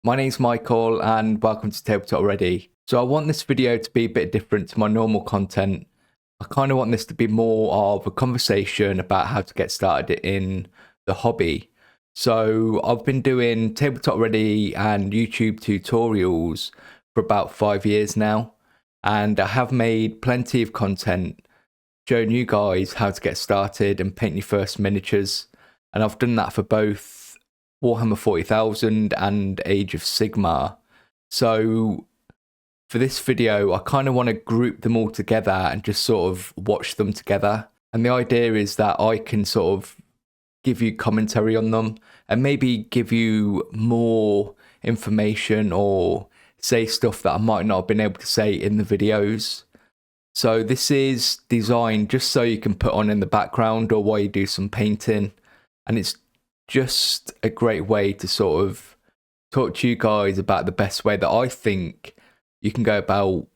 My name's Michael and welcome to TableTopReady. So I want this video to be a bit different to my normal content. I kind of want this to be more of a conversation about how to get started in the hobby. So I've been doing TableTopReady and YouTube tutorials for about 5 years now, and I have made plenty of content showing you guys how to get started and paint your first miniatures, and I've done that for both Warhammer 40,000 and Age of Sigmar. So for this video, I kind of want to group them all together and just sort of watch them together. And the idea is that I can sort of give you commentary on them and maybe give you more information or say stuff that I might not have been able to say in the videos. So this is designed just so you can put on in the background or while you do some painting, and it's just a great way to sort of talk to you guys about the best way that I think you can go about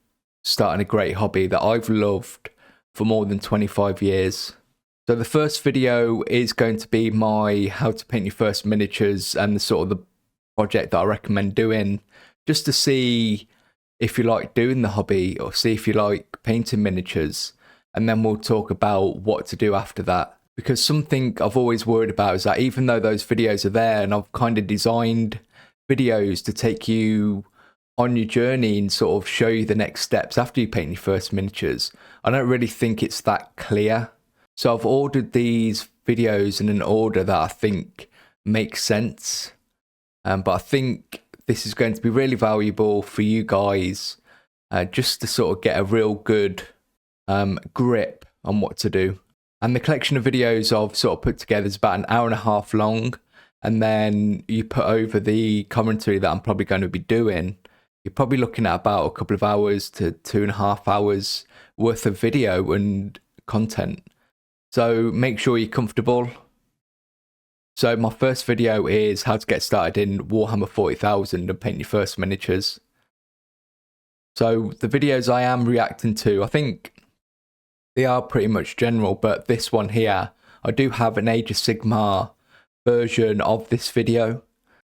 starting a great hobby that I've loved for more than 25 years. So the first video is going to be my how to paint your first miniatures and the sort of the project that I recommend doing, just to see if you like doing the hobby or see if you like painting miniatures, and then we'll talk about what to do after that. Because something I've always worried about is that even though those videos are there and I've kind of designed videos to take you on your journey and sort of show you the next steps after you paint your first miniatures, I don't really think it's that clear. So I've ordered these videos in an order that I think makes sense. But I think this is going to be really valuable for you guys, just to sort of get a real good grip on what to do. And the collection of videos I've sort of put together is about an hour and a half long. And then you put over the commentary that I'm probably going to be doing, you're probably looking at about a couple of hours to 2.5 hours worth of video and content. So make sure you're comfortable. So my first video is how to get started in Warhammer 40,000 and paint your first miniatures. So the videos I am reacting to, I think they are pretty much general, but this one here, I do have an Age of Sigmar version of this video.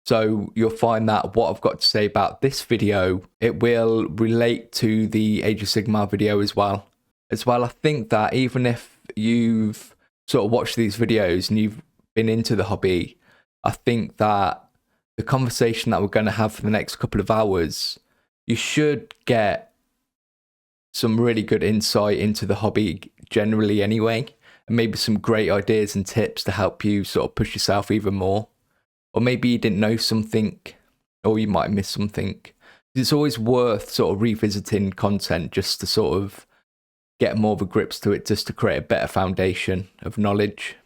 So you'll find that what I've got to say about this video, it will relate to the Age of Sigmar video as well. I think that even if you've sort of watched these videos and you've been into the hobby, I think that the conversation that we're going to have for the next couple of hours, you should get some really good insight into the hobby generally anyway, and maybe some great ideas and tips to help you sort of push yourself even more. Or maybe you didn't know something, or you might miss something. It's always worth sort of revisiting content just to sort of get more of a grips to it, just to create a better foundation of knowledge.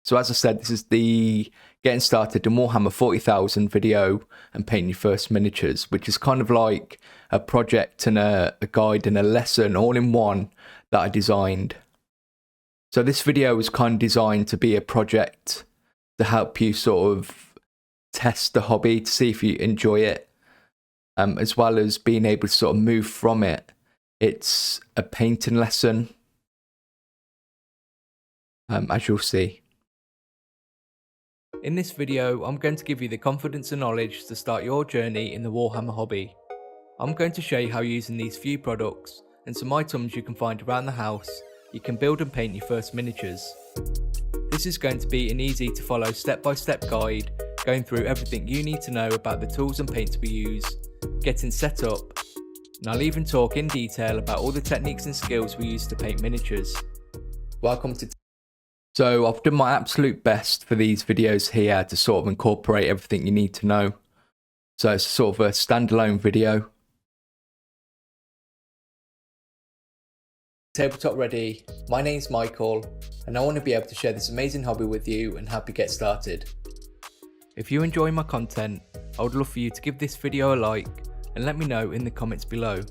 So as I said, this is the getting started in Warhammer 40,000 video and painting your first miniatures, which is kind of like a project and a guide and a lesson all in one that I designed. So this video was kind of designed to be a project to help you sort of test the hobby to see if you enjoy it, as well as being able to sort of move from it. It's a painting lesson, as you'll see. In this video, I'm going to give you the confidence and knowledge to start your journey in the Warhammer hobby. I'm going to show you how using these few products and some items you can find around the house, you can build and paint your first miniatures. This is going to be an easy to follow step-by-step guide, going through everything you need to know about the tools and paints we use, getting set up, and I'll even talk in detail about all the techniques and skills we use to paint miniatures. Welcome to So I've done my absolute best for these videos here to sort of incorporate everything you need to know. So it's sort of a standalone video. TableTopReady, my name's Michael, and I want to be able to share this amazing hobby with you and help you get started. If you enjoy my content, I would love for you to give this video a like and let me know in the comments below.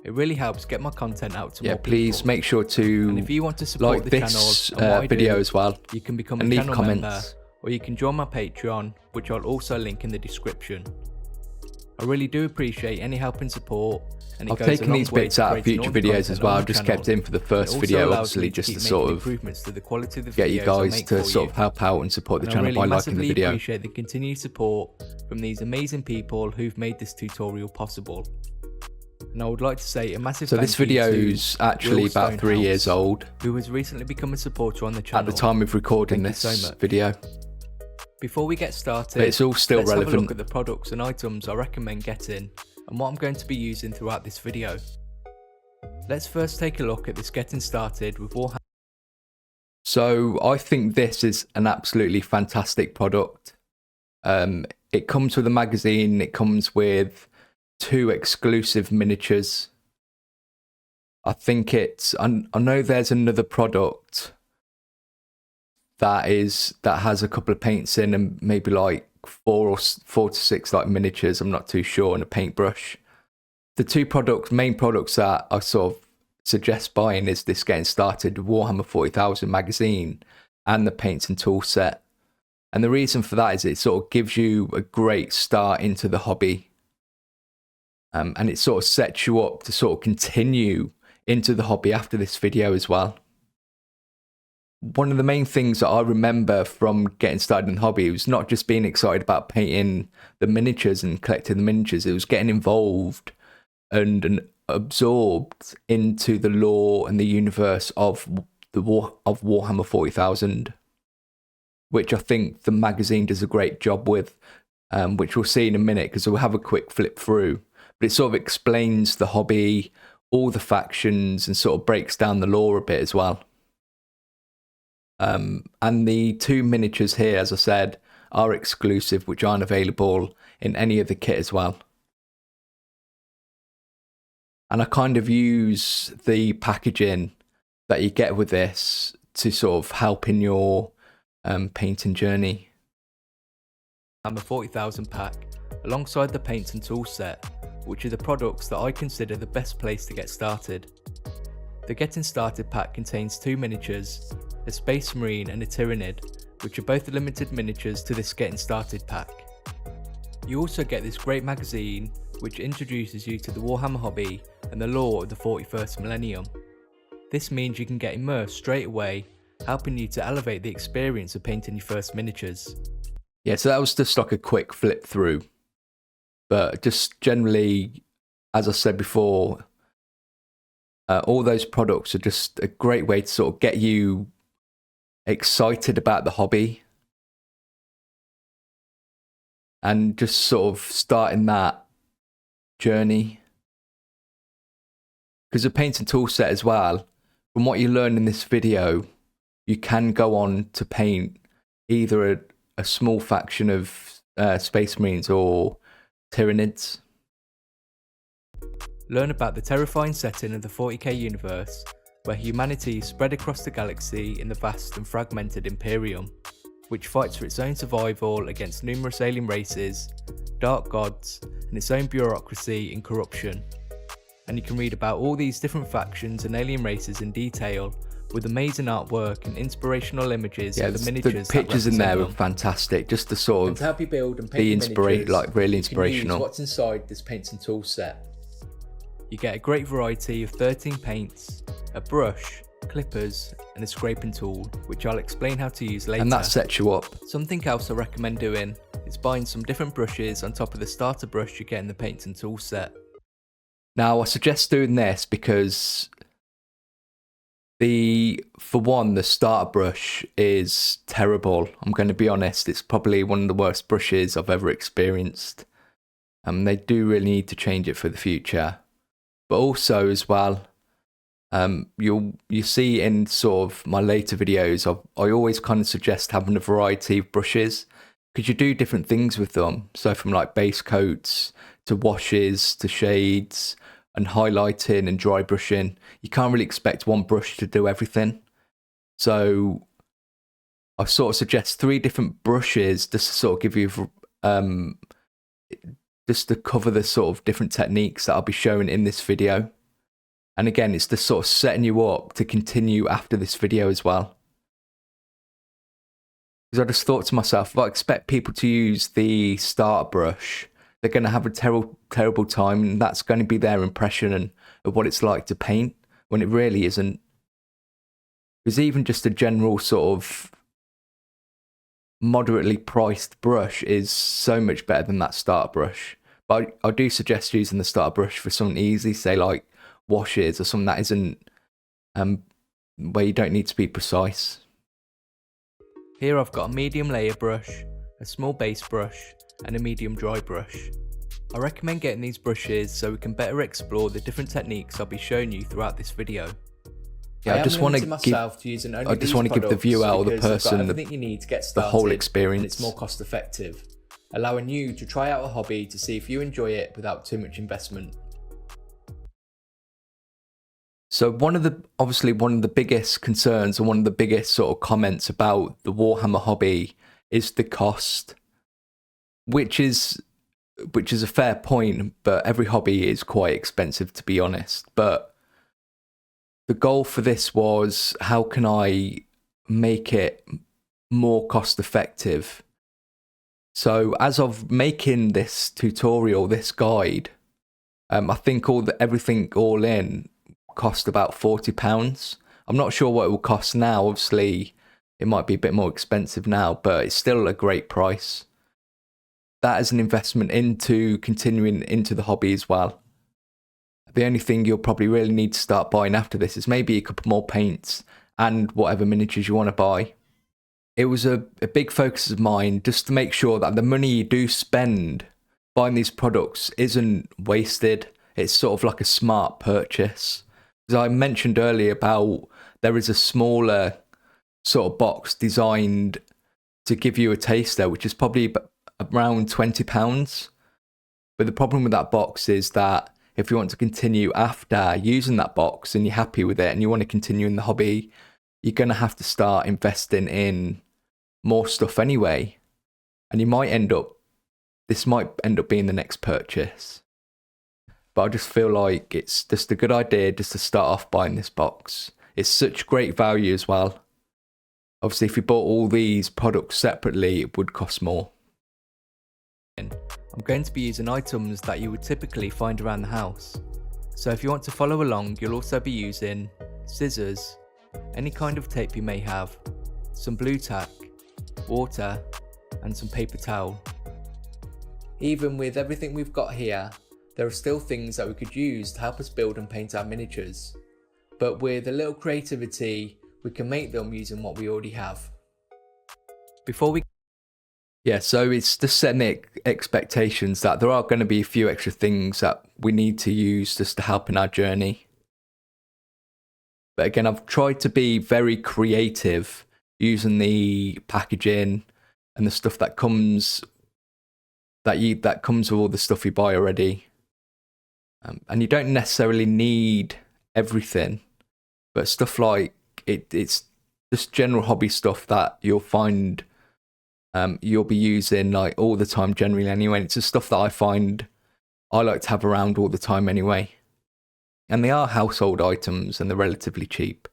It really helps get my content out to more people. Please make sure to and if you want to support like the this video as well, you can become a channel member, or you can join my Patreon, which I'll also link in the description. I really do appreciate any help and support, and it I've goes a taken long these way bits to out of creating future all the videos content as well. on I've the just channel. kept in for the It first also video, allows obviously, me just keep to making sort of improvements to the quality of the get you videos I guys make to for sort you. of help out and support the And I channel really by liking the massively video. appreciate the continued support from these amazing people who've made this tutorial possible. And I would like to say a massive So thank this you video's to actually Will about 3 years Stonehouse, old who has recently become a supporter on the at channel. the time of recording Thank you this so much. video. Before we get started, But it's all still let's have a relevant. look at the products and items I recommend getting and what I'm going to be using throughout this video. Let's first take a look at this getting started with Warhammer. So I think this is an absolutely fantastic product. It comes with a magazine, it comes with 2 exclusive miniatures. I think I know there's another product that has a couple of paints in and maybe like 4 to 6 like miniatures, I'm not too sure, and a paintbrush. The 2 main products that I sort of suggest buying is this getting started Warhammer 40,000 magazine and the paints and tool set. And the reason for that is it sort of gives you a great start into the hobby. And it sort of sets you up to sort of continue into the hobby after this video as well. One of the main things that I remember from getting started in the hobby was not just being excited about painting the miniatures and collecting the miniatures, it was getting involved and absorbed into the lore and the universe of Warhammer 40,000, which I think the magazine does a great job with, which we'll see in a minute because we'll have a quick flip through. But it sort of explains the hobby, all the factions, and sort of breaks down the lore a bit as well. And the 2 miniatures here, as I said, are exclusive, which aren't available in any other kit as well. And I kind of use the packaging that you get with this to sort of help in your painting journey. Warhammer 40,000 pack, alongside the paints and tool set, which are the products that I consider the best place to get started. The Getting Started pack contains 2 miniatures, a Space Marine and a Tyrannid, which are both limited miniatures to this Getting Started pack. You also get this great magazine, which introduces you to the Warhammer hobby and the lore of the 41st millennium. This means you can get immersed straight away, helping you to elevate the experience of painting your first miniatures. Yeah, so that was just like a quick flip through. But just generally, as I said before, all those products are just a great way to sort of get you excited about the hobby and just sort of starting that journey. Because the paint and tool set as well, from what you learn in this video, you can go on to paint either a small faction of Space Marines or Tyrannids. Learn about the terrifying setting of the 40k universe, where humanity is spread across the galaxy in the vast and fragmented Imperium, which fights for its own survival against numerous alien races, dark gods, and its own bureaucracy and corruption. And you can read about all these different factions and alien races in detail, with amazing artwork and inspirational images of the miniatures. The pictures in there them. were fantastic, just to sort of to help you build and be paint really inspirational. what's inside this paints and tool set. You get a great variety of 13 paints, a brush, clippers, and a scraping tool, which I'll explain how to use later. And that sets you up. Something else I recommend doing is buying some different brushes on top of the starter brush you get in the paints and tool set. Now, I suggest doing this because for one, the starter brush is terrible. I'm going to be honest, it's probably one of the worst brushes I've ever experienced. They do really need to change it for the future. But also as well, you see in sort of my later videos, I always kind of suggest having a variety of brushes because you do different things with them. So from like base coats to washes to shades and highlighting and dry brushing, you can't really expect one brush to do everything. So I sort of suggest 3 different brushes just to sort of give you just to cover the sort of different techniques that I'll be showing in this video. And again, it's just sort of setting you up to continue after this video as well. Because I just thought to myself, if I expect people to use the starter brush they're going to have a terrible time, and that's going to be their impression of what it's like to paint, when it really isn't. Because even just a general sort of moderately priced brush is so much better than that starter brush. But I do suggest using the starter brush for something easy, say like washes or something that isn't where you don't need to be precise. Here I've got a medium layer brush, a small base brush and a medium dry brush. I recommend getting these brushes so we can better explore the different techniques I'll be showing you throughout this video. Yeah, I just want to give the view out of the person the whole experience. It's more cost effective, allowing you to try out a hobby to see if you enjoy it without too much investment. So one of the biggest concerns and one of the biggest sort of comments about the Warhammer hobby is the cost, which is a fair point, but every hobby is quite expensive, to be honest. But the goal for this was, how can I make it more cost effective? So as of making this tutorial, this guide, I think everything all in cost about £40. I'm not sure what it will cost now. Obviously, it might be a bit more expensive now, but it's still a great price. That is an investment into continuing into the hobby as well. The only thing you'll probably really need to start buying after this is maybe a couple more paints and whatever miniatures you want to buy. It was a big focus of mine just to make sure that the money you do spend buying these products isn't wasted. It's sort of like a smart purchase. As I mentioned earlier about, there is a smaller sort of box designed to give you a taster, which is probably around £20. But the problem with that box is that if you want to continue after using that box and you're happy with it and you want to continue in the hobby, you're going to have to start investing in more stuff anyway. And this might end up being the next purchase. But I just feel like it's just a good idea just to start off buying this box. It's such great value as well. Obviously, if you bought all these products separately, it would cost more. I'm going to be using items that you would typically find around the house. So if you want to follow along, you'll also be using scissors, any kind of tape you may have, some blue tack, water, and some paper towel. Even with everything we've got here, there are still things that we could use to help us build and paint our miniatures. But with a little creativity, we can make them using what we already have. So it's just setting the expectations that there are going to be a few extra things that we need to use just to help in our journey. But again, I've tried to be very creative using the packaging and the stuff that comes with all the stuff you buy already. And you don't necessarily need everything, but stuff like it's just general hobby stuff that you'll find you'll be using like all the time generally anyway. It's just stuff that I find I like to have around all the time anyway. And they are household items and they're relatively cheap.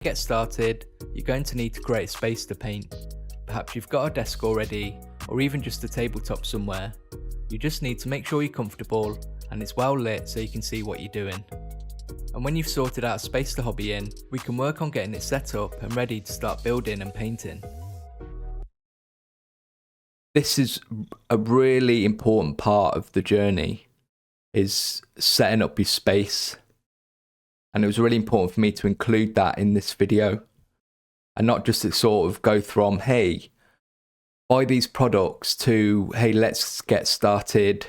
To get started, you're going to need to create a space to paint. Perhaps you've got a desk already, or even just a tabletop somewhere. You just need to make sure you're comfortable and it's well lit so you can see what you're doing. And when you've sorted out a space to hobby in, we can work on getting it set up and ready to start building and painting. This is a really important part of the journey, is setting up your space. And it was really important for me to include that in this video. And not just to sort of go from, hey, buy these products, to, hey, let's get started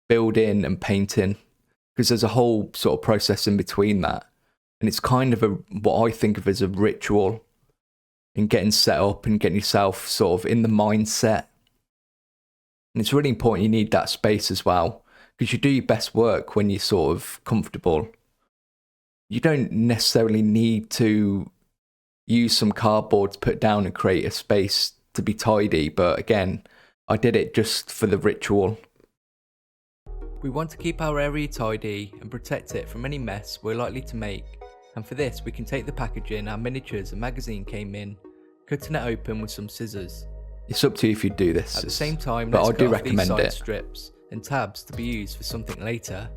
building and painting. Because there's a whole sort of process in between that. And it's kind of what I think of as a ritual in getting set up and getting yourself sort of in the mindset. And it's really important you need that space as well, because you do your best work when you're sort of comfortable. You don't necessarily need to use some cardboard to put down and create a space to be tidy. But again, I did it just for the ritual. We want to keep our area tidy and protect it from any mess we're likely to make, and for this we can take the packaging our miniatures and magazine came in, cutting it open with some scissors. It's up to you if you do this. At the same time, but let's I do cut off these recommend side it. strips and tabs to be used for something later.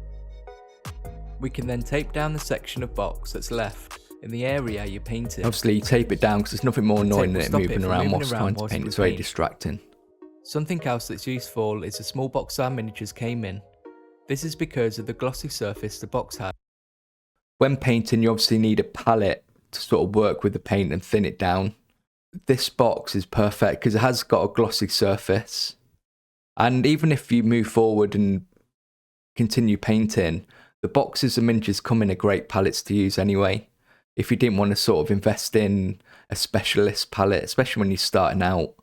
We can then tape down the section of box that's left in the area you're painting. Obviously, you tape it down because there's nothing more annoying than it moving around whilst trying to paint. It's very distracting. Something else that's useful is the small box our miniatures came in. This is because of the glossy surface the box has. When painting, you obviously need a palette to sort of work with the paint and thin it down. This box is perfect because it has got a glossy surface. And even if you move forward and continue painting, the boxes and miniatures come in a great palettes to use anyway. If you didn't want to sort of invest in a specialist palette, especially when you're starting out.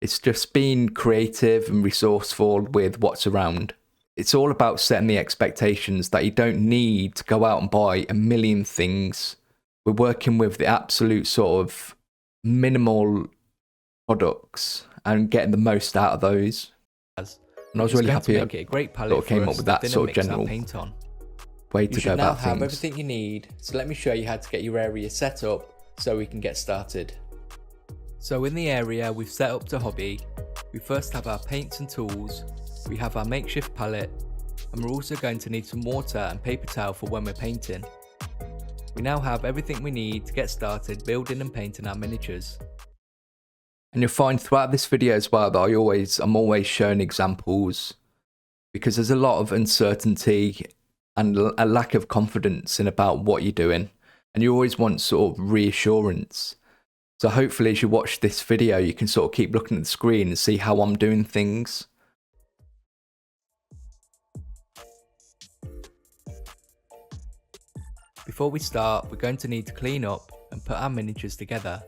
It's just being creative and resourceful with what's around. It's all about setting the expectations that you don't need to go out and buy a million things. We're working with the absolute sort of minimal products and getting the most out of those. And I was really happy that it sort of came up with that sort of general way to go about things. You should now have everything you need, so let me show you how to get your area set up so we can get started. So in the area we've set up to hobby, we first have our paints and tools, we have our makeshift palette, and we're also going to need some water and paper towel for when we're painting. We now have everything we need to get started building and painting our miniatures. And you'll find throughout this video as well that I'm always showing examples because there's a lot of uncertainty and a lack of confidence in about what you're doing. And you always want sort of reassurance. So hopefully as you watch this video, you can sort of keep looking at the screen and see how I'm doing things. Before we start, we're going to need to clean up and put our miniatures together.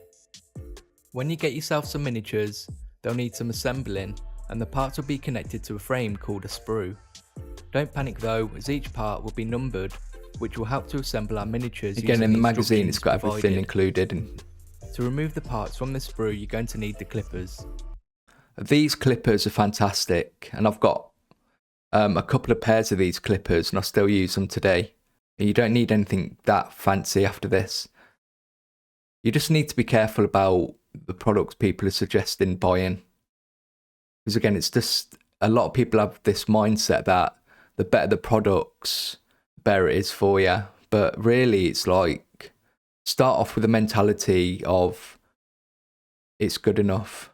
When you get yourself some miniatures, they'll need some assembling and the parts will be connected to a frame called a sprue. Don't panic though, as each part will be numbered, which will help to assemble our miniatures. Again, in the magazine it's got everything included. To remove the parts from the sprue, you're going to need the clippers. These clippers are fantastic and I've got a couple of pairs of these clippers and I still use them today. You don't need anything that fancy after this. You just need to be careful about the products people are suggesting buying. Because again, it's just a lot of people have this mindset that the better the products, the better it is for you. But really, it's like start off with a mentality of it's good enough.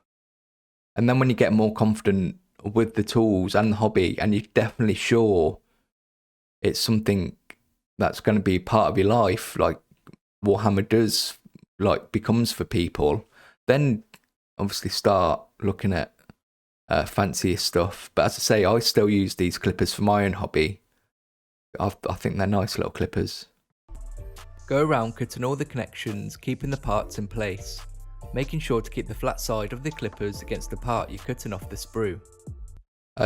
And then when you get more confident with the tools and the hobby, and you're definitely sure it's something that's going to be part of your life, like Warhammer does, like becomes for people, then obviously start looking at fancier stuff. But as I say, I still use these clippers for my own hobby. I think they're nice little clippers. Go around cutting all the connections, keeping the parts in place, making sure to keep the flat side of the clippers against the part you're cutting off the sprue.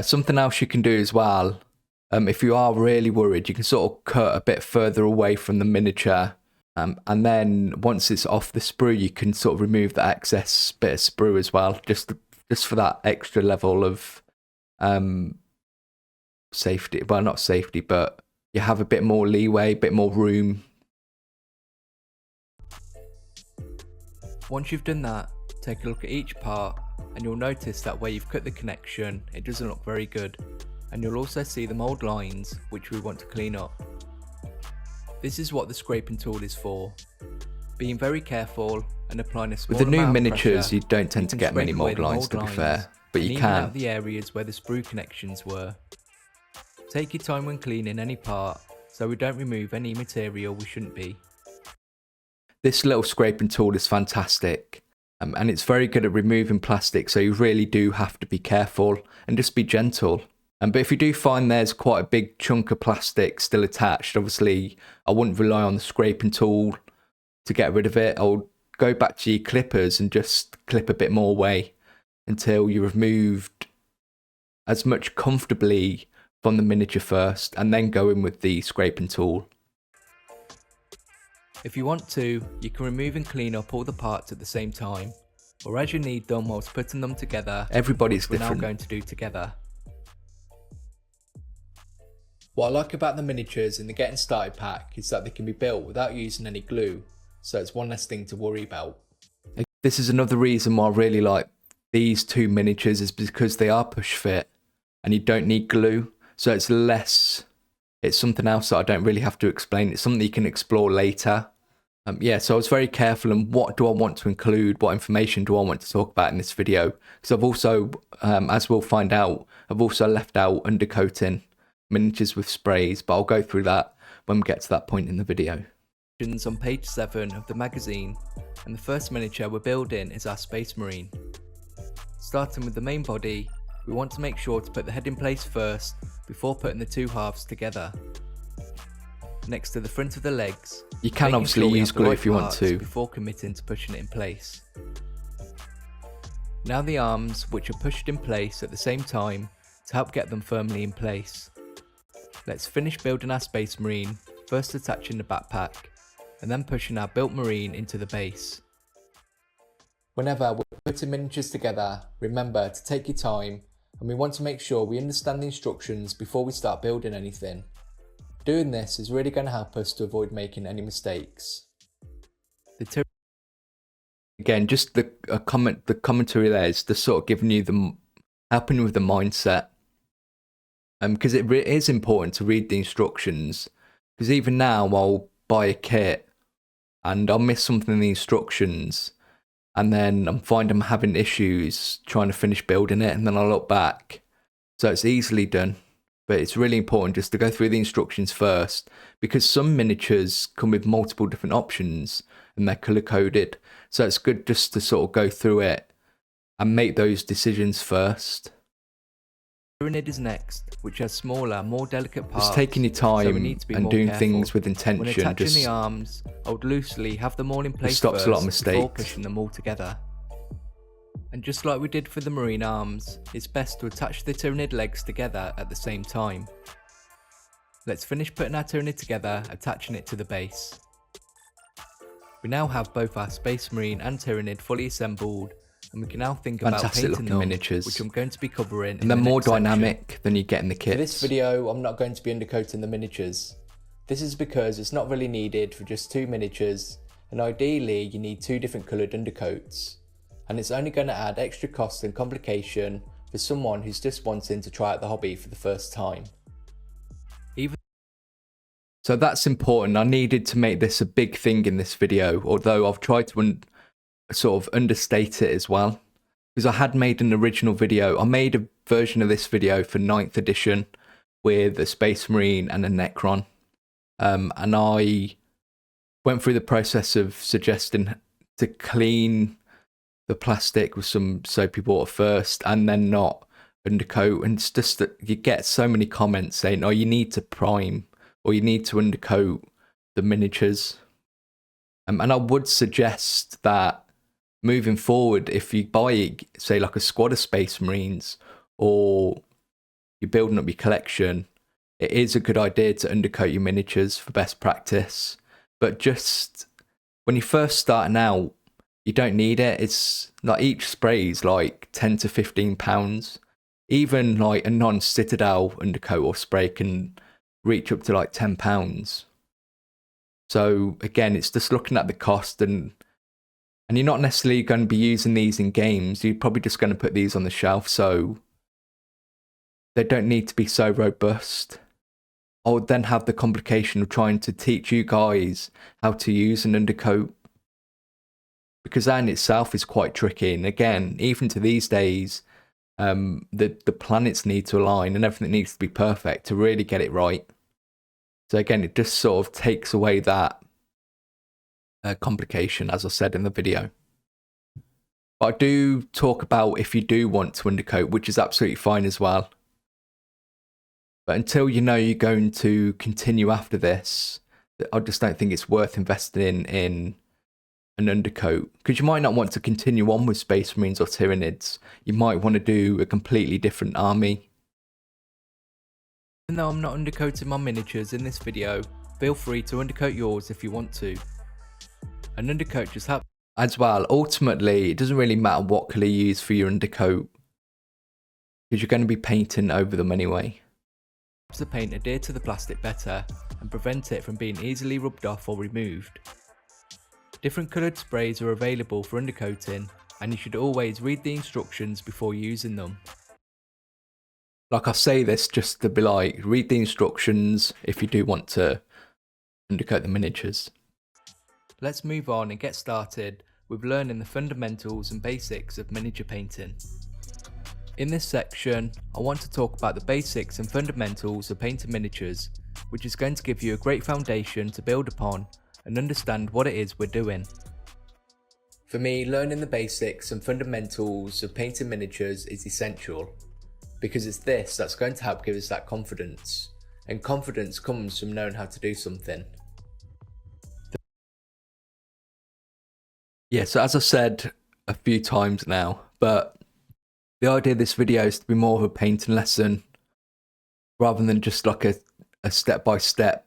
Something else you can do as well, if you are really worried, you can sort of cut a bit further away from the miniature. And then once it's off the sprue, you can sort of remove the excess bit of sprue as well, just for that extra level of safety. Well, not safety, but you have a bit more leeway, a bit more room. Once you've done that, take a look at each part and you'll notice that where you've cut the connection, it doesn't look very good. And you'll also see the mould lines, which we want to clean up. This is what the scraping tool is for. Being very careful and applying a small amount of pressure. With the new miniatures, you don't tend to get many mould lines, to be fair, but you can. Out the areas where the sprue connections were. Take your time when cleaning any part, so we don't remove any material we shouldn't be. This little scraping tool is fantastic, and it's very good at removing plastic, so you really do have to be careful and just be gentle. But if you do find there's quite a big chunk of plastic still attached, obviously I wouldn't rely on the scraping tool to get rid of it. I'll go back to your clippers and just clip a bit more away until you removed as much comfortably from the miniature first, and then go in with the scraping tool. If you want to, you can remove and clean up all the parts at the same time, or as you need them whilst putting them together. Everybody's different. We're now going to do together. What I like about the miniatures in the Getting Started pack is that they can be built without using any glue, so it's one less thing to worry about. This is another reason why I really like these two miniatures is because they are push fit and you don't need glue. So it's something else that I don't really have to explain. It's something you can explore later. So I was very careful on what do I want to include, what information do I want to talk about in this video. Because I've also, as we'll find out, I've also left out undercoating miniatures with sprays, but I'll go through that when we get to that point in the video. On page 7 of the magazine, and the first miniature we're building is our Space Marine. Starting with the main body, we want to make sure to put the head in place first before putting the two halves together. Next to the front of the legs, you can obviously use glue if you want to before committing to pushing it in place. Now the arms, which are pushed in place at the same time to help get them firmly in place. Let's finish building our Space Marine, first attaching the backpack and then pushing our built Marine into the base. Whenever we're putting miniatures together, remember to take your time, and we want to make sure we understand the instructions before we start building anything. Doing this is really going to help us to avoid making any mistakes. Again, just the commentary there is just sort of giving you helping with the mindset. Because it is important to read the instructions. Because even now I'll buy a kit and I'll miss something in the instructions, and then I'm finding I'm having issues trying to finish building it, and then I'll look back. So it's easily done. But it's really important just to go through the instructions first, because some miniatures come with multiple different options and they're color coded. So it's good just to sort of go through it and make those decisions first. Tyranid is next, which has smaller, more delicate parts. Just taking your time and doing careful. Things with intention. When attaching the arms, I would loosely have them all in place stops first a lot of mistakes before pushing them all together. And just like we did for the Marine arms, it's best to attach the Tyranid legs together at the same time. Let's finish putting our Tyranid together, attaching it to the base. We now have both our Space Marine and Tyranid fully assembled, and we can now think about painting them, miniatures, which I'm going to be covering. And they're more dynamic than you get in the kits. For this video, I'm not going to be undercoating the miniatures. This is because it's not really needed for just two miniatures, and ideally you need two different coloured undercoats. And it's only going to add extra cost and complication for someone who's just wanting to try out the hobby for the first time. So that's important. I needed to make this a big thing in this video, although I've tried to sort of understate it as well. Because I had made an original video. I made a version of this video for 9th edition with a Space Marine and a Necron. And I went through the process of suggesting to clean the plastic with some soapy water first and then not undercoat, and it's just that you get so many comments saying, oh, you need to prime or you need to undercoat the miniatures. And I would suggest that moving forward, if you buy, say, like a squad of Space Marines or you're building up your collection, it is a good idea to undercoat your miniatures for best practice. But just when you're first starting out, you don't need it. It's like each spray is like 10 to 15 pounds. Even like a non-Citadel undercoat or spray can reach up to like 10 pounds. So again, it's just looking at the cost, and you're not necessarily going to be using these in games. You're probably just going to put these on the shelf, so they don't need to be so robust. I would then have the complication of trying to teach you guys how to use an undercoat, because that in itself is quite tricky. And again, even to these days, the planets need to align and everything needs to be perfect to really get it right. So again, it just sort of takes away that complication, as I said in the video. But I do talk about if you do want to undercoat, which is absolutely fine as well. But until you know you're going to continue after this, I just don't think it's worth investing in an undercoat, because you might not want to continue on with Space Marines or Tyranids. You might want to do a completely different army. Even though I'm not undercoating my miniatures in this video, feel free to undercoat yours if you want to. An undercoat just helps. As well, ultimately, it doesn't really matter what colour you use for your undercoat, because you're going to be painting over them anyway. Helps the paint adhere to the plastic better and prevent it from being easily rubbed off or removed. Different coloured sprays are available for undercoating, and you should always read the instructions before using them. Like I say this just to be like, read the instructions if you do want to undercoat the miniatures. Let's move on and get started with learning the fundamentals and basics of miniature painting. In this section, I want to talk about the basics and fundamentals of painting miniatures, which is going to give you a great foundation to build upon and understand what it is we're doing. For me, learning the basics and fundamentals of painting miniatures is essential, because it's this that's going to help give us that confidence, and confidence comes from knowing how to do something. Yeah, so as I said a few times now, but the idea of this video is to be more of a painting lesson rather than just like a step-by-step,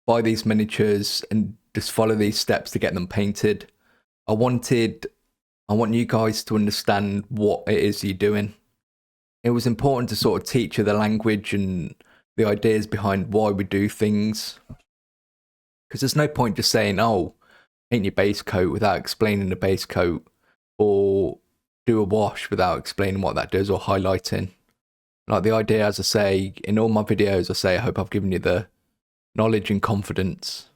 buy these miniatures and just follow these steps to get them painted. I want you guys to understand what it is you're doing. It was important to sort of teach you the language and the ideas behind why we do things. Because there's no point just saying, oh, paint your base coat without explaining the base coat, or do a wash without explaining what that does, or highlighting. Like the idea, as I say, in all my videos, I say, I hope I've given you the knowledge and confidence.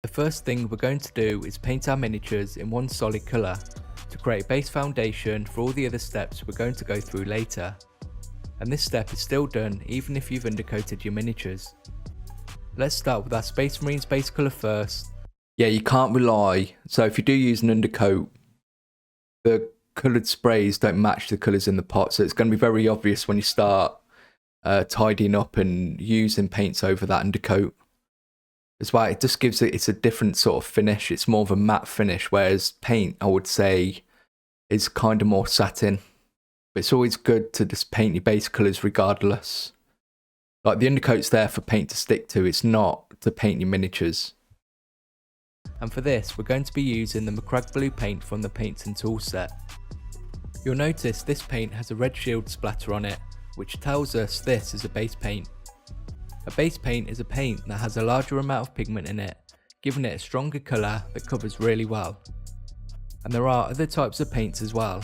The first thing we're going to do is paint our miniatures in one solid colour to create a base foundation for all the other steps we're going to go through later. And this step is still done even if you've undercoated your miniatures. Let's start with our Space Marines base colour first. Yeah, you can't rely. So if you do use an undercoat, the coloured sprays don't match the colours in the pot. So it's going to be very obvious when you start tidying up and using paints over that undercoat. That's why it just gives it's a different sort of finish. It's more of a matte finish, whereas paint, I would say, is kind of more satin. But it's always good to just paint your base colours regardless. Like the undercoat's there for paint to stick to, it's not to paint your miniatures. And for this, we're going to be using the Macragge Blue paint from the Paints and Tools set. You'll notice this paint has a red shield splatter on it, which tells us this is a base paint. A base paint is a paint that has a larger amount of pigment in it, giving it a stronger colour that covers really well. And there are other types of paints as well.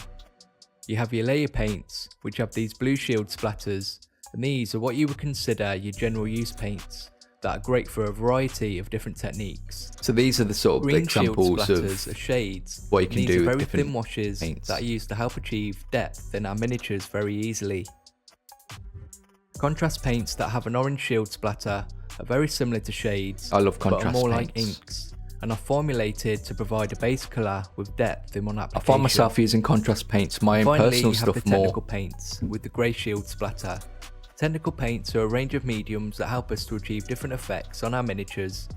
You have your layer paints, which have these blue shield splatters, and these are what you would consider your general use paints, that are great for a variety of different techniques. So these are the sort of Green examples shield of splatters are shades. what you can These do are with very different thin washes paints. that are used to help achieve depth in our miniatures very easily. Contrast paints that have an orange shield splatter are very similar to shades, I love but contrast are more paints. like inks, and are formulated to provide a base colour with depth in one I application. find myself using contrast paints, my own Finally, personal you have the stuff more. technical paints with the grey shield splatter. Technical paints are a range of mediums that help us to achieve different effects on our miniatures,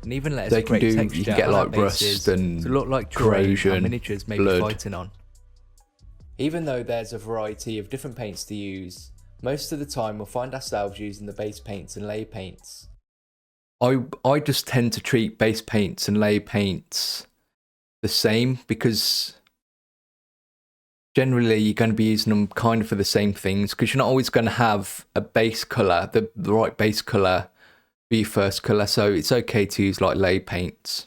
and even let us They can create do, texture you can get on our like rust bases and to look like terrain our corrosion, miniatures may blood. be fighting on. Even though there's a variety of different paints to use, most of the time we'll find ourselves using the base paints and layer paints. I just tend to treat base paints and layer paints the same, because generally you're going to be using them kind of for the same things, because you're not always going to have a base colour, the right base colour be your first colour, so it's okay to use like layer paints.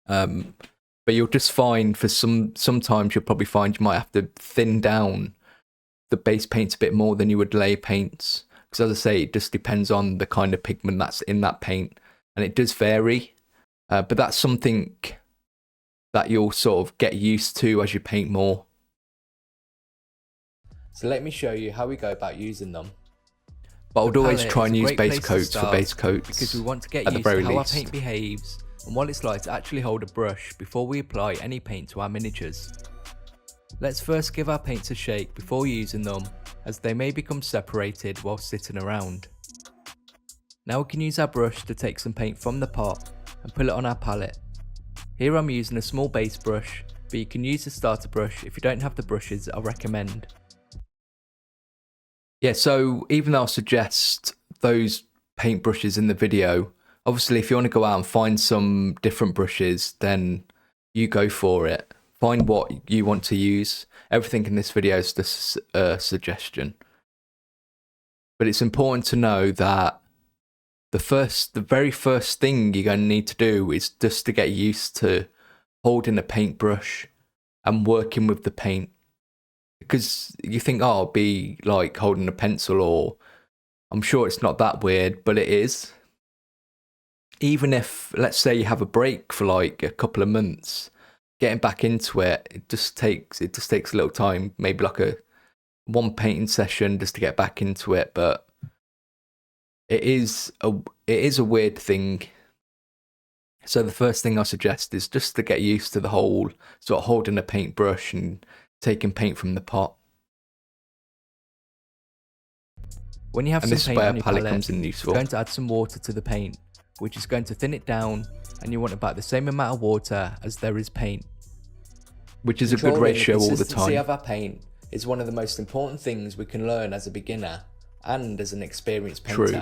But you'll just find for sometimes you'll probably find you might have to thin down the base paints a bit more than you would layer paints, because as I say, it just depends on the kind of pigment that's in that paint, and it does vary, but that's something that you'll sort of get used to as you paint more. So let me show you how we go about using them. But I would always try and use base coats for base coats, because we want to get at the used to very how our least. paint behaves and what it's like to actually hold a brush before we apply any paint to our miniatures. Let's first give our paints a shake before using them, as they may become separated while sitting around. Now we can use our brush to take some paint from the pot and put it on our palette. Here I'm using a small base brush, but you can use a starter brush if you don't have the brushes I recommend. Yeah, so even though I'll suggest those paint brushes in the video, obviously if you want to go out and find some different brushes, then you go for it. Find what you want to use. Everything in this video is just a suggestion. But it's important to know that the very first thing you're going to need to do is just to get used to holding a paintbrush and working with the paint. Because you think, oh, I'll be like holding a pencil, or I'm sure it's not that weird, but it is. Even if, let's say, you have a break for like a couple of months, getting back into it, it just takes a little time, maybe like a one painting session just to get back into it. But it is a weird thing. So the first thing I suggest is just to get used to the whole sort of holding a paintbrush and taking paint from the pot. When you have And some this is paint where on a your palette palette, comes in it's useful. going to add some water to the paint, which is going to thin it down, and you want about the same amount of water as there is paint. Which is a good Controlling ratio all the consistency time. of our paint is one of the most important things we can learn as a beginner and as an experienced painter. True.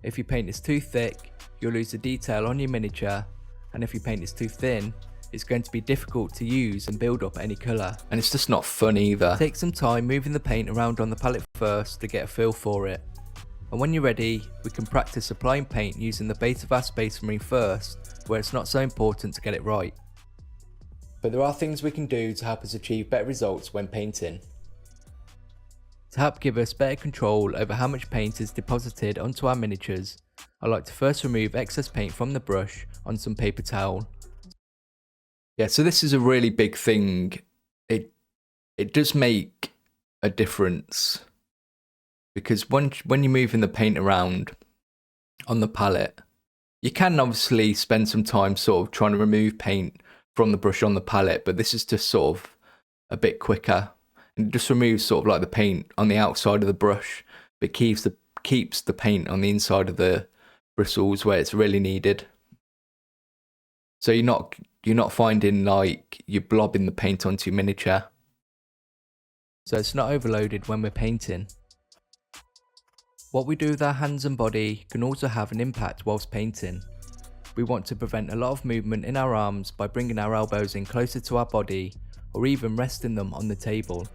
If your paint is too thick, you'll lose the detail on your miniature, and if your paint is too thin, it's going to be difficult to use and build up any colour. And it's just not fun either. Take some time moving the paint around on the palette first to get a feel for it. And when you're ready, we can practice applying paint using the base of our Space Marine first, where it's not so important to get it right. But there are things we can do to help us achieve better results when painting. To help give us better control over how much paint is deposited onto our miniatures, I like to first remove excess paint from the brush on some paper towel. Yeah, so this is a really big thing. It does make a difference, because when you're moving the paint around on the palette, you can obviously spend some time sort of trying to remove paint from the brush on the palette, but this is just sort of a bit quicker, and it just removes sort of like the paint on the outside of the brush, but keeps the paint on the inside of the bristles where it's really needed. So you're not finding like you're blobbing the paint onto your miniature. So it's not overloaded when we're painting. What we do with our hands and body can also have an impact whilst painting. We want to prevent a lot of movement in our arms by bringing our elbows in closer to our body, or even resting them on the table.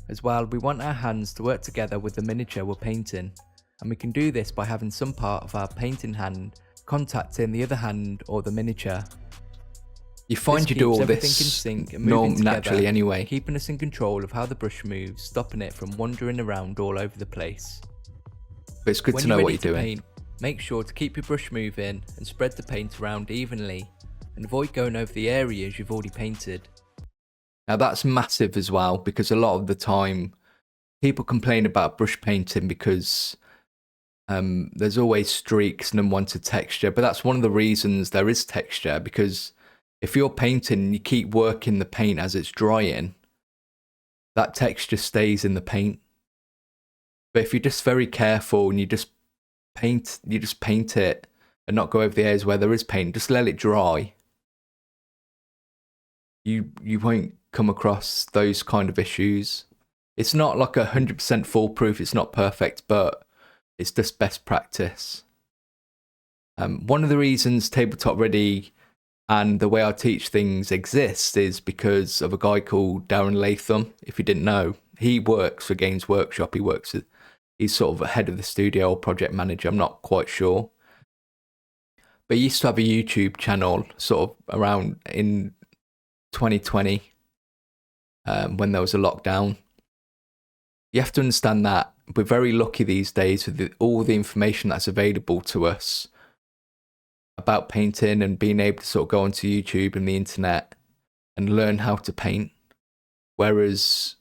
As well, we want our hands to work together with the miniature we're painting, and we can do this by having some part of our painting hand contacting the other hand or the miniature. You find This you do keeps all everything in this sync and moving together, naturally anyway. keeping us in control of how the brush moves, stopping it from wandering around all over the place. But it's good When to you're know what ready you're to doing. paint, make sure to keep your brush moving and spread the paint around evenly, and avoid going over the areas you've already painted. Now that's massive as well, because a lot of the time people complain about brush painting because there's always streaks and unwanted texture, but that's one of the reasons there is texture, because if you're painting and you keep working the paint as it's drying, that texture stays in the paint. But if you're just very careful and you just paint it and not go over the areas where there is paint, just let it dry, you won't come across those kind of issues. It's not like 100% foolproof, it's not perfect, but it's just best practice. One of the reasons TableTopReady and the way I teach things exists is because of a guy called Darren Latham. If you didn't know, he works for Games Workshop. He's sort of head of the studio or project manager, I'm not quite sure. But he used to have a YouTube channel sort of around in 2020 when there was a lockdown. You have to understand that we're very lucky these days with all the information that's available to us about painting and being able to sort of go onto YouTube and the internet and learn how to paint. Whereas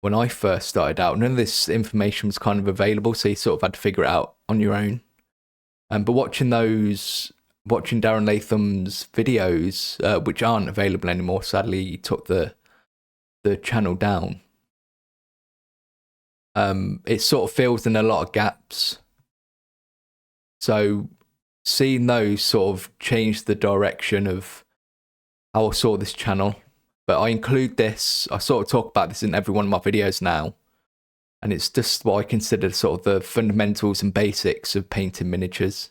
when I first started out, none of this information was kind of available, so you sort of had to figure it out on your own. But watching Darren Latham's videos, which aren't available anymore, sadly, he took the channel down. It sort of fills in a lot of gaps. So seeing those sort of changed the direction of how I saw this channel. But I include this, I sort of talk about this in every one of my videos now. And it's just what I consider sort of the fundamentals and basics of painting miniatures.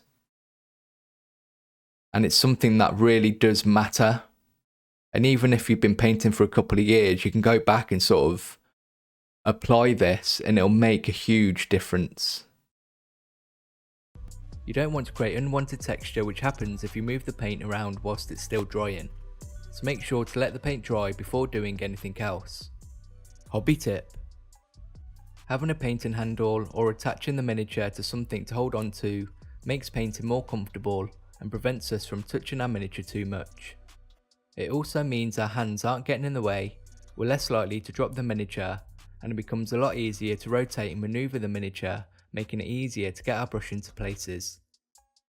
And it's something that really does matter. And even if you've been painting for a couple of years, you can go back and sort of apply this and it'll make a huge difference. You don't want to create unwanted texture, which happens if you move the paint around whilst it's still drying. so make sure to let the paint dry before doing anything else. Hobby tip: having a painting handle or attaching the miniature to something to hold on to makes painting more comfortable and prevents us from touching our miniature too much. It also means our hands aren't getting in the way, we're less likely to drop the miniature, and it becomes a lot easier to rotate and manoeuvre the miniature, making it easier to get our brush into places.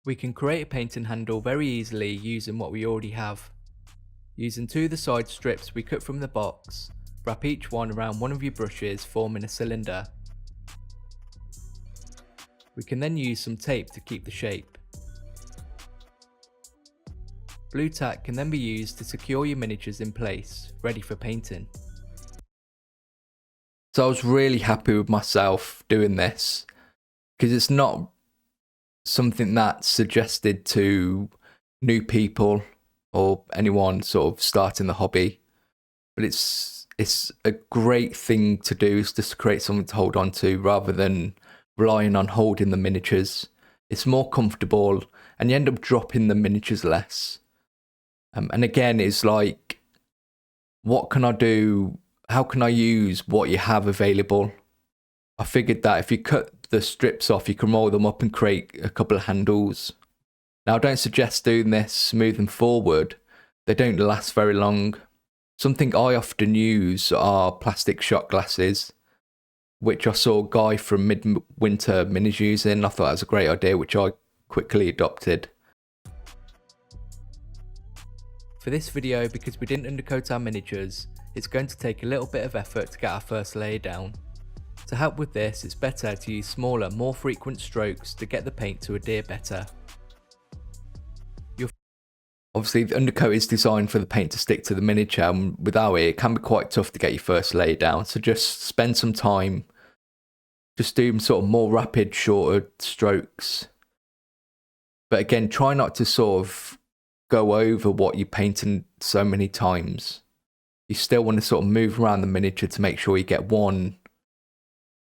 We can create a painting handle very easily using what we already have. Using 2 of the side strips we cut from the box, wrap each one around one of your brushes, forming a cylinder. We can then use some tape to keep the shape. Blue tack can then be used to secure your miniatures in place, ready for painting. So I was really happy with myself doing this, because it's not something that's suggested to new people or anyone sort of starting the hobby, but it's a great thing to do, is just to create something to hold on to rather than relying on holding the miniatures. It's more comfortable and you end up dropping the miniatures less. And again, it's like, what can I do? How can I use what you have available? I figured that if you cut the strips off, you can roll them up and create a couple of handles. Now, I don't suggest doing this moving forward. They don't last very long. Something I often use are plastic shot glasses, which I saw a guy from Midwinter Minis using. I thought that was a great idea, which I quickly adopted. For this video, because we didn't undercoat our miniatures, it's going to take a little bit of effort to get our first layer down. To help with this, it's better to use smaller, more frequent strokes to get the paint to adhere better. Obviously, the undercoat is designed for the paint to stick to the miniature, and without it, it can be quite tough to get your first layer down. So just spend some time, just do sort of more rapid, shorter strokes. But again, try not to sort of go over what you're painting so many times. You still want to sort of move around the miniature to make sure you get one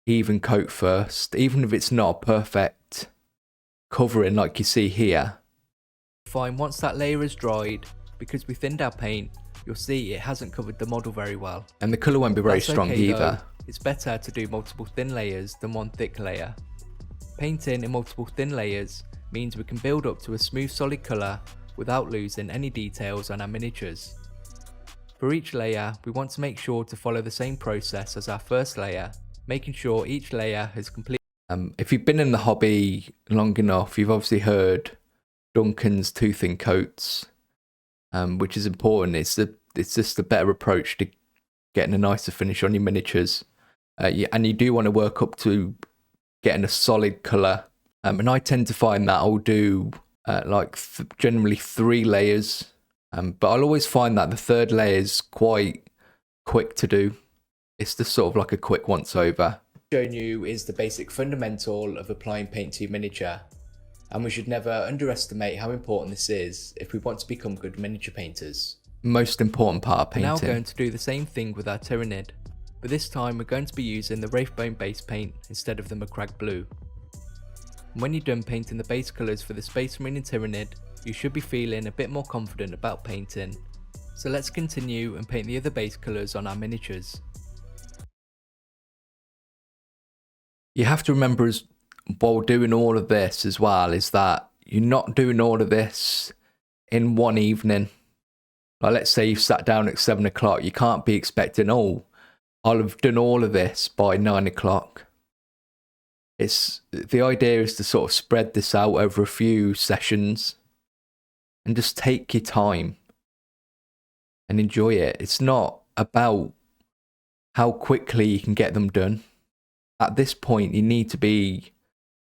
even coat first, even if it's not a perfect covering like you see here. Fine, once that layer is dried, because we thinned our paint, you'll see it hasn't covered the model very well. And the colour won't be very That's strong okay, either. though. It's better to do multiple thin layers than one thick layer. Painting in multiple thin layers means we can build up to a smooth solid colour without losing any details on our miniatures. For each layer, we want to make sure to follow the same process as our first layer, making sure each layer has completed. If you've been in the hobby long enough, you've obviously heard Duncan's 2 thin coats, which is important. It's just a better approach to getting a nicer finish on your miniatures. And you do want to work up to getting a solid colour. And I tend to find that I'll do generally 3 layers. But I'll always find that the 3rd layer is quite quick to do. It's just sort of like a quick once over. Shown you is the basic fundamental of applying paint to your miniature, and we should never underestimate how important this is if we want to become good miniature painters. Most important part of We're painting. now going to do the same thing with our Tyrannid, but this time we're going to be using the Wraithbone base paint instead of the Macragge blue. And when you're done painting the base colours for the Space Marine and Tyrannid, you should be feeling a bit more confident about painting. So let's continue and paint the other base colours on our miniatures. You have to remember, as while doing all of this as well, is that you're not doing all of this in one evening. Like, let's say you've sat down at 7 o'clock, you can't be expecting, oh, I'll have done all of this by 9 o'clock. The idea is to sort of spread this out over a few sessions and just take your time and enjoy it. It's not about how quickly you can get them done. At this point, you need to be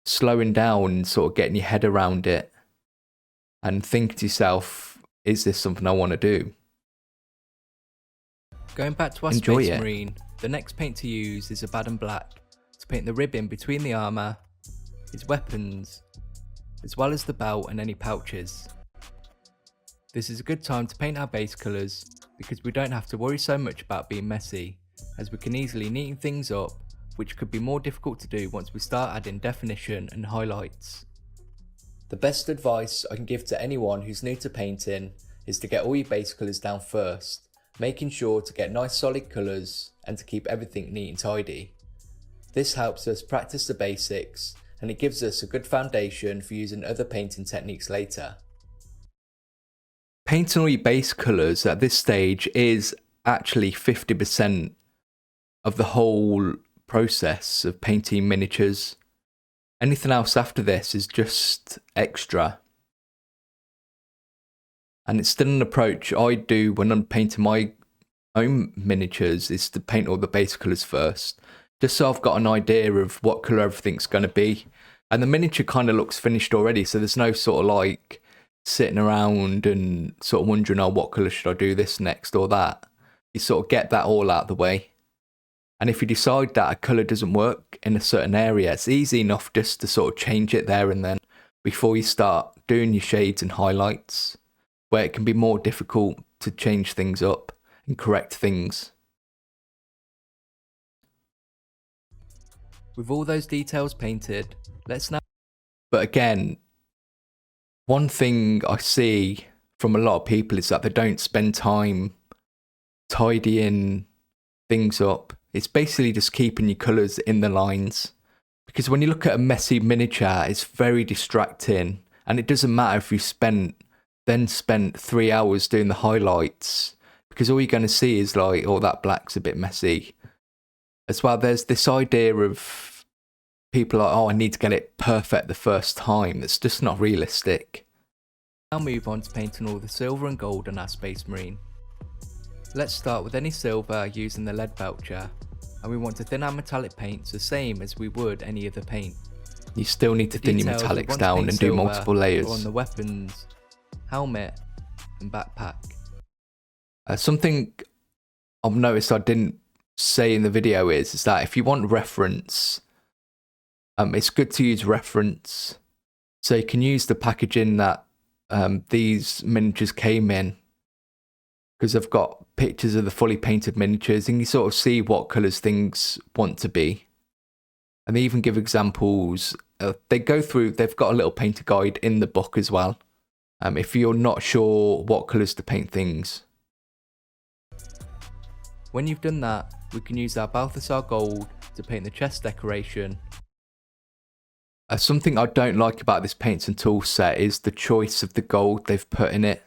slowing down and sort of getting your head around it and think to yourself, is this something I want to do? Going back to our Enjoy Space it. Marine, the next paint to use is Abaddon Black to paint the ribbon between the armour, his weapons, as well as the belt and any pouches. This is a good time to paint our base colours because we don't have to worry so much about being messy, as we can easily neaten things up, which could be more difficult to do once we start adding definition and highlights. The best advice I can give to anyone who's new to painting is to get all your base colours down first, making sure to get nice solid colours and to keep everything neat and tidy. This helps us practice the basics and it gives us a good foundation for using other painting techniques later. Painting all your base colours at this stage is actually 50% of the whole process of painting miniatures. Anything else after this is just extra. And it's still an approach I do when I'm painting my own miniatures, is to paint all the base colours first, just so I've got an idea of what colour everything's going to be. And the miniature kind of looks finished already, so there's no sort of like sitting around and sort of wondering, oh, what colour should I do this next or that. You sort of get that all out of the way. And if you decide that a colour doesn't work in a certain area, it's easy enough just to sort of change it there and then before you start doing your shades and highlights, where it can be more difficult to change things up and correct things. With all those details painted, let's now... But again, one thing I see from a lot of people is that they don't spend time tidying things up. It's basically just keeping your colours in the lines. Because when you look at a messy miniature, it's very distracting. And it doesn't matter if you spent 3 hours doing the highlights, because all you're going to see is like, oh, that black's a bit messy. As well, there's this idea of people like, oh, I need to get it perfect the first time. That's just not realistic. Now move on to painting all the silver and gold on our Space Marine. Let's start with any silver using the lead voucher, and we want to thin our metallic paints the same as we would any other paint. You still need to thin your Details we metallics want to down paint and do silver multiple are layers. on the weapons, helmet and backpack. Something I've noticed I didn't say in the video is that if you want reference, it's good to use reference. So you can use the packaging that these miniatures came in, because I've got pictures of the fully painted miniatures and you sort of see what colours things want to be. And they even give examples. They've got a little painter guide in the book as well, if you're not sure what colours to paint things. When you've done that, we can use our Balthasar gold to paint the chest decoration. Something I don't like about this paints and tools set is the choice of the gold they've put in it.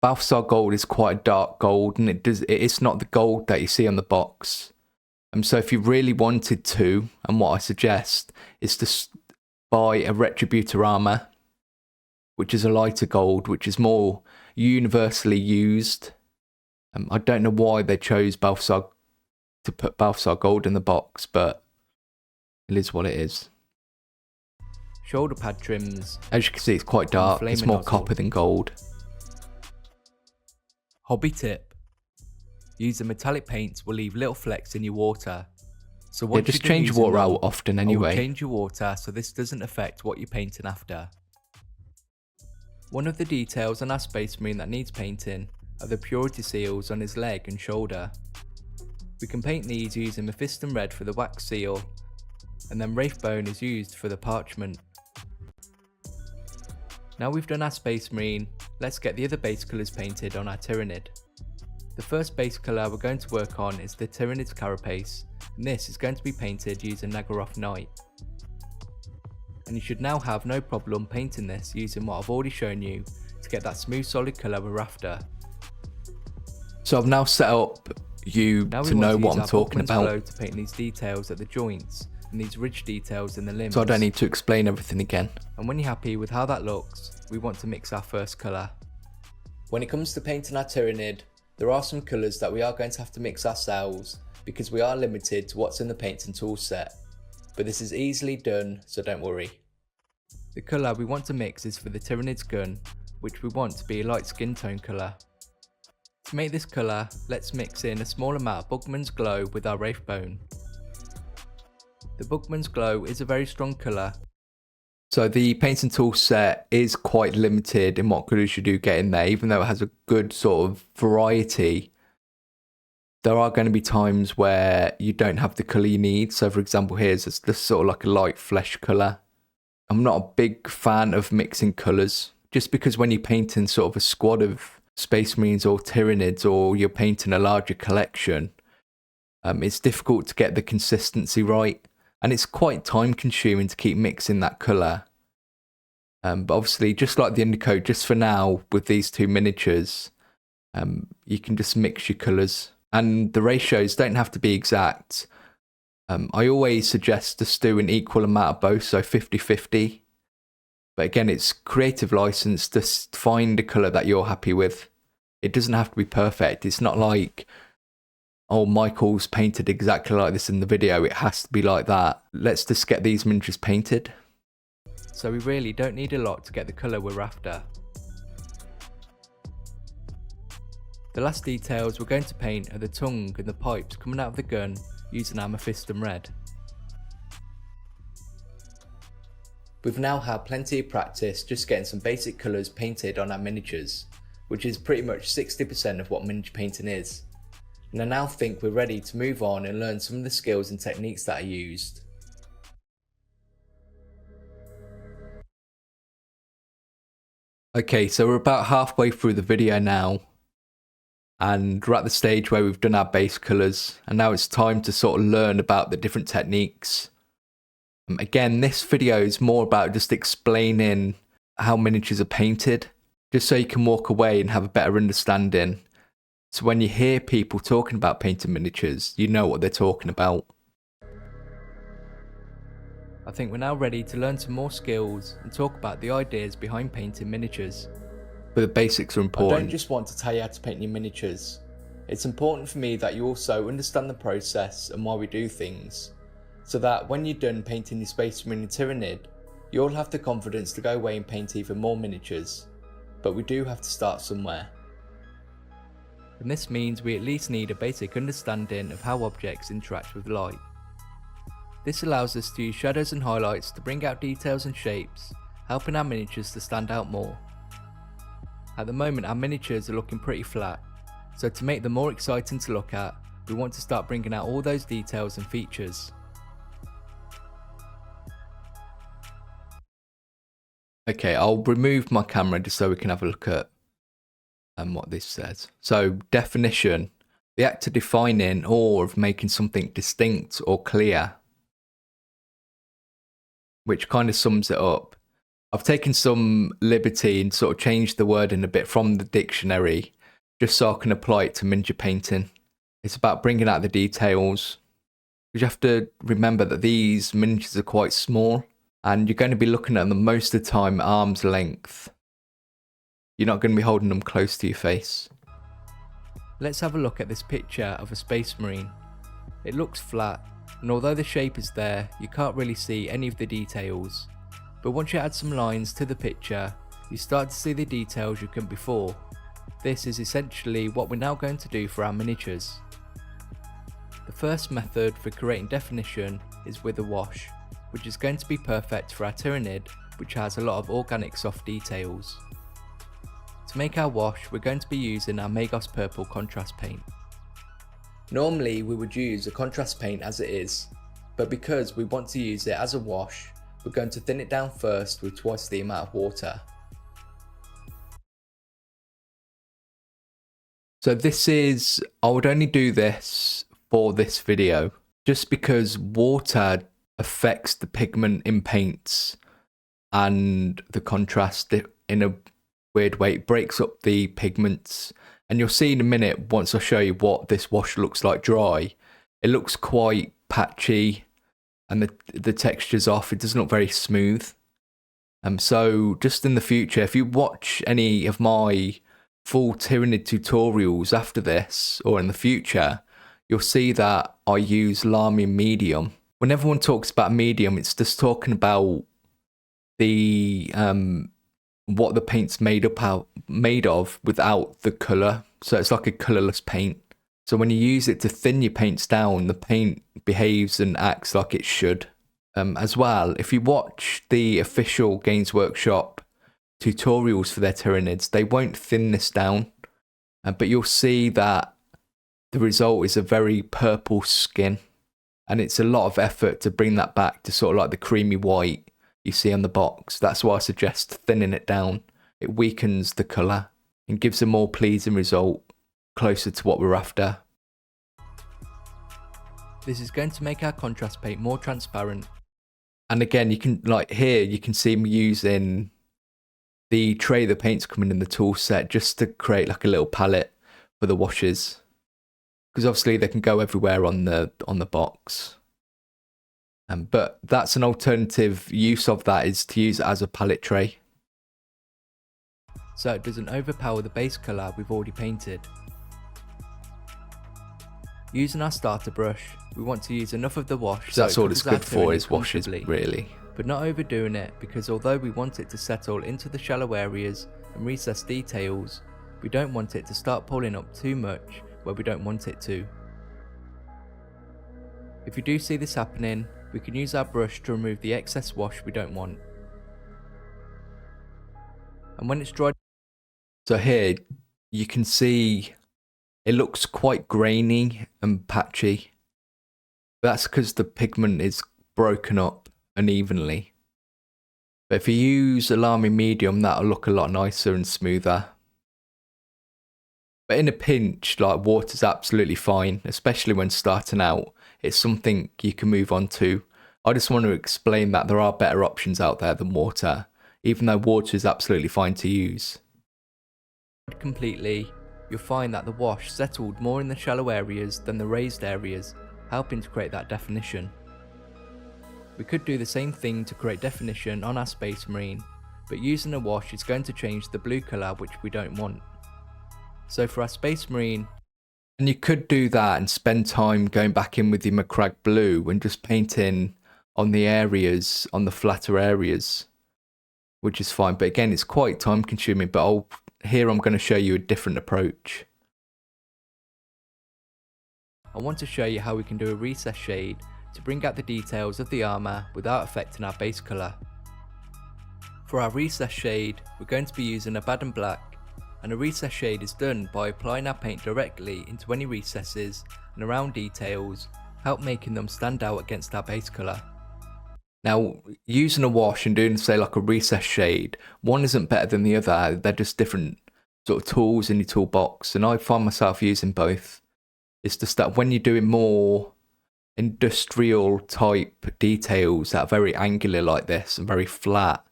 Balthasar gold is quite a dark gold, and it's not the gold that you see on the box. So if you really wanted to, and what I suggest is to buy a Retributor armor, which is a lighter gold, which is more universally used. I don't know why they chose Balthasar to put Balthasar gold in the box, but it is what it is. Shoulder pad trims. As you can see, it's quite dark. It's more copper than gold. Hobby tip: using metallic paints will leave little flecks in your water. So once just change your water out often anyway. Change your water so this doesn't affect what you're painting after. One of the details on our Space Marine that needs painting are the purity seals on his leg and shoulder. We can paint these using Mephiston Red for the wax seal, and then Wraithbone is used for the parchment. Now we've done our Space Marine, let's get the other base colours painted on our Tyranid. The first base colour we're going to work on is the Tyranid's carapace, and this is going to be painted using Nagaroth Night. And you should now have no problem painting this using what I've already shown you to get that smooth solid colour we're after. So I've now set up you to know what I'm talking about. To paint these details at the joints and these ridge details in the limbs. So I don't need to explain everything again. And when you're happy with how that looks, we want to mix our first colour. When it comes to painting our Tyranid, there are some colours that we are going to have to mix ourselves because we are limited to what's in the paints and tools set. But this is easily done, so don't worry. The colour we want to mix is for the Tyranid's gun, which we want to be a light skin tone colour. To make this colour, let's mix in a small amount of Bugman's Glow with our Wraithbone. The Bugman's Glow is a very strong colour. So the paints and tools set is quite limited in what colours you do get in there, even though it has a good sort of variety. There are going to be times where you don't have the colour you need. So for example, here's just sort of like a light flesh colour. I'm not a big fan of mixing colours, just because when you're painting sort of a squad of Space Marines or Tyranids, or you're painting a larger collection, it's difficult to get the consistency right, and it's quite time consuming to keep mixing that colour. But obviously, just like the undercoat, just for now with these two miniatures, you can just mix your colours, and the ratios don't have to be exact. I always suggest just do an equal amount of both, so 50-50. But again, it's creative license to find a colour that you're happy with. It doesn't have to be perfect. It's not like, oh, Michael's painted exactly like this in the video, it has to be like that. Let's just get these miniatures painted. So we really don't need a lot to get the colour we're after. The last details we're going to paint are the tongue and the pipes coming out of the gun using Amethyst red. We've now had plenty of practice just getting some basic colours painted on our miniatures, which is pretty much 60% of what miniature painting is. And I now think we're ready to move on and learn some of the skills and techniques that are used. Okay, so we're about halfway through the video now, and we're at the stage where we've done our base colours, and now it's time to sort of learn about the different techniques. Again, this video is more about just explaining how miniatures are painted, just so you can walk away and have a better understanding. So when you hear people talking about painting miniatures, you know what they're talking about. I think we're now ready to learn some more skills and talk about the ideas behind painting miniatures. But the basics are I important. don't just want to tell you how to paint your miniatures. It's important for me that you also understand the process and why we do things, so that when you're done painting your Space Marine and Tyranid, you'll have the confidence to go away and paint even more miniatures. But we do have to start somewhere. And this means we at least need a basic understanding of how objects interact with light. This allows us to use shadows and highlights to bring out details and shapes, helping our miniatures to stand out more. At the moment our miniatures are looking pretty flat, so to make them more exciting to look at, we want to start bringing out all those details and features. Okay, I'll remove my camera just so we can have a look at what this says. So, definition, the act of defining or of making something distinct or clear, which kind of sums it up. I've taken some liberty and sort of changed the wording a bit from the dictionary, just so I can apply it to miniature painting. It's about bringing out the details, because you have to remember that these miniatures are quite small, and you're going to be looking at them most of the time at arm's length. You're not going to be holding them close to your face. Let's have a look at this picture of a Space Marine. It looks flat, and although the shape is there, you can't really see any of the details. But once you add some lines to the picture, you start to see the details you couldn't before. This is essentially what we're now going to do for our miniatures. The first method for creating definition is with a wash, which is going to be perfect for our Tyranid, which has a lot of organic soft details. To make our wash, we're going to be using our Magos Purple contrast paint. Normally we would use a contrast paint as it is, but because we want to use it as a wash, we're going to thin it down first with twice the amount of water. So I would only do this for this video, just because water affects the pigment in paints and the contrast in a weird way. It breaks up the pigments, and you'll see in a minute once I show you what this wash looks like dry. It looks quite patchy and the texture's off. It doesn't look very smooth. So just in the future, if you watch any of my full Tyranid tutorials after this or in the future, you'll see that I use Lamy medium. When everyone talks about medium, it's just talking about the what the paint's made of without the colour. So it's like a colourless paint. So when you use it to thin your paints down, the paint behaves and acts like it should. As well, if you watch the official Games Workshop tutorials for their Tyranids, they won't thin this down, but you'll see that the result is a very purple skin, and it's a lot of effort to bring that back to sort of like the creamy white you see on the box. That's why I suggest thinning it down. It weakens the colour. and gives a more pleasing result, closer to what we're after. This is going to make our contrast paint more transparent. And again, you can, like here, you can see me using the tray the paint's coming in the tool set just to create like a little palette for the washes. Because obviously they can go everywhere on the box. But that's an alternative use of that, is to use it as a palette tray. So it doesn't overpower the base colour we've already painted. Using our starter brush, we want to use enough of the wash So that's it all it's covers good our for, Tyranid is washes, comfortably, really. but not overdoing it, because although we want it to settle into the shallow areas and recess details, we don't want it to start pulling up too much where we don't want it to. If you do see this happening, we can use our brush to remove the excess wash we don't want. And when it's dried, So here you can see it looks quite grainy and patchy. That's because the pigment is broken up unevenly. But if you use Alarmy Medium, that'll look a lot nicer and smoother. But in a pinch, like, water's absolutely fine, especially when starting out. It's something you can move on to. I just want to explain that there are better options out there than water, even though water is absolutely fine to use. completely, you'll find that the wash settled more in the shallow areas than the raised areas, helping to create that definition. We could do the same thing to create definition on our Space Marine, but using a wash is going to change the blue colour, which we don't want. So for our Space Marine, and you could do that and spend time going back in with your Macragge blue and just painting on the areas, on the flatter areas, which is fine. But again, it's quite time consuming, but here I'm going to show you a different approach. I want to show you how we can do a recess shade to bring out the details of the armour without affecting our base colour. For our recess shade, we're going to be using a Baden Black, and a recess shade is done by applying our paint directly into any recesses and around details, help making them stand out against our base colour. Now, using a wash and doing, say, like a recess shade, one isn't better than the other. They're just different sort of tools in your toolbox, and I find myself using both. It's just that when you're doing more industrial type details that are very angular like this and very flat,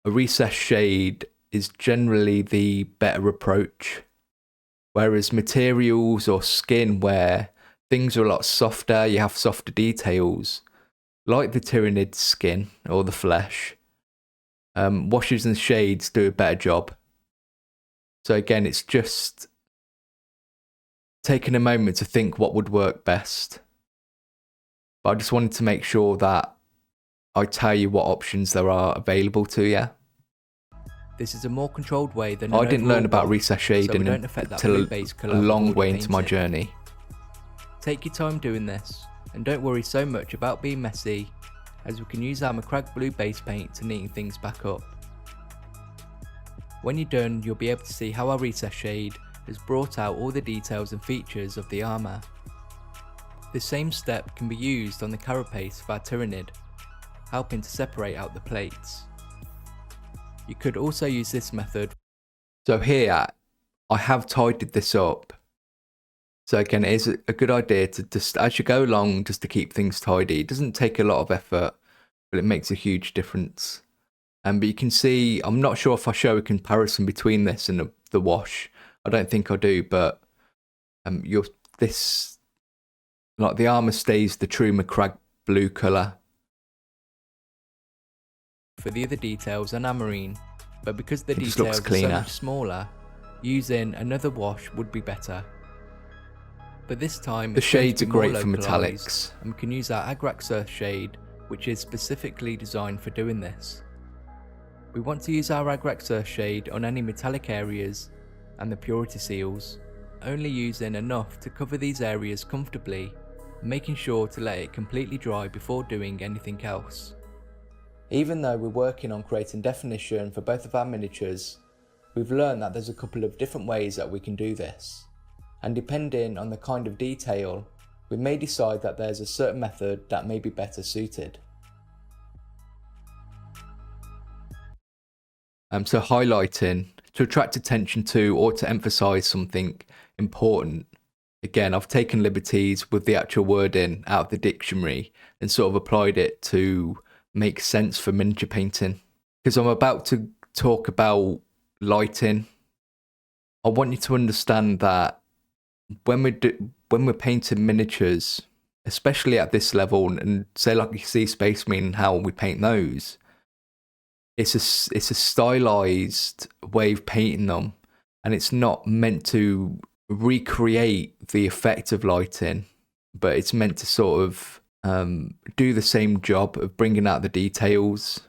a recess shade is generally the better approach. Whereas materials or skin where things are a lot softer, you have softer details, like the Tyranid skin or the flesh, washes and shades do a better job. So again, it's just taking a moment to think what would work best. But I just wanted to make sure that I tell you what options there are available to you. This is a more controlled way than I didn't learn about recess shading until a long way into my journey. Take your time doing this, and don't worry so much about being messy, as we can use our Macragge blue base paint to neaten things back up. When you're done, you'll be able to see how our recess shade has brought out all the details and features of the armour. The same step can be used on the carapace of our Tyranid, helping to separate out the plates. You could also use this method. So here, I have tidied this up. So again, it is a good idea to just, as you go along, just to keep things tidy. It doesn't take a lot of effort, but it makes a huge difference. But you can see, I'm not sure if I show a comparison between this and the wash. I don't think I do, but this, like, the armour stays the true Macragge blue colour for the other details on our Marine, but because the just details looks are so cleaner. much smaller, using another wash would be better. But this time, The shades are great for metallics. and we can use our Agrax shade, which is specifically designed for doing this. We want to use our Agrax shade on any metallic areas and the purity seals, only using enough to cover these areas comfortably, and making sure to let it completely dry before doing anything else. Even though we're working on creating definition for both of our miniatures, we've learned that there's a couple of different ways that we can do this. And depending on the kind of detail, we may decide that there's a certain method that may be better suited. So highlighting, to attract attention to or to emphasize something important. Again, I've taken liberties with the actual wording out of the dictionary and sort of applied it to make sense for miniature painting. Because I'm about to talk about lighting, I want you to understand that when we're painting miniatures, especially at this level, and say like you see Space Marine and how we paint those, it's a stylized way of painting them, and it's not meant to recreate the effect of lighting, but it's meant to sort of do the same job of bringing out the details.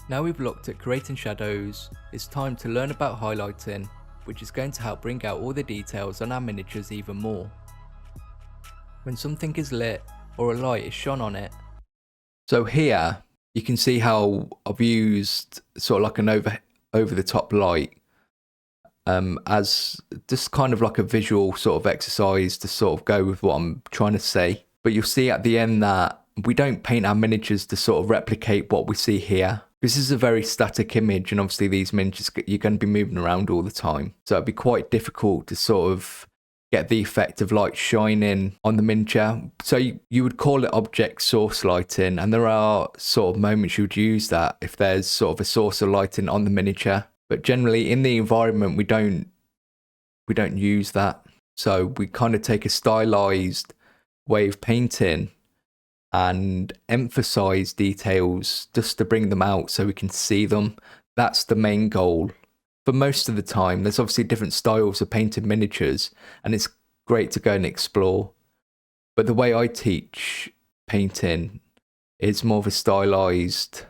Now we've looked at creating shadows, it's time to learn about highlighting, which is going to help bring out all the details on our miniatures even more. When something is lit or a light is shone on it. So here you can see how I've used sort of like an over the top light as just kind of like a visual sort of exercise to sort of go with what I'm trying to say. But you'll see at the end that we don't paint our miniatures to sort of replicate what we see here. This is a very static image, and obviously these miniatures, you're going to be moving around all the time. So it'd be quite difficult to sort of get the effect of light shining on the miniature. So you would call it object source lighting, and there are sort of moments you would use that if there's sort of a source of lighting on the miniature. But generally in the environment, we don't use that. So we kind of take a stylized way of painting and emphasize details just to bring them out so we can see them. That's the main goal. For most of the time, there's obviously different styles of painting miniatures, and it's great to go and explore. But the way I teach painting is more of a stylized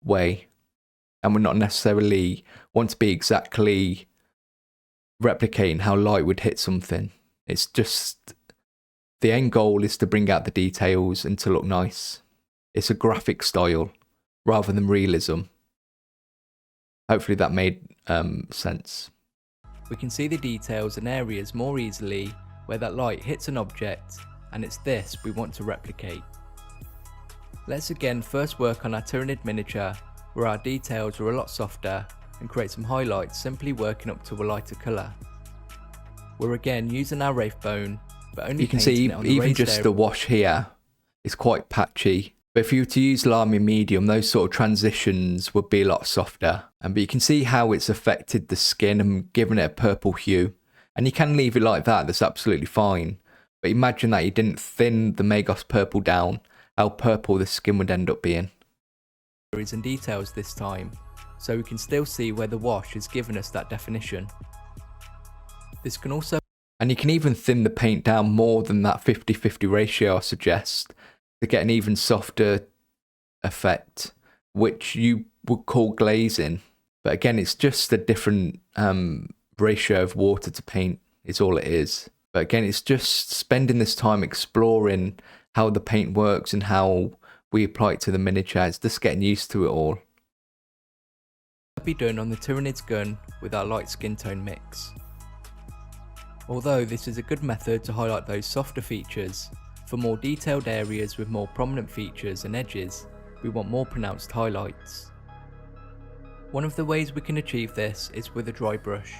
way, and we're not necessarily want to be exactly replicating how light would hit something. It's just the end goal is to bring out the details and to look nice. It's a graphic style rather than realism. Hopefully that made sense. We can see the details and areas more easily where that light hits an object, and it's this we want to replicate. Let's again first work on our Tyranid miniature, where our details are a lot softer, and create some highlights simply working up to a lighter colour. We're again using our Wraithbone, but only you can see even just the wash here is quite patchy. But if you were to use Lamy Medium, those sort of transitions would be a lot softer. But you can see how it's affected the skin and given it a purple hue. And you can leave it like that, that's absolutely fine. But imagine that you didn't thin the Magos purple down, how purple the skin would end up being. And details this time, so we can still see where the wash has given us that definition. This can also... And you can even thin the paint down more than that 50-50 ratio I suggest to get an even softer effect, which you would call glazing. But again, it's just a different ratio of water to paint is all it is. But again, it's just spending this time exploring how the paint works and how we apply it to the miniature. It's just getting used to it all. Be done on the Tyranid's gun with our light skin tone mix. Although this is a good method to highlight those softer features, for more detailed areas with more prominent features and edges, we want more pronounced highlights. One of the ways we can achieve this is with a dry brush,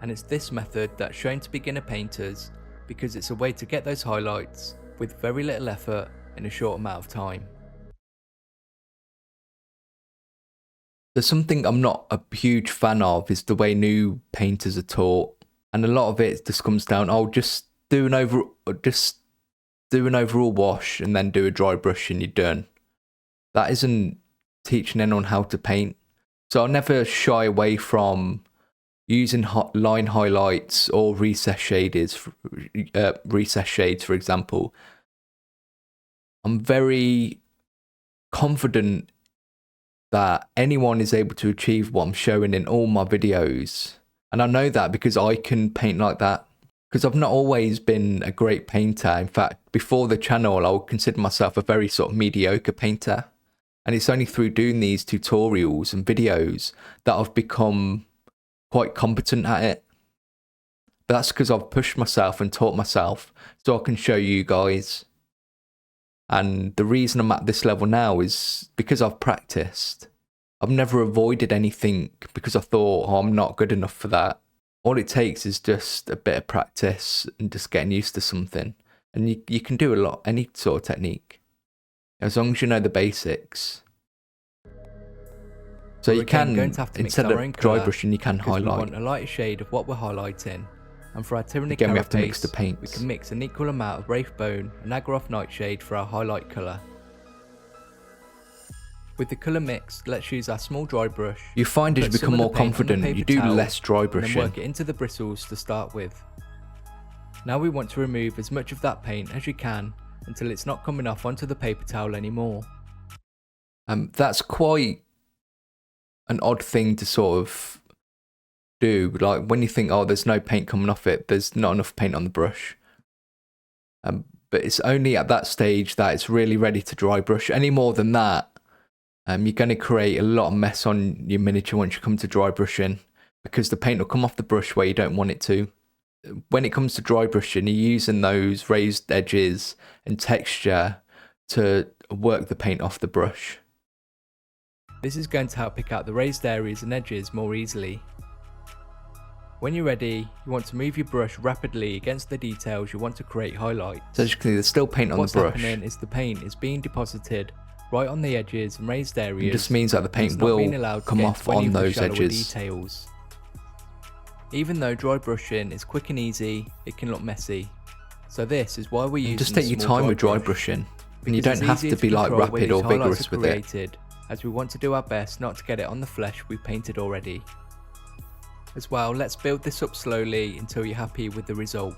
and it's this method that's shown to beginner painters because it's a way to get those highlights with very little effort in a short amount of time. There's something I'm not a huge fan of is the way new painters are taught. And a lot of it just comes down, just do an overall wash and then do a dry brush and you're done. That isn't teaching anyone how to paint. So I'll never shy away from using line highlights or recess shades, for example. I'm very confident that anyone is able to achieve what I'm showing in all my videos. And I know that because I can paint like that. Because I've not always been a great painter. In fact, before the channel, I would consider myself a very sort of mediocre painter. And it's only through doing these tutorials and videos that I've become quite competent at it. But that's because I've pushed myself and taught myself so I can show you guys. And the reason I'm at this level now is because I've practiced. I've never avoided anything because I thought, oh, I'm not good enough for that. All it takes is just a bit of practice and just getting used to something. And you can do a lot, any sort of technique, as long as you know the basics. So you can, instead of dry brushing, you can highlight. We want a lighter shade of what we're highlighting. And for our tyranny again, we have to mix the paints. We can mix an equal amount of Wraith Bone and Agraroth Nightshade for our highlight colour. With the colour mixed, let's use our small dry brush. You find as you become more confident, you do less dry brushing. And work it into the bristles to start with. Now we want to remove as much of that paint as you can until it's not coming off onto the paper towel anymore. That's quite an odd thing to sort of do. Like when you think, oh, there's no paint coming off it, there's not enough paint on the brush. But it's only at that stage that it's really ready to dry brush. Any more than that, you're going to create a lot of mess on your miniature once you come to dry brushing, because the paint will come off the brush where you don't want it to. When it comes to dry brushing, you're using those raised edges and texture to work the paint off the brush. This is going to help pick out the raised areas and edges more easily. When you're ready, you want to move your brush rapidly against the details you want to create highlights. So as you can see, there's still paint on the brush. What's happening is the paint is being deposited right on the edges and raised areas. It just means that the paint will come off on those edges. Details. Even though dry brushing is quick and easy, it can look messy. So this is why we're using just take your time with dry brushing, and you don't have to be like rapid or vigorous with it, as we want to do our best not to get it on the flesh we've painted already. As well, let's build this up slowly until you're happy with the result.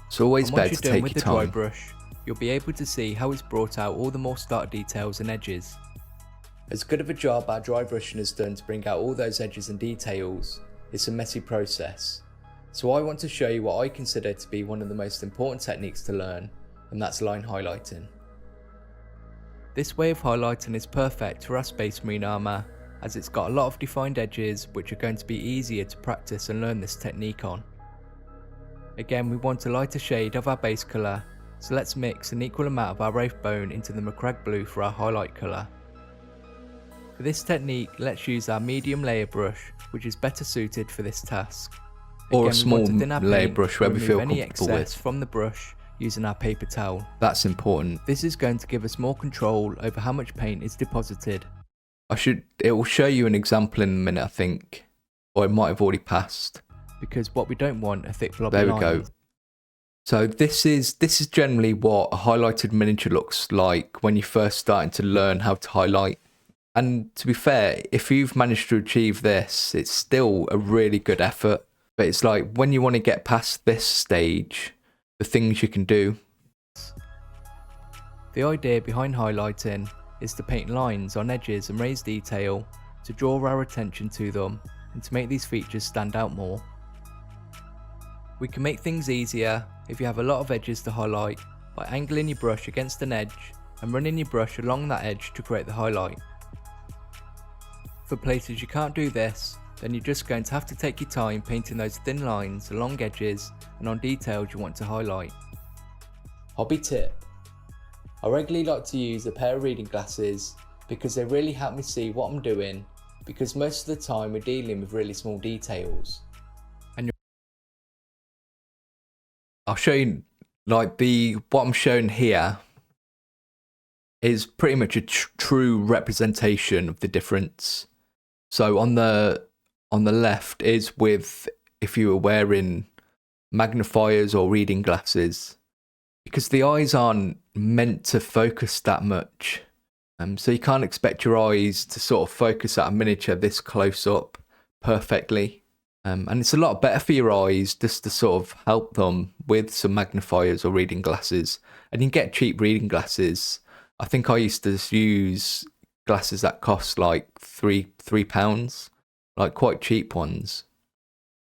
It's always better to take your time. Once you're done with the dry brush, you'll be able to see how it's brought out all the more stark details and edges. As good of a job our dry brushing has done to bring out all those edges and details, it's a messy process. So I want to show you what I consider to be one of the most important techniques to learn, and that's line highlighting. This way of highlighting is perfect for our Space Marine armour, as it's got a lot of defined edges which are going to be easier to practice and learn this technique on. Again, we want a lighter shade of our base colour, so let's mix an equal amount of our Wraith Bone into the Macragge Blue for our highlight colour. For this technique, let's use our medium layer brush, which is better suited for this task. Or again, a small layer brush, where we feel comfortable with. From the brush using our paper towel. That's important. This is going to give us more control over how much paint is deposited. It will show you an example in a minute, I think, or it might have already passed. Because what we don't want are thick blobby lines. There we lines. go. So this is generally what a highlighted miniature looks like when you're first starting to learn how to highlight. And to be fair, if you've managed to achieve this, it's still a really good effort. But it's like when you want to get past this stage, the things you can do. The idea behind highlighting is to paint lines on edges and raise detail to draw our attention to them and to make these features stand out more. We can make things easier if you have a lot of edges to highlight by angling your brush against an edge and running your brush along that edge to create the highlight. For places you can't do this, then you're just going to have to take your time painting those thin lines along edges and on details you want to highlight. Hobby tip. I regularly like to use a pair of reading glasses because they really help me see what I'm doing, because most of the time we're dealing with really small details. I'll show you, like what I'm showing here is pretty much a true representation of the difference. So on the left is with if you were wearing magnifiers or reading glasses, because the eyes aren't meant to focus that much. So you can't expect your eyes to sort of focus at a miniature this close up perfectly. And it's a lot better for your eyes just to sort of help them with some magnifiers or reading glasses. And you can get cheap reading glasses. I think I used to use glasses that cost like £3, like quite cheap ones.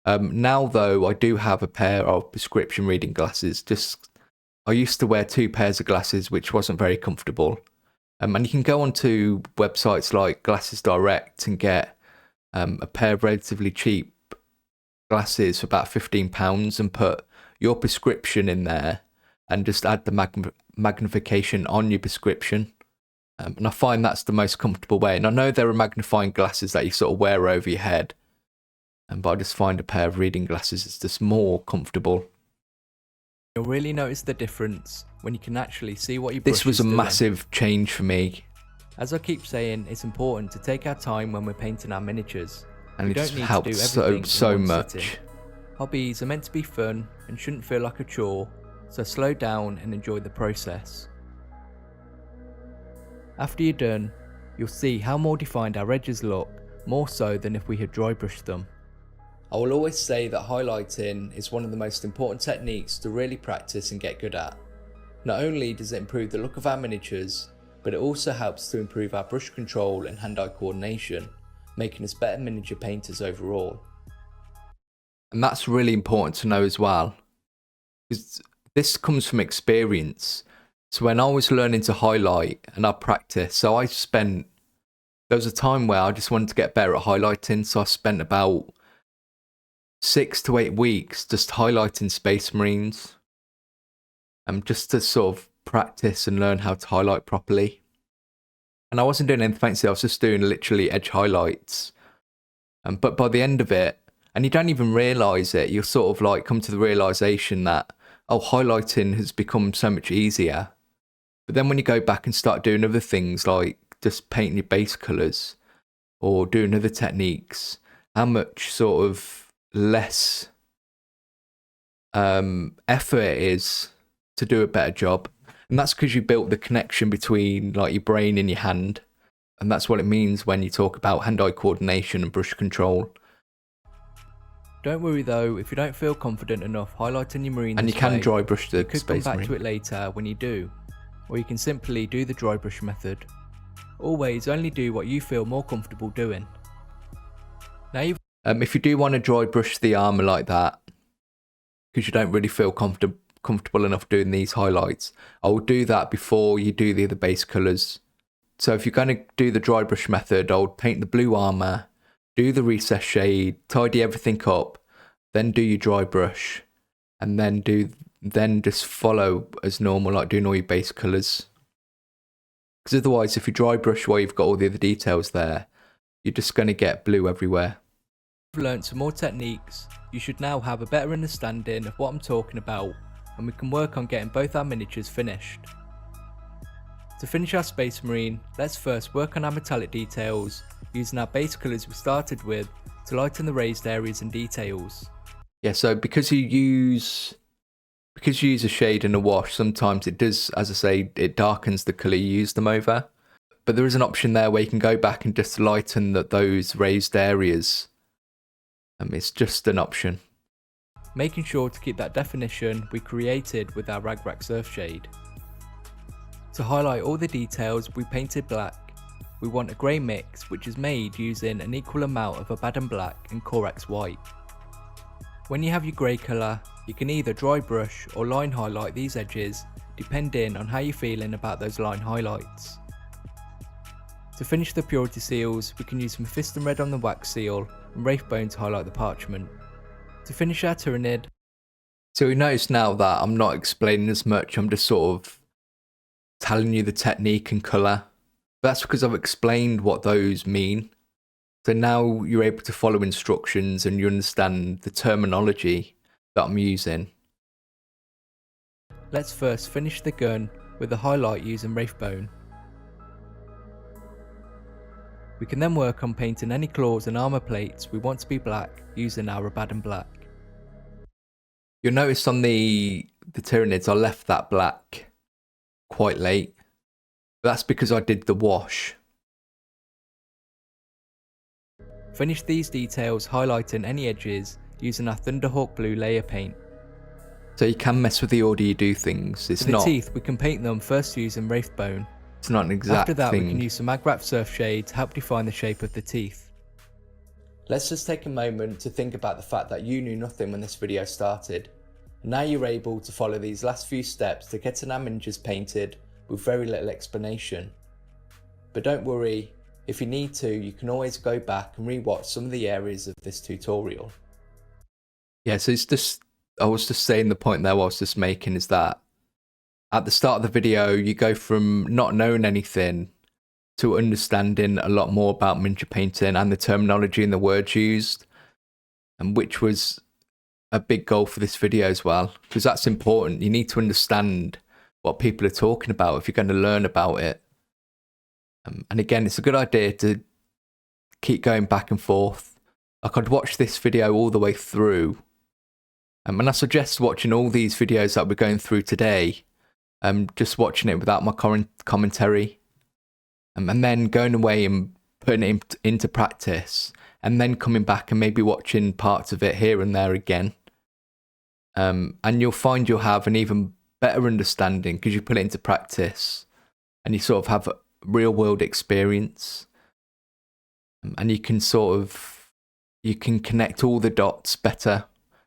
Now though, I do have a pair of prescription reading glasses. I used to wear 2 pairs of glasses, which wasn't very comfortable. And you can go onto websites like Glasses Direct and get a pair of relatively cheap glasses for about £15 and put your prescription in there and just add the magnification on your prescription. And I find that's the most comfortable way. And I know there are magnifying glasses that you sort of wear over your head, but I just find a pair of reading glasses is just more comfortable. You'll really notice the difference when you can actually see what your brush This was is a doing. massive change for me. As I keep saying, it's important to take our time when we're painting our miniatures. And We it don't just need to helped do so everything in one much. sitting. Hobbies are meant to be fun and shouldn't feel like a chore, so slow down and enjoy the process. After you're done, you'll see how more defined our edges look, more so than if we had dry brushed them. I will always say that highlighting is one of the most important techniques to really practice and get good at. Not only does it improve the look of our miniatures, but it also helps to improve our brush control and hand-eye coordination, making us better miniature painters overall. And that's really important to know as well, because this comes from experience. So when I was learning to highlight and I practiced, there was a time where I just wanted to get better at highlighting, so I spent about 6 to 8 weeks just highlighting Space Marines, just to sort of practice and learn how to highlight properly. And I wasn't doing anything fancy, I was just doing literally edge highlights. But by the end of it, and you don't even realise it, you'll sort of like come to the realisation that, oh, highlighting has become so much easier. But then when you go back and start doing other things like just painting your base colours or doing other techniques, how much sort of less effort it is to do a better job. And that's because you built the connection between like your brain and your hand. And that's what it means when you talk about hand-eye coordination and brush control. Don't worry though, if you don't feel confident enough highlighting your marine And you this can way, dry brush the you could come Space back Marine. to it later when you do, or you can simply do the dry brush method. Always only do what you feel more comfortable doing. Now you've If you do want to dry brush the armour like that, because you don't really feel comfortable enough doing these highlights, I will do that before you do the other base colours. So if you're going to do the dry brush method, I'll paint the blue armour, do the recess shade, tidy everything up, then do your dry brush, and then just follow as normal, like doing all your base colours. Because otherwise, if you dry brush while you've got all the other details there, you're just going to get blue everywhere. learned some more techniques, you should now have a better understanding of what I'm talking about, and we can work on getting both our miniatures finished. To finish our Space Marine, let's first work on our metallic details, using our base colours we started with to lighten the raised areas and details. Yeah, so because you use a shade and a wash, sometimes it does, as I say, it darkens the colour you use them over. But there is an option there where you can go back and just lighten those raised areas. It's just an option. Making sure to keep that definition we created with our Ragrack Surf shade. To highlight all the details we painted black, we want a grey mix which is made using an equal amount of Abaddon black and Corax white. When you have your grey colour, you can either dry brush or line highlight these edges depending on how you're feeling about those line highlights. To finish the purity seals, we can use Mephiston red on the wax seal and Wraithbone to highlight the parchment. To finish our Tyrannid, So you notice now that I'm not explaining as much, I'm just sort of telling you the technique and colour. That's because I've explained what those mean. So now you're able to follow instructions and you understand the terminology that I'm using. let's first finish the gun with a highlight using Wraithbone. We can then work on painting any claws and armour plates we want to be black using our Abaddon black. You'll notice on the Tyrannids I left that black quite late. That's because I did the wash. Finish these details highlighting any edges using our Thunderhawk blue layer paint. So you can mess with the order you do things. It's For the not teeth we can paint them first using Wraithbone. It's not an exact After that thing. we can use some Ragrack Surf shade to help define the shape of the teeth. Let's just take a moment to think about the fact that you knew nothing when this video started. Now you're able to follow these last few steps to get an miniatures painted with very little explanation. But don't worry, if you need to, you can always go back and rewatch some of the areas of this tutorial. Yeah, so it's just, I was just saying the point there I was just making is that at the start of the video, you go from not knowing anything to understanding a lot more about miniature painting and the terminology and the words used, and which was a big goal for this video as well, because that's important. You need to understand what people are talking about if you're going to learn about it. And again, it's a good idea to keep going back and forth. Like, I'd watch this video all the way through, and I suggest watching all these videos that we're going through today, just watching it without my commentary, and then going away and putting it into practice, and then coming back and maybe watching parts of it here and there again. And you'll find you'll have an even better understanding because you put it into practice and you sort of have a real world experience, and you can connect all the dots better.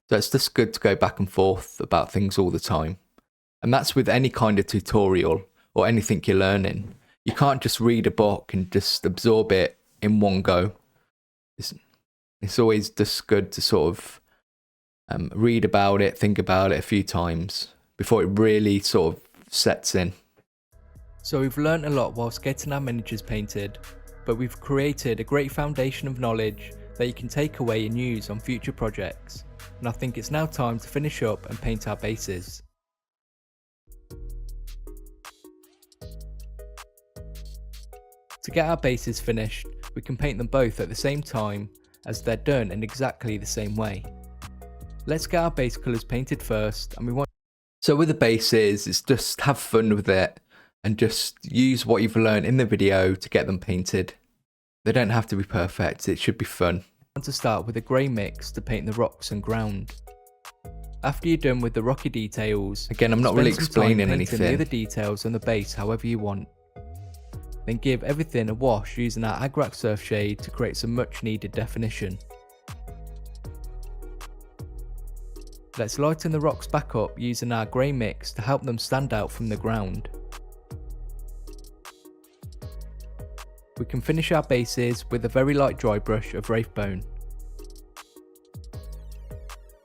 So it's just good to go back and forth about things all the time. And that's with any kind of tutorial or anything you're learning. You can't just read a book and just absorb it in one go. It's always just good to sort of read about it, think about it a few times before it really sort of sets in. So we've learnt a lot whilst getting our miniatures painted, but we've created a great foundation of knowledge that you can take away and use on future projects. And I think it's now time to finish up and paint our bases. To get our bases finished, we can paint them both at the same time, as they're done in exactly the same way. Let's get our base colours painted first, and we want... So with the bases, it's just have fun with it and just use what you've learned in the video to get them painted. They don't have to be perfect, it should be fun. To start with a grey mix to paint the rocks and ground. After you're done with the rocky details, again, I'm not really explaining anything. The other details on the base however you want. Then give everything a wash using our Agrak Surf shade to create some much needed definition. Let's lighten the rocks back up using our grey mix to help them stand out from the ground. We can finish our bases with a very light dry brush of Wraithbone.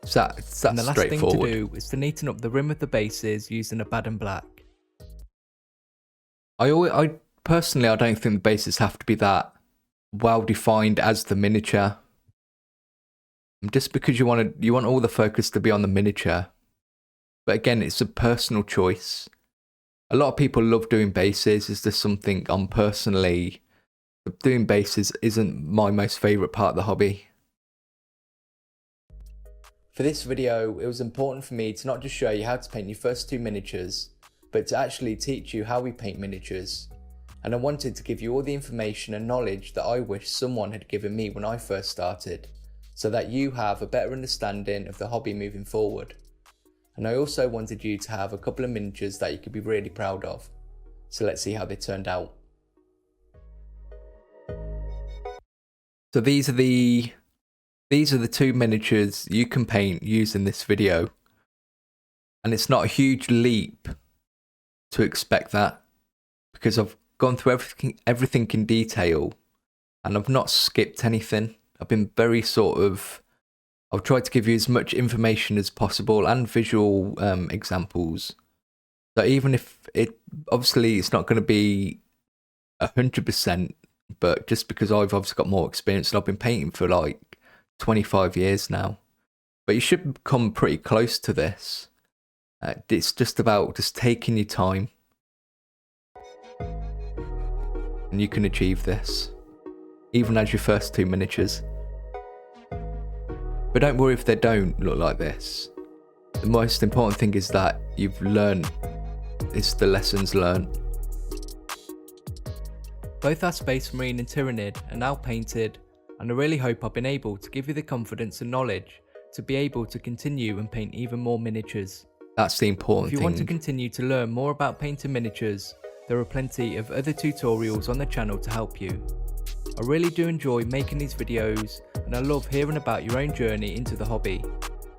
And the last thing to do is to neaten up the rim of the bases using a Baden Black. I personally, I don't think the bases have to be that well defined as the miniature. Just because you want all the focus to be on the miniature. But again, it's a personal choice. A lot of people love doing bases. It's just something I'm personally... Doing bases isn't my most favourite part of the hobby. For this video, it was important for me to not just show you how to paint your first 2 miniatures, but to actually teach you how we paint miniatures. And I wanted to give you all the information and knowledge that I wish someone had given me when I first started, so that you have a better understanding of the hobby moving forward. And I also wanted you to have a couple of miniatures that you could be really proud of. So let's see how they turned out. So these are the 2 miniatures you can paint using this video. And it's not a huge leap to expect that, because I've gone through everything in detail and I've not skipped anything. I've been very I've tried to give you as much information as possible and visual examples. So even if obviously it's not going to be 100%, but just because I've obviously got more experience and I've been painting for like 25 years now. But you should come pretty close to this. It's just about just taking your time. And you can achieve this, even as your first 2 miniatures. But don't worry if they don't look like this. The most important thing is that you've learned. It's the lessons learned. Both our Space Marine and Tyrannid are now painted, and I really hope I've been able to give you the confidence and knowledge to be able to continue and paint even more miniatures. That's the important thing. If you want to continue to learn more about painting miniatures, there are plenty of other tutorials on the channel to help you. I really do enjoy making these videos, and I love hearing about your own journey into the hobby.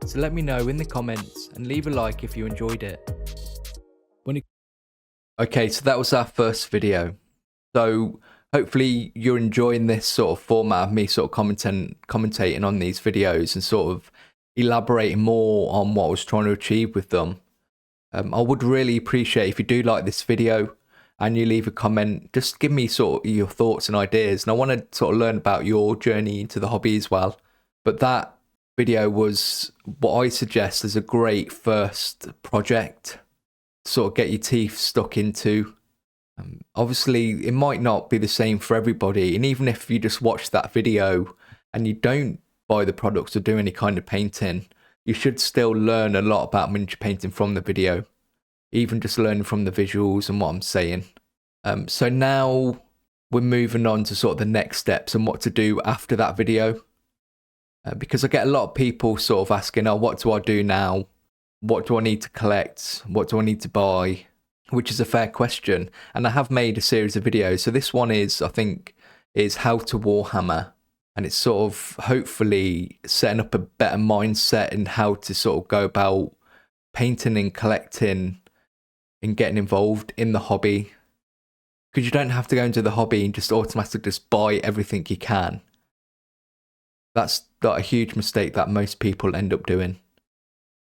So let me know in the comments and leave a like if you enjoyed it. Okay, so that was our first video. So hopefully you're enjoying this sort of format of me sort of commentating on these videos and sort of elaborating more on what I was trying to achieve with them. I would really appreciate if you do like this video and you leave a comment, just give me sort of your thoughts and ideas. And I want to sort of learn about your journey into the hobby as well. But that video was what I suggest as a great first project to sort of get your teeth stuck into. Obviously, it might not be the same for everybody. And even if you just watch that video and you don't buy the products or do any kind of painting, you should still learn a lot about miniature painting from the video, even just learning from the visuals and what I'm saying. So now we're moving on to sort of the next steps and what to do after that video. Because I get a lot of people sort of asking, oh, what do I do now? What do I need to collect? What do I need to buy? Which is a fair question. And I have made a series of videos. So this one is, I think, is how to Warhammer. And it's sort of hopefully setting up a better mindset in how to sort of go about painting and collecting and getting involved in the hobby. Because you don't have to go into the hobby and just automatically just buy everything you can. That's not a huge mistake that most people end up doing.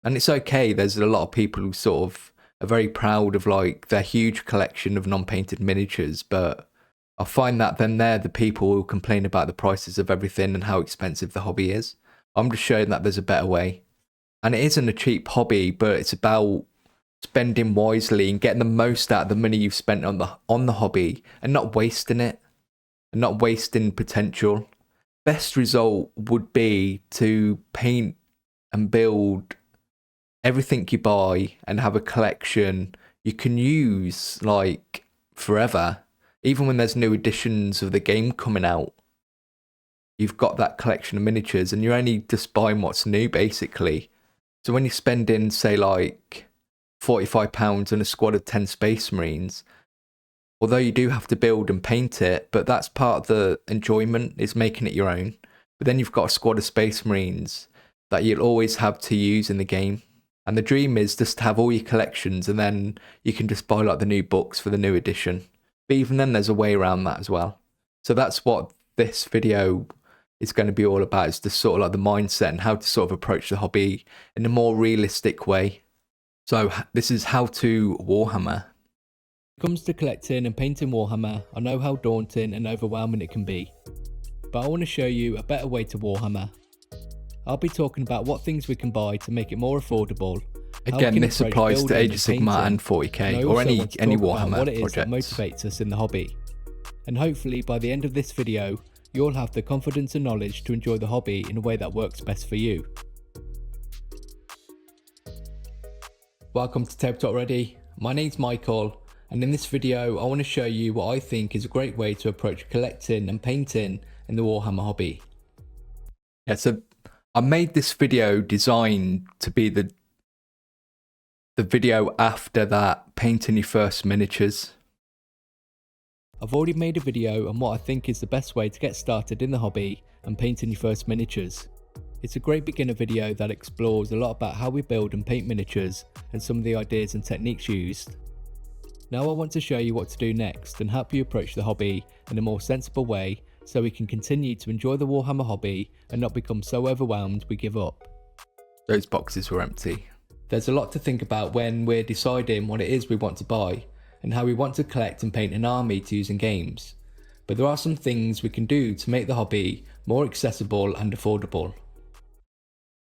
And it's okay. There's a lot of people who sort of are very proud of like their huge collection of non-painted miniatures, but I find that then they're the people who complain about the prices of everything and how expensive the hobby is. I'm just showing that there's a better way. And it isn't a cheap hobby, but it's about spending wisely and getting the most out of the money you've spent on the hobby and not wasting it and not wasting potential. Best result would be to paint and build everything you buy and have a collection you can use like forever. Even when there's new editions of the game coming out, you've got that collection of miniatures and you're only just buying what's new basically. So when you're spending say like £45 on a squad of 10 Space Marines, although you do have to build and paint it, but that's part of the enjoyment, is making it your own. But then you've got a squad of Space Marines that you'll always have to use in the game. And the dream is just to have all your collections and then you can just buy like the new books for the new edition. But even then there's a way around that as well. So that's what this video is going to be all about, is just sort of like the mindset and how to sort of approach the hobby in a more realistic way. So this is how to Warhammer. When it comes to collecting and painting Warhammer, I know how daunting and overwhelming it can be. But I want to show you a better way to Warhammer. I'll be talking about what things we can buy to make it more affordable. Again, this applies to Age of Sigmar and 40k or any Warhammer what it is projects. that motivates us in the hobby. And hopefully by the end of this video, you'll have the confidence and knowledge to enjoy the hobby in a way that works best for you. Welcome to TableTopReady. My name's Michael, and in this video I want to show you what I think is a great way to approach collecting and painting in the Warhammer hobby. Yeah, so I made this video designed to be the video after that, painting your first miniatures. I've already made a video on what I think is the best way to get started in the hobby and painting your first miniatures. It's a great beginner video that explores a lot about how we build and paint miniatures and some of the ideas and techniques used. Now I want to show you what to do next and help you approach the hobby in a more sensible way so we can continue to enjoy the Warhammer hobby and not become so overwhelmed we give up. Those boxes were empty. There's a lot to think about when we're deciding what it is we want to buy and how we want to collect and paint an army to use in games. But there are some things we can do to make the hobby more accessible and affordable.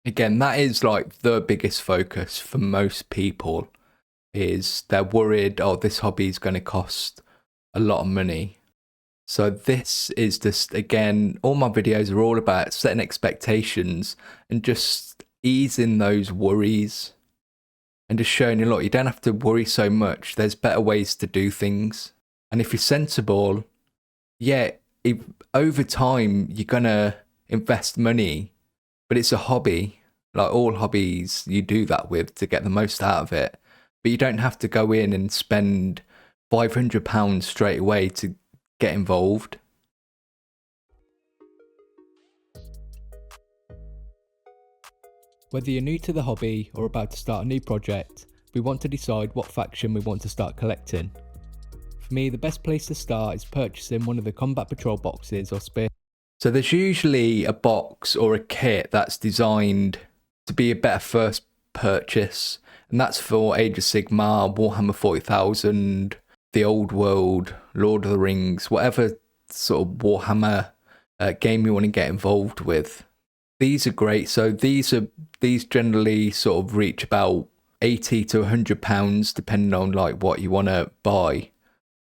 Again, that is like the biggest focus for most people, is they're worried, oh, this hobby is going to cost a lot of money. So this is just, again, all my videos are all about setting expectations and just easing those worries and just showing you, look, you don't have to worry so much. There's better ways to do things. And if you're sensible, yeah, over time, you're going to invest money, but it's a hobby. Like all hobbies, you do that with to get the most out of it. But you don't have to go in and spend £500 straight away to get involved. Whether you're new to the hobby or about to start a new project, we want to decide what faction we want to start collecting. For me, the best place to start is purchasing one of the combat patrol boxes or spear. So there's usually a box or a kit that's designed to be a better first purchase, and that's for Age of Sigmar, Warhammer 40,000, the old world, Lord of the Rings, whatever sort of Warhammer game you want to get involved with. These are great. So these generally sort of reach about £80 to £100 depending on like what you want to buy.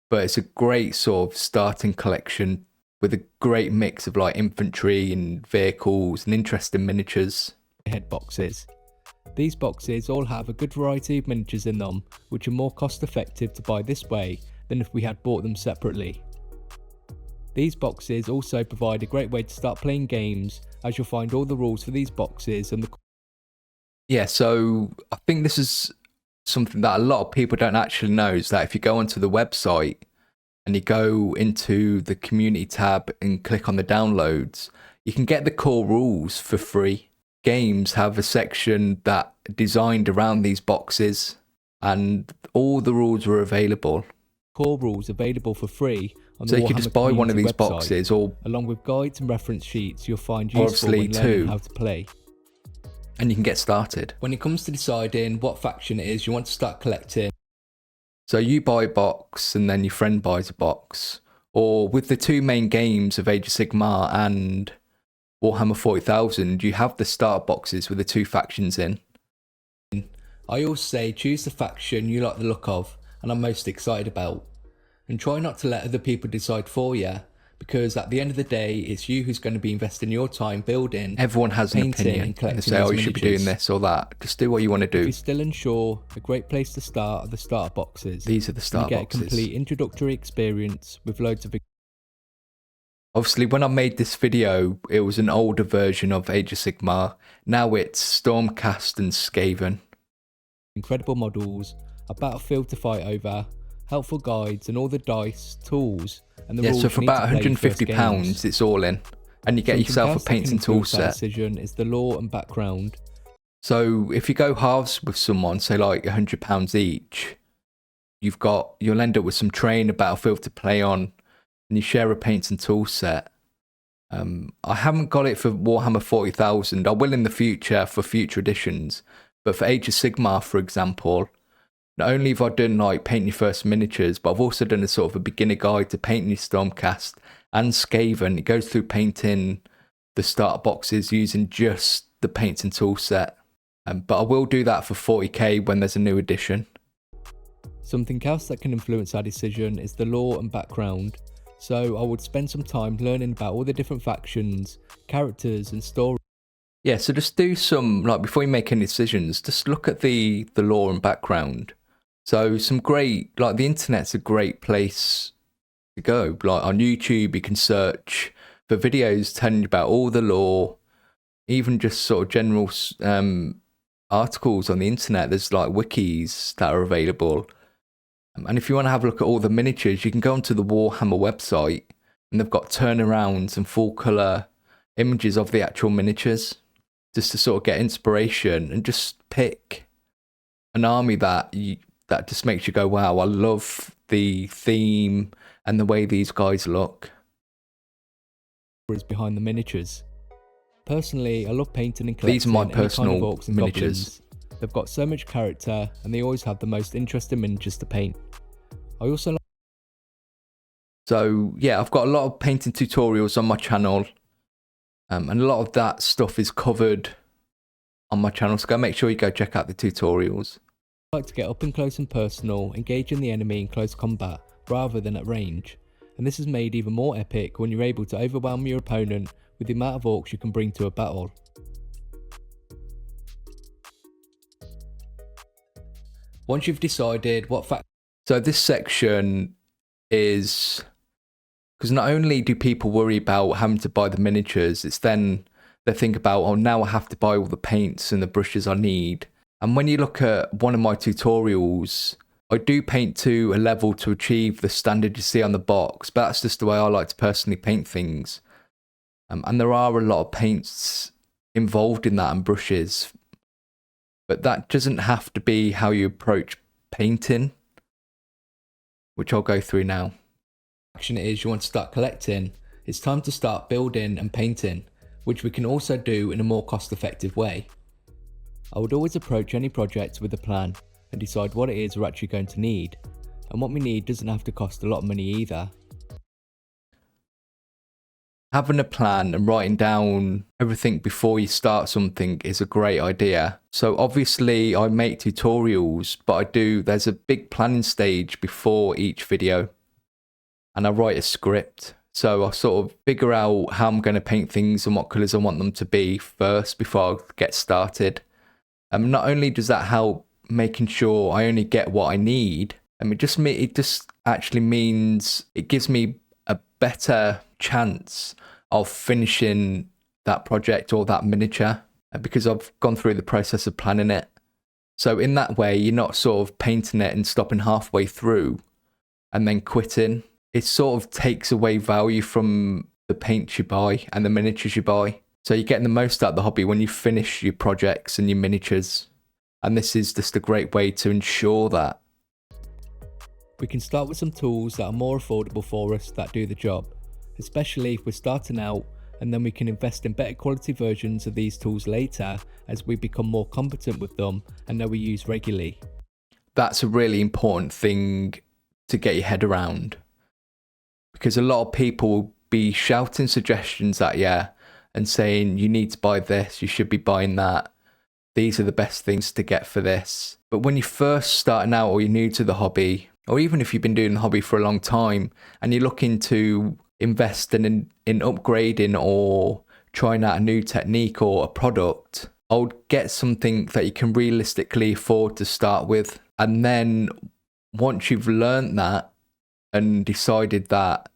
But it's a great sort of starting collection with a great mix of like infantry and vehicles and interesting miniatures. Head boxes. These boxes all have a good variety of miniatures in them, which are more cost effective to buy this way than if we had bought them separately. These boxes also provide a great way to start playing games, as you'll find all the rules for these boxes and the... Yeah, so I think this is something that a lot of people don't actually know, is that if you go onto the website and you go into the community tab and click on the downloads, you can get the core rules for free. Games have a section that designed around these boxes and all the rules are available. Core rules available for free on the so you Warhammer can just buy one of these website, boxes, or along with guides and reference sheets you'll find useful obviously when learning how to play. And you can get started. When it comes to deciding what faction it is you want to start collecting, so you buy a box and then your friend buys a box. Or with the two main games of Age of Sigmar and Warhammer 40,000, you have the starter boxes with the two factions in. I always say choose the faction you like the look of and are most excited about. And try not to let other people decide for you, because at the end of the day, it's you who's going to be investing your time building. Everyone has an painting opinion. and collecting They say, oh, you should be doing miniatures. this or that. Just do what you want to do. If you're still unsure, a great place to start are the starter boxes. These are the You starter get boxes. a complete introductory experience with loads of... Obviously, when I made this video, it was an older version of Age of Sigmar. Now it's Stormcast and Skaven. incredible models, a battlefield to fight over, helpful guides and all the dice, tools and the rules So for you need about to play your first £150, games. it's all in. And you get Something yourself a else that paint can and tool influence that set. decision is the lore and background. So if you go halves with someone, say like £100 each, you'll end up with some terrain, a battlefield to play on, and you share a paint and tool set. I haven't got it for Warhammer 40,000. I will in the future for future editions. But for Age of Sigmar, for example, not only have I done like paint your first miniatures, but I've also done a sort of a beginner guide to painting your Stormcast and Skaven. It goes through painting the starter boxes using just the paint and tool set. But I will do that for 40k when there's a new edition. Something else that can influence our decision is the lore and background. So I would spend some time learning about all the different factions, characters and stories. Yeah, so just do some, like before you make any decisions, just look at the lore and background. So some great, like the internet's a great place to go. Like on YouTube, you can search for videos telling you about all the lore, even just sort of general articles on the internet. There's like wikis that are available. And if you want to have a look at all the miniatures, you can go onto the Warhammer website and they've got turnarounds and full colour images of the actual miniatures, just to sort of get inspiration and just pick an army that just makes you go, wow, I love the theme and the way these guys look. Behind the miniatures. Personally, I love painting and collecting These are my any kind of personal orcs and miniatures. goblins. They've got so much character and they always have the most interesting miniatures to paint. I also like... So yeah, I've got a lot of painting tutorials on my channel, and a lot of that stuff is covered on my channel, so go make sure you go check out the tutorials. I like to get up and close and personal, engaging the enemy in close combat rather than at range, and this is made even more epic when you're able to overwhelm your opponent with the amount of orcs you can bring to a battle. Once you've decided what faction... So this section is, because not only do people worry about having to buy the miniatures, it's then they think about, oh, now I have to buy all the paints and the brushes I need. And when you look at one of my tutorials, I do paint to a level to achieve the standard you see on the box, but that's just the way I like to personally paint things. And there are a lot of paints involved in that and brushes, but that doesn't have to be how you approach painting, which I'll go through now. Action it is you want to start collecting, it's time to start building and painting, which we can also do in a more cost-effective way. I would always approach any project with a plan and decide what it is we're actually going to need. and what we need doesn't have to cost a lot of money either. Having a plan and writing down everything before you start something is a great idea. So obviously I make tutorials, but there's a big planning stage before each video, and I write a script. So I sort of figure out how I'm going to paint things and what colours I want them to be first before I get started. Not only does that help making sure I only get what I need, it just actually means it gives me a better chance of finishing that project or that miniature because I've gone through the process of planning it. So in that way, you're not sort of painting it and stopping halfway through and then quitting. It sort of takes away value from the paints you buy and the miniatures you buy. So you're getting the most out of the hobby when you finish your projects and your miniatures. And this is just a great way to ensure that. We can start with some tools that are more affordable for us that do the job, especially if we're starting out, and then we can invest in better quality versions of these tools later as we become more competent with them and know we use regularly. That's a really important thing to get your head around, because a lot of people will be shouting suggestions at you and saying you need to buy this, you should be buying that, these are the best things to get for this. But when you're first starting out or you're new to the hobby, or even if you've been doing the hobby for a long time and you're looking to invest in upgrading or trying out a new technique or a product, I would get something that you can realistically afford to start with. And then once you've learned that and decided that,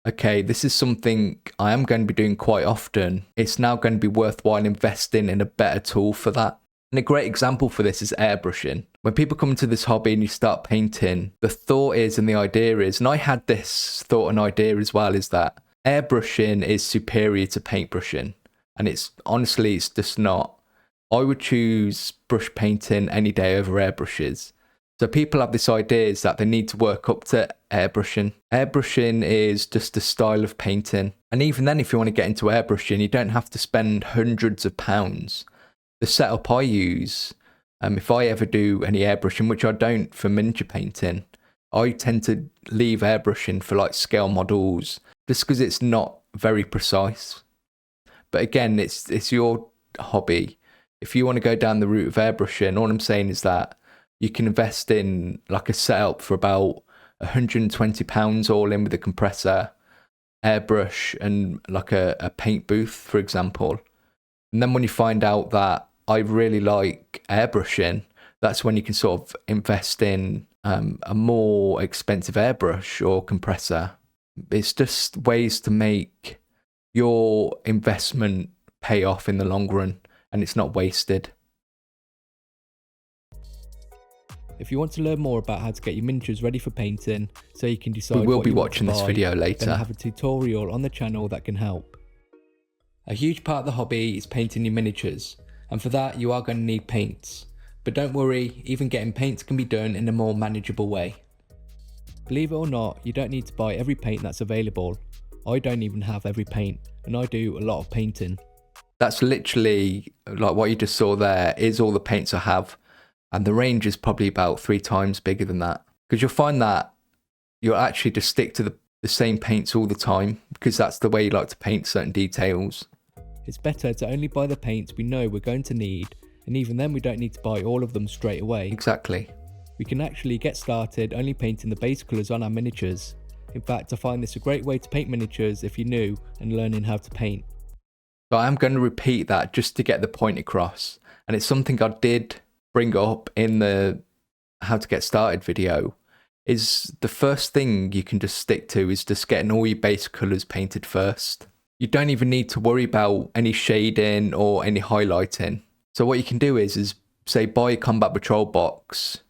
okay, this is something I am going to be doing quite often, it's now going to be worthwhile investing in a better tool for that. And a great example for this is airbrushing. When people come into this hobby and you start painting, the thought is and the idea is, and I had this thought and idea as well, is that airbrushing is superior to paintbrushing. And it's just not. I would choose brush painting any day over airbrushes. So people have this idea is that they need to work up to airbrushing. Airbrushing is just a style of painting. And even then, if you want to get into airbrushing, you don't have to spend hundreds of pounds. The setup I use, if I ever do any airbrushing, which I don't for miniature painting, I tend to leave airbrushing for like scale models, just because it's not very precise. But again, it's your hobby. If you want to go down the route of airbrushing, all I'm saying is that you can invest in like a setup for about £120 all in with a compressor, airbrush, and like a paint booth, for example. And then when you find out that I really like airbrushing, that's when you can sort of invest in a more expensive airbrush or compressor. It's just ways to make your investment pay off in the long run, and it's not wasted. If you want to learn more about how to get your miniatures ready for painting so you can decide we will what be you want watching to this buy, video then later. I have a tutorial on the channel that can help. A huge part of the hobby is painting your miniatures, and for that you are going to need paints. But don't worry, even getting paints can be done in a more manageable way. Believe it or not, you don't need to buy every paint that's available. I don't even have every paint, and I do a lot of painting. That's literally, like what you just saw there, is all the paints I have. And the range is probably about 3 times bigger than that. Because you'll find that you'll actually just stick to the same paints all the time, because that's the way you like to paint certain details. It's better to only buy the paints we know we're going to need, and even then we don't need to buy all of them straight away. Exactly. We can actually get started only painting the base colours on our miniatures. In fact, I find this a great way to paint miniatures if you're new and learning how to paint. But I'm going to repeat that just to get the point across. And it's something I did bring up in the how to get started video, is the first thing you can just stick to is just getting all your base colours painted first. You don't even need to worry about any shading or any highlighting. So what you can do is say buy a Combat Patrol box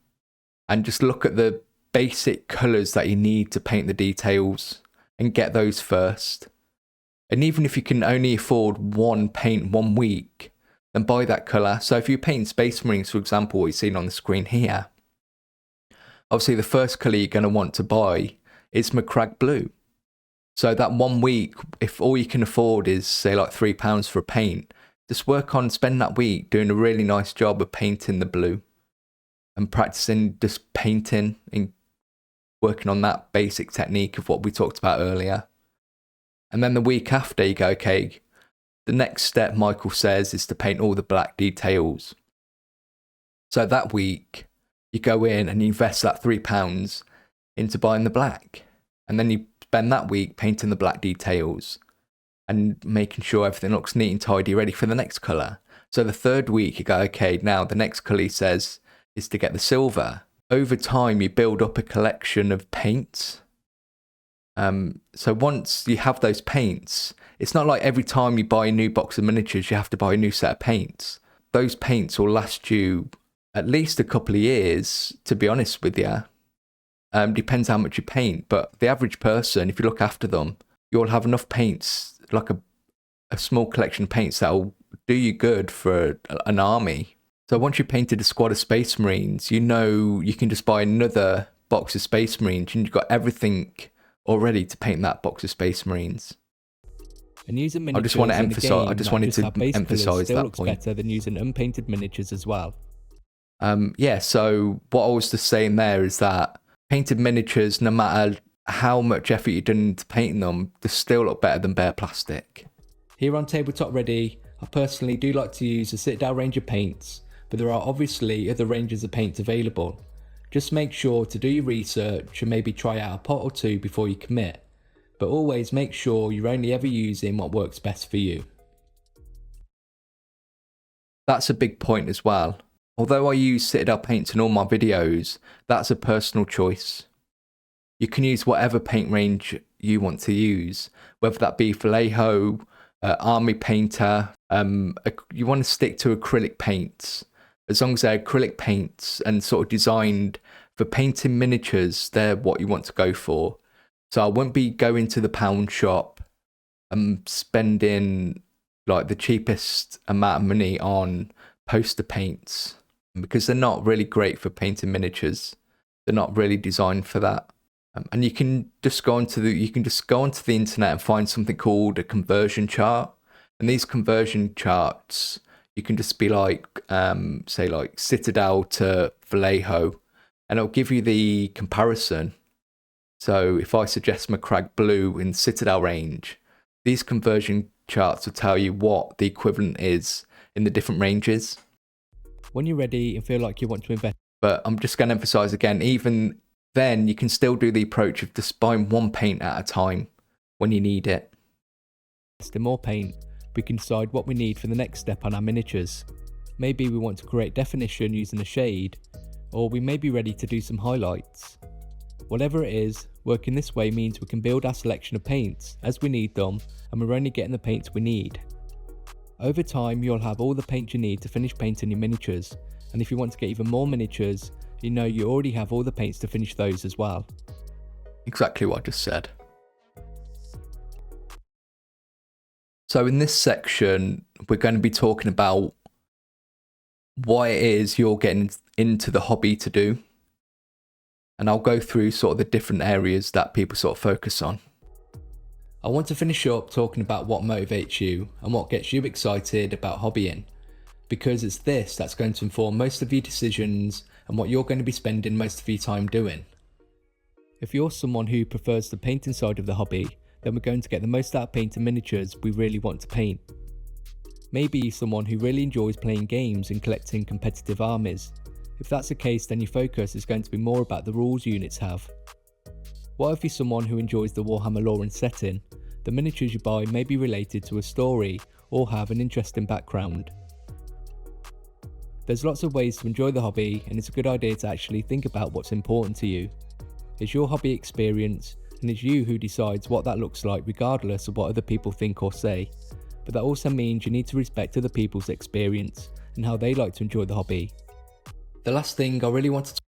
and just look at the basic colours that you need to paint the details and get those first. And even if you can only afford one paint 1 week, then buy that colour. So if you're painting Space Marines, for example, what you're seeing on the screen here, obviously the first colour you're going to want to buy is McCrag Blue. So that 1 week, if all you can afford is say like £3 for a paint, just work on, spend that week doing a really nice job of painting the blue and practicing just painting and working on that basic technique of what we talked about earlier. And then the week after, you go, okay, the next step, Michael says, is to paint all the black details. So that week, you go in and you invest that £3 into buying the black. And then you spend that week painting the black details and making sure everything looks neat and tidy, ready for the next colour. So the third week, you go, okay, now the next colour, he says, is to get the silver. Over time, you build up a collection of paints. So once you have those paints, it's not like every time you buy a new box of miniatures, you have to buy a new set of paints. Those paints will last you at least a couple of years, to be honest with you. Depends how much you paint, but the average person, if you look after them, you'll have enough paints, like a small collection of paints that'll do you good for an army. So once you've painted a squad of Space Marines, you know you can just buy another box of Space Marines and you've got everything already to paint that box of Space Marines. And using I miniatures just want to in a emphasize. game I just that wanted to have base colours emphasize still that looks point. better than using unpainted miniatures as well. Yeah. So what I was just saying there is that painted miniatures, no matter how much effort you've done into painting them, they still look better than bare plastic. Here on TableTopReady, I personally do like to use a Citadel range of paints, but there are obviously other ranges of paints available. Just make sure to do your research and maybe try out a pot or two before you commit, but always make sure you're only ever using what works best for you. That's a big point as well. Although I use Citadel paints in all my videos, that's a personal choice. You can use whatever paint range you want to use, whether that be Vallejo, Army Painter. You want to stick to acrylic paints. As long as they're acrylic paints and sort of designed for painting miniatures, they're what you want to go for. So I wouldn't be going to the pound shop and spending like the cheapest amount of money on poster paints, because they're not really great for painting miniatures. They're not really designed for that. And you can just go onto the internet and find something called a conversion chart. And these conversion charts, you can just be like, say like Citadel to Vallejo, and it'll give you the comparison. So if I suggest Macragge Blue in Citadel range, these conversion charts will tell you what the equivalent is in the different ranges. When you're ready and feel like you want to invest, But I'm just going to emphasize again, even then you can still do the approach of just buying one paint at a time when you need it. in more paint, we can decide what we need for the next step on our miniatures. Maybe we want to create definition using a shade, or we may be ready to do some highlights. Whatever it is, working this way means we can build our selection of paints as we need them, and we're only getting the paints we need. Over time, you'll have all the paint you need to finish painting your miniatures, and if you want to get even more miniatures, you know you already have all the paints to finish those as well. Exactly what I just said. So in this section, we're going to be talking about why it is you're getting into the hobby to do. And I'll go through sort of the different areas that people sort of focus on. I want to finish up talking about what motivates you and what gets you excited about hobbying, because it's this that's going to inform most of your decisions and what you're going to be spending most of your time doing. If you're someone who prefers the painting side of the hobby, then we're going to get the most out of painting miniatures we really want to paint. Maybe you're someone who really enjoys playing games and collecting competitive armies. If that's the case, then your focus is going to be more about the rules units have. What if you're someone who enjoys the Warhammer lore and setting? The miniatures you buy may be related to a story or have an interesting background. There's lots of ways to enjoy the hobby, and it's a good idea to actually think about what's important to you. It's your hobby experience, and it's you who decides what that looks like regardless of what other people think or say. But that also means you need to respect other people's experience and how they like to enjoy the hobby. The last thing I really wanted to...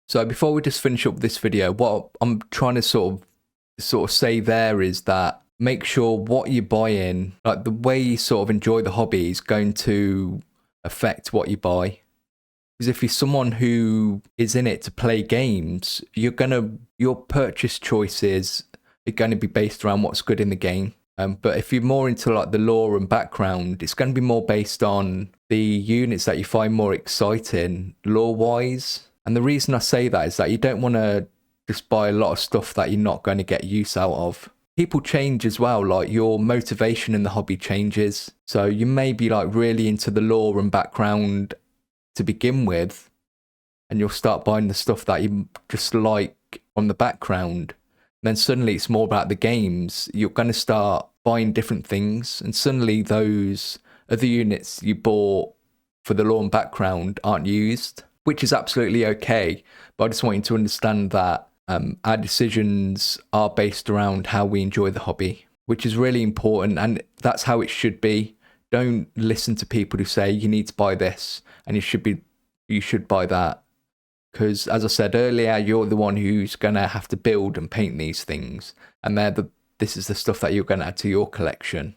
So before we just finish up this video, what I'm trying to sort of say there is that make sure what you buy in, like the way you sort of enjoy the hobby is going to affect what you buy. Because if you're someone who is in it to play games, your purchase choices are going to be based around what's good in the game. But if you're more into like the lore and background, it's going to be more based on the units that you find more exciting lore-wise. And the reason I say that is that you don't want to just buy a lot of stuff that you're not going to get use out of. People change as well, like your motivation in the hobby changes. So you may be like really into the lore and background to begin with, and you'll start buying the stuff that you just like on the background. And then suddenly it's more about the games. You're going to start buying different things, and suddenly those other units you bought for the lore and background aren't used, which is absolutely okay. But I just want you to understand that our decisions are based around how we enjoy the hobby, which is really important, and that's how it should be. Don't listen to people who say you need to buy this and you should buy that, because as I said earlier, you're the one who's going to have to build and paint these things, and this is the stuff that you're going to add to your collection.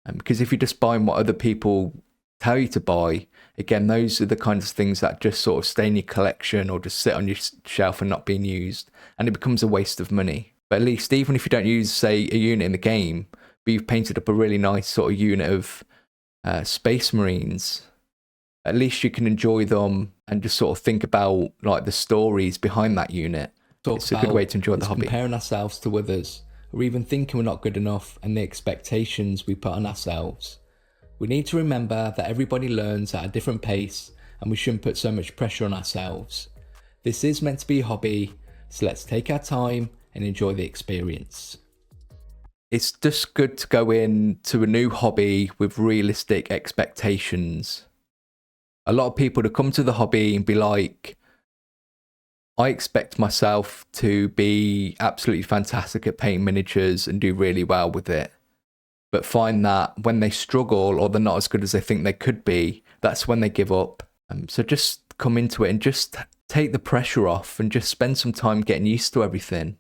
Because if you're just buying what other people tell you to buy, again, those are the kinds of things that just sort of stay in your collection or just sit on your shelf and not being used, and it becomes a waste of money. But at least even if you don't use, say, a unit in the game, but you've painted up a really nice sort of unit of Space Marines, at least you can enjoy them and just sort of think about like the stories behind that unit. It's a good way to enjoy the hobby. Comparing ourselves to others, or even thinking we're not good enough, and the expectations we put on ourselves. We need to remember that everybody learns at a different pace, and we shouldn't put so much pressure on ourselves. This is meant to be a hobby, so let's take our time and enjoy the experience. It's just good to go into a new hobby with realistic expectations. A lot of people to come to the hobby and be like, I expect myself to be absolutely fantastic at painting miniatures and do really well with it. But find that when they struggle or they're not as good as they think they could be, that's when they give up. So just come into it and just take the pressure off and just spend some time getting used to everything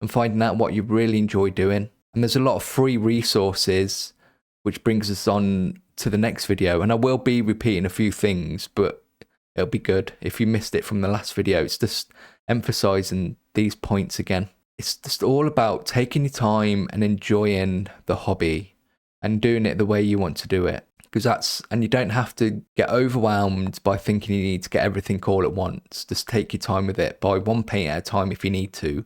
and finding out what you really enjoy doing. And there's a lot of free resources, which brings us on to the next video. And I will be repeating a few things, but it'll be good. If you missed it from the last video, it's just emphasizing these points again. It's just all about taking your time and enjoying the hobby and doing it the way you want to do it. And you don't have to get overwhelmed by thinking you need to get everything all at once. Just take your time with it. Buy one paint at a time if you need to.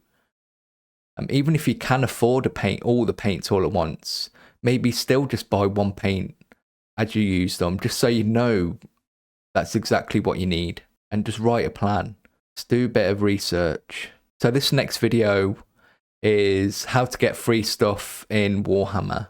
Even if you can afford to paint all the paints all at once, maybe still just buy one paint as you use them, just so you know that's exactly what you need, and just write a plan. Just do a bit of research. So this next video is how to get free stuff in Warhammer.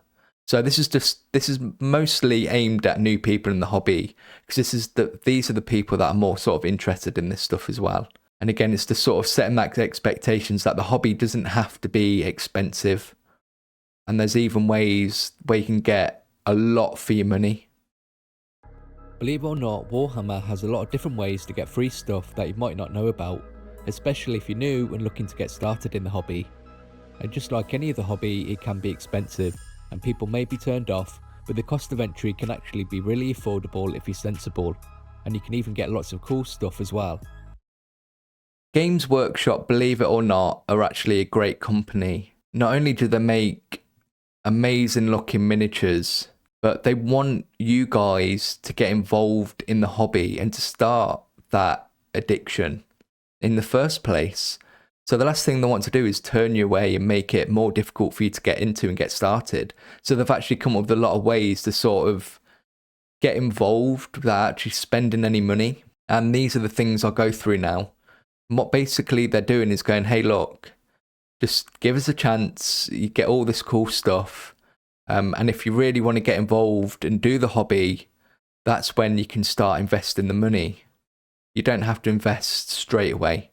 So this is mostly aimed at new people in the hobby, because these are the people that are more sort of interested in this stuff as well. And again, it's just sort of setting that expectations that the hobby doesn't have to be expensive, and there's even ways where you can get a lot for your money. Believe it or not, Warhammer has a lot of different ways to get free stuff that you might not know about, especially if you're new and looking to get started in the hobby. And just like any other hobby, it can be expensive, and people may be turned off, but the cost of entry can actually be really affordable if you're sensible, and you can even get lots of cool stuff as well. Games Workshop, believe it or not, are actually a great company. Not only do they make amazing looking miniatures, but they want you guys to get involved in the hobby and to start that addiction in the first place. So the last thing they want to do is turn you away and make it more difficult for you to get into and get started. So they've actually come up with a lot of ways to sort of get involved without actually spending any money. And these are the things I'll go through now. And what basically they're doing is going, hey, look, just give us a chance. You get all this cool stuff. And if you really want to get involved and do the hobby, that's when you can start investing the money. You don't have to invest straight away.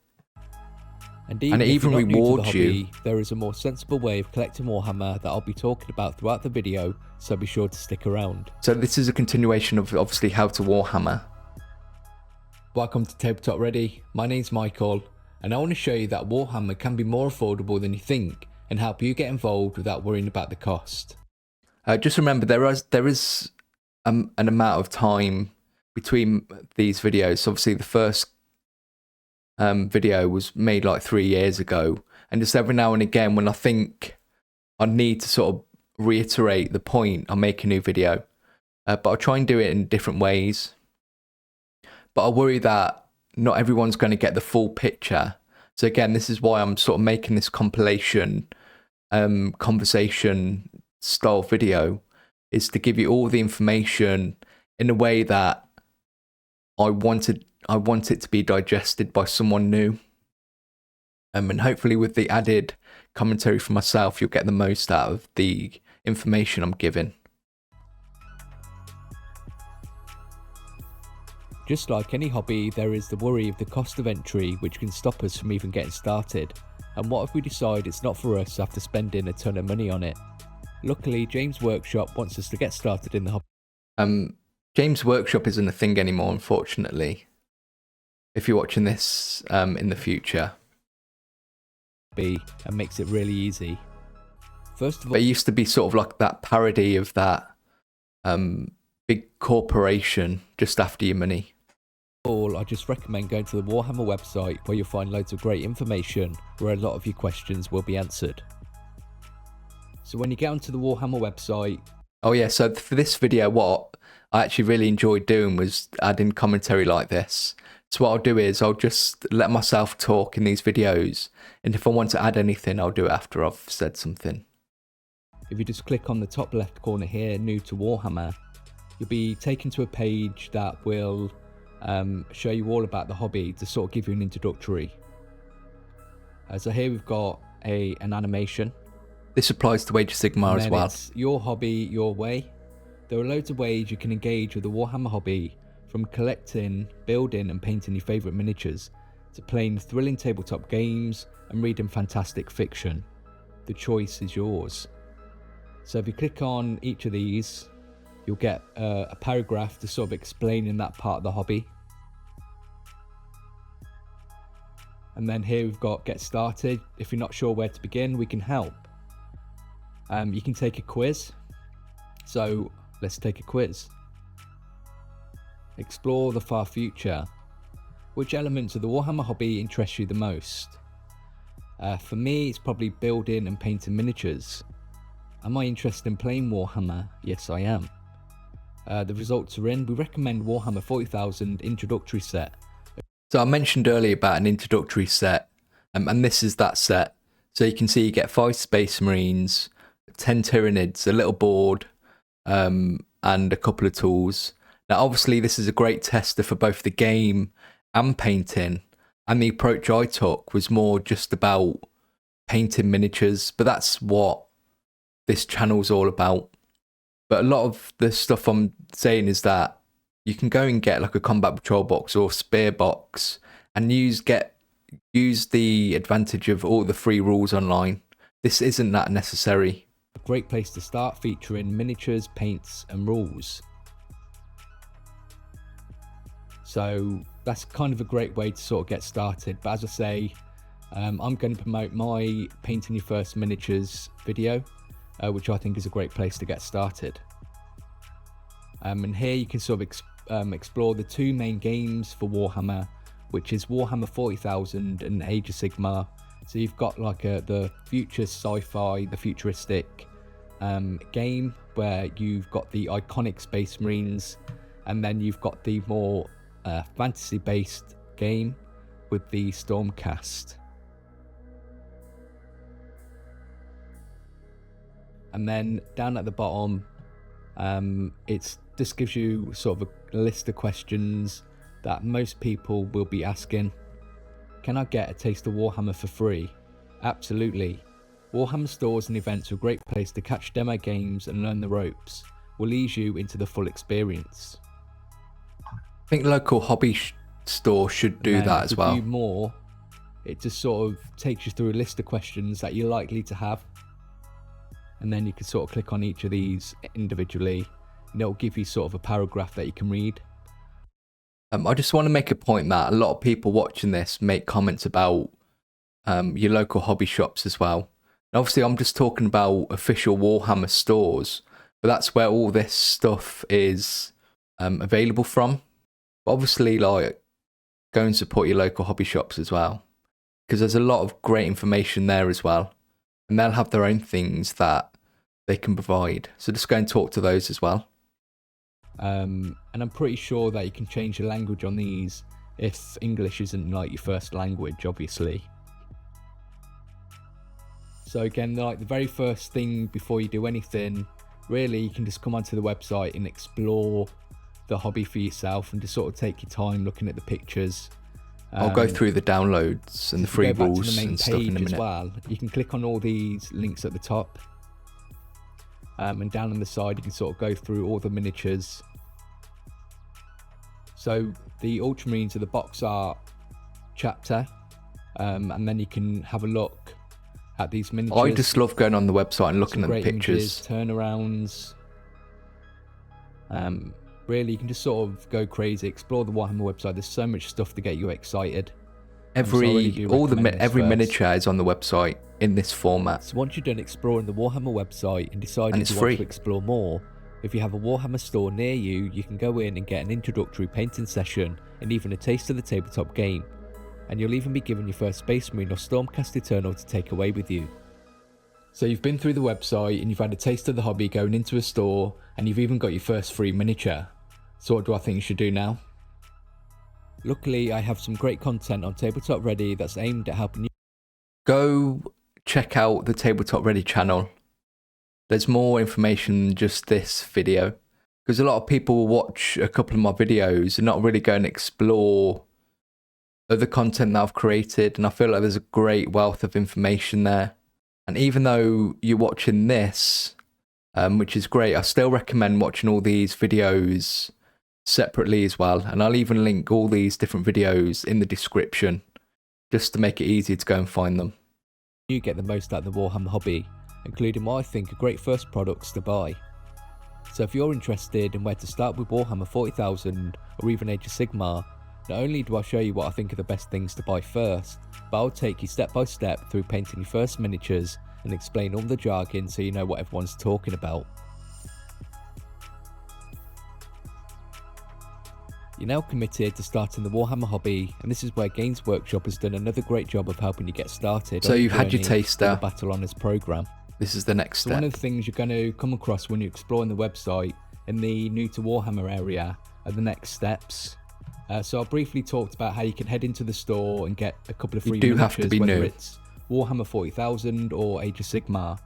And even it even rewards you. There is a more sensible way of collecting Warhammer that I'll be talking about throughout the video, so be sure to stick around. So this is a continuation of obviously how to Warhammer. Welcome to TableTopReady. My name's Michael, and I want to show you that Warhammer can be more affordable than you think and help you get involved without worrying about the cost. Just remember, there is an amount of time between these videos. Obviously, the first video was made like 3 years ago, and just every now and again when I think I need to sort of reiterate the point, I'll make a new video, but I'll try and do it in different ways. But I worry that not everyone's going to get the full picture, So again, this is why I'm sort of making this compilation conversation style video, is to give you all the information in a way that I want it to be digested by someone new. And hopefully with the added commentary from myself, you'll get the most out of the information I'm giving. Just like any hobby, there is the worry of the cost of entry, which can stop us from even getting started. And what if we decide it's not for us after spending a ton of money on it? Luckily, James Workshop wants us to get started in the hobby. James Workshop isn't a thing anymore, unfortunately. If you're watching this in the future. And makes it really easy. First of all, it used to be sort of like that parody of that big corporation just after your money. I just recommend going to the Warhammer website, where you'll find loads of great information where a lot of your questions will be answered. So when you get onto the Warhammer website... Oh yeah, so for this video, what I actually really enjoyed doing was adding commentary like this. So what I'll do is I'll just let myself talk in these videos, and if I want to add anything, I'll do it after I've said something. If you just click on the top left corner here, new to Warhammer, you'll be taken to a page that will show you all about the hobby, to sort of give you an introductory. So here we've got an animation. This applies to Age of Sigmar as well. It's your hobby, your way. There are loads of ways you can engage with the Warhammer hobby, from collecting, building and painting your favourite miniatures, to playing thrilling tabletop games and reading fantastic fiction. The choice is yours. So if you click on each of these, you'll get a paragraph to sort of explaining that part of the hobby. And then here we've got get started. If you're not sure where to begin, we can help. You can take a quiz. So let's take a quiz. Explore the far future. Which elements of the Warhammer hobby interest you the most? For me, it's probably building and painting miniatures. Am I interested in playing Warhammer? Yes, I am. The results are in. We recommend Warhammer 40,000 introductory set. So I mentioned earlier about an introductory set, and this is that set. So you can see you get 5 Space Marines, 10 Tyranids, a little board, and a couple of tools. Now obviously this is a great tester for both the game and painting, and the approach I took was more just about painting miniatures, but that's what this channel's all about. But a lot of the stuff I'm saying is that you can go and get like a combat patrol box or spear box and use the advantage of all the free rules online. This isn't that necessary. A great place to start, featuring miniatures, paints and rules. So that's kind of a great way to sort of get started. But as I say, I'm going to promote my painting your first miniatures video, which I think is a great place to get started. And here you can sort of explore the 2 main games for Warhammer, which is Warhammer 40,000 and Age of Sigmar. So you've got like the future sci-fi, the futuristic game, where you've got the iconic Space Marines, and then you've got the more fantasy-based game with the Stormcast. And then down at the bottom, it just gives you sort of a list of questions that most people will be asking. Can I get a taste of Warhammer for free? Absolutely. Warhammer stores and events are a great place to catch demo games and learn the ropes. We'll ease you into the full experience. I think the local hobby store should do that as well. To do more, it just sort of takes you through a list of questions that you're likely to have. And then you can sort of click on each of these individually, and it'll give you sort of a paragraph that you can read. I just want to make a point that a lot of people watching this make comments about your local hobby shops as well. And obviously I'm just talking about official Warhammer stores, but that's where all this stuff is available from. But obviously, like, go and support your local hobby shops as well, because there's a lot of great information there as well, and they'll have their own things that they can provide. So just go and talk to those as well. And I'm pretty sure that you can change the language on these if English isn't like your first language, obviously. So again, like the very first thing before you do anything, really you can just come onto the website and explore the hobby for yourself and just sort of take your time looking at the pictures. I'll go through the downloads and the free rules and stuff in a minute. As well, you can click on all these links at the top, and down on the side you can sort of go through all the miniatures. So the Ultramarines are the box art chapter, and then you can have a look at these miniatures. I just love going on the website and looking at the pictures. Turnarounds. Really, you can just sort of go crazy, explore the Warhammer website. There's so much stuff to get you excited. Every miniature is on the website in this format. So once you're done exploring the Warhammer website and deciding you want to explore more, if you have a Warhammer store near you, you can go in and get an introductory painting session and even a taste of the tabletop game. And you'll even be given your first Space Marine or Stormcast Eternal to take away with you. So you've been through the website and you've had a taste of the hobby going into a store, and you've even got your first free miniature. So what do I think you should do now? Luckily, I have some great content on TableTopReady that's aimed at helping you. Go check out the TableTopReady channel. There's more information than just this video, because a lot of people will watch a couple of my videos and not really go and explore other content that I've created, and I feel like there's a great wealth of information there. And even though you're watching this, which is great, I still recommend watching all these videos separately as well, and I'll even link all these different videos in the description just to make it easy to go and find them. You get the most out of the Warhammer hobby, including what I think are great first products to buy. So if you're interested in where to start with Warhammer 40,000 or even Age of Sigmar, not only do I show you what I think are the best things to buy first, but I'll take you step by step through painting your first miniatures and explain all the jargon so you know what everyone's talking about. You're now committed to starting the Warhammer hobby, and this is where Games Workshop has done another great job of helping you get started. So you've had your taster. The Battle Honours program. This is the next step. So one of the things you're going to come across when you're exploring the website in the new to Warhammer area are the next steps. So I briefly talked about how you can head into the store and get a couple of free miniatures, have to be whether new. It's Warhammer 40,000 or Age of Sigmar.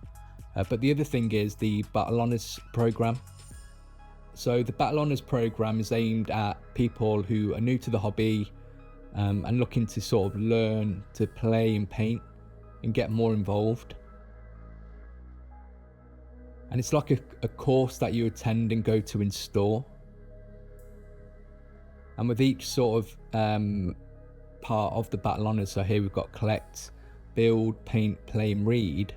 But the other thing is the Battle Honours program. So the Battle Honours program is aimed at people who are new to the hobby and looking to sort of learn to play and paint and get more involved. And it's like a course that you attend and go to in store. And with each sort of part of the Battle Honours, so here we've got collect, build, paint, play and read,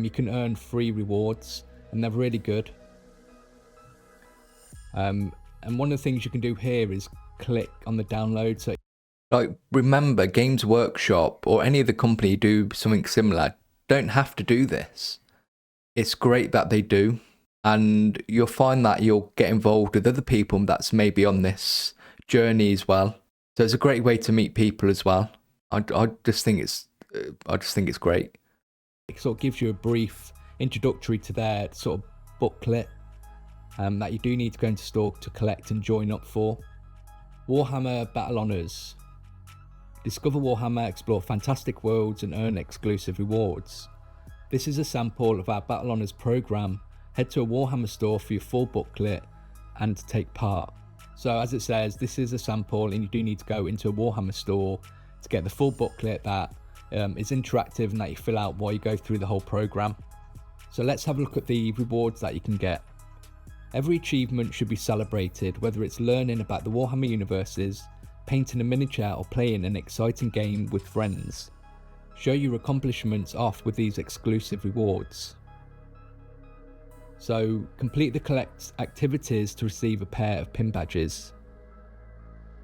you can earn free rewards, and they're really good. And one of the things you can do here is click on the download. So, like, remember, Games Workshop or any other company do something similar don't have to do this. It's great that they do, and you'll find that you'll get involved with other people that's maybe on this journey as well. So it's a great way to meet people as well. I just think it's great. It sort of gives you a brief introductory to their sort of booklet that you do need to go into store to collect and join up for. Warhammer Battle Honours. Discover Warhammer, explore fantastic worlds and earn exclusive rewards. This is a sample of our Battle Honours program. Head to a Warhammer store for your full booklet and to take part. So as it says, this is a sample and you do need to go into a Warhammer store to get the full booklet that is interactive and that you fill out while you go through the whole program. So let's have a look at the rewards that you can get. Every achievement should be celebrated, whether it's learning about the Warhammer universes, painting a miniature or playing an exciting game with friends. Show your accomplishments off with these exclusive rewards. So complete the collect activities to receive a pair of pin badges.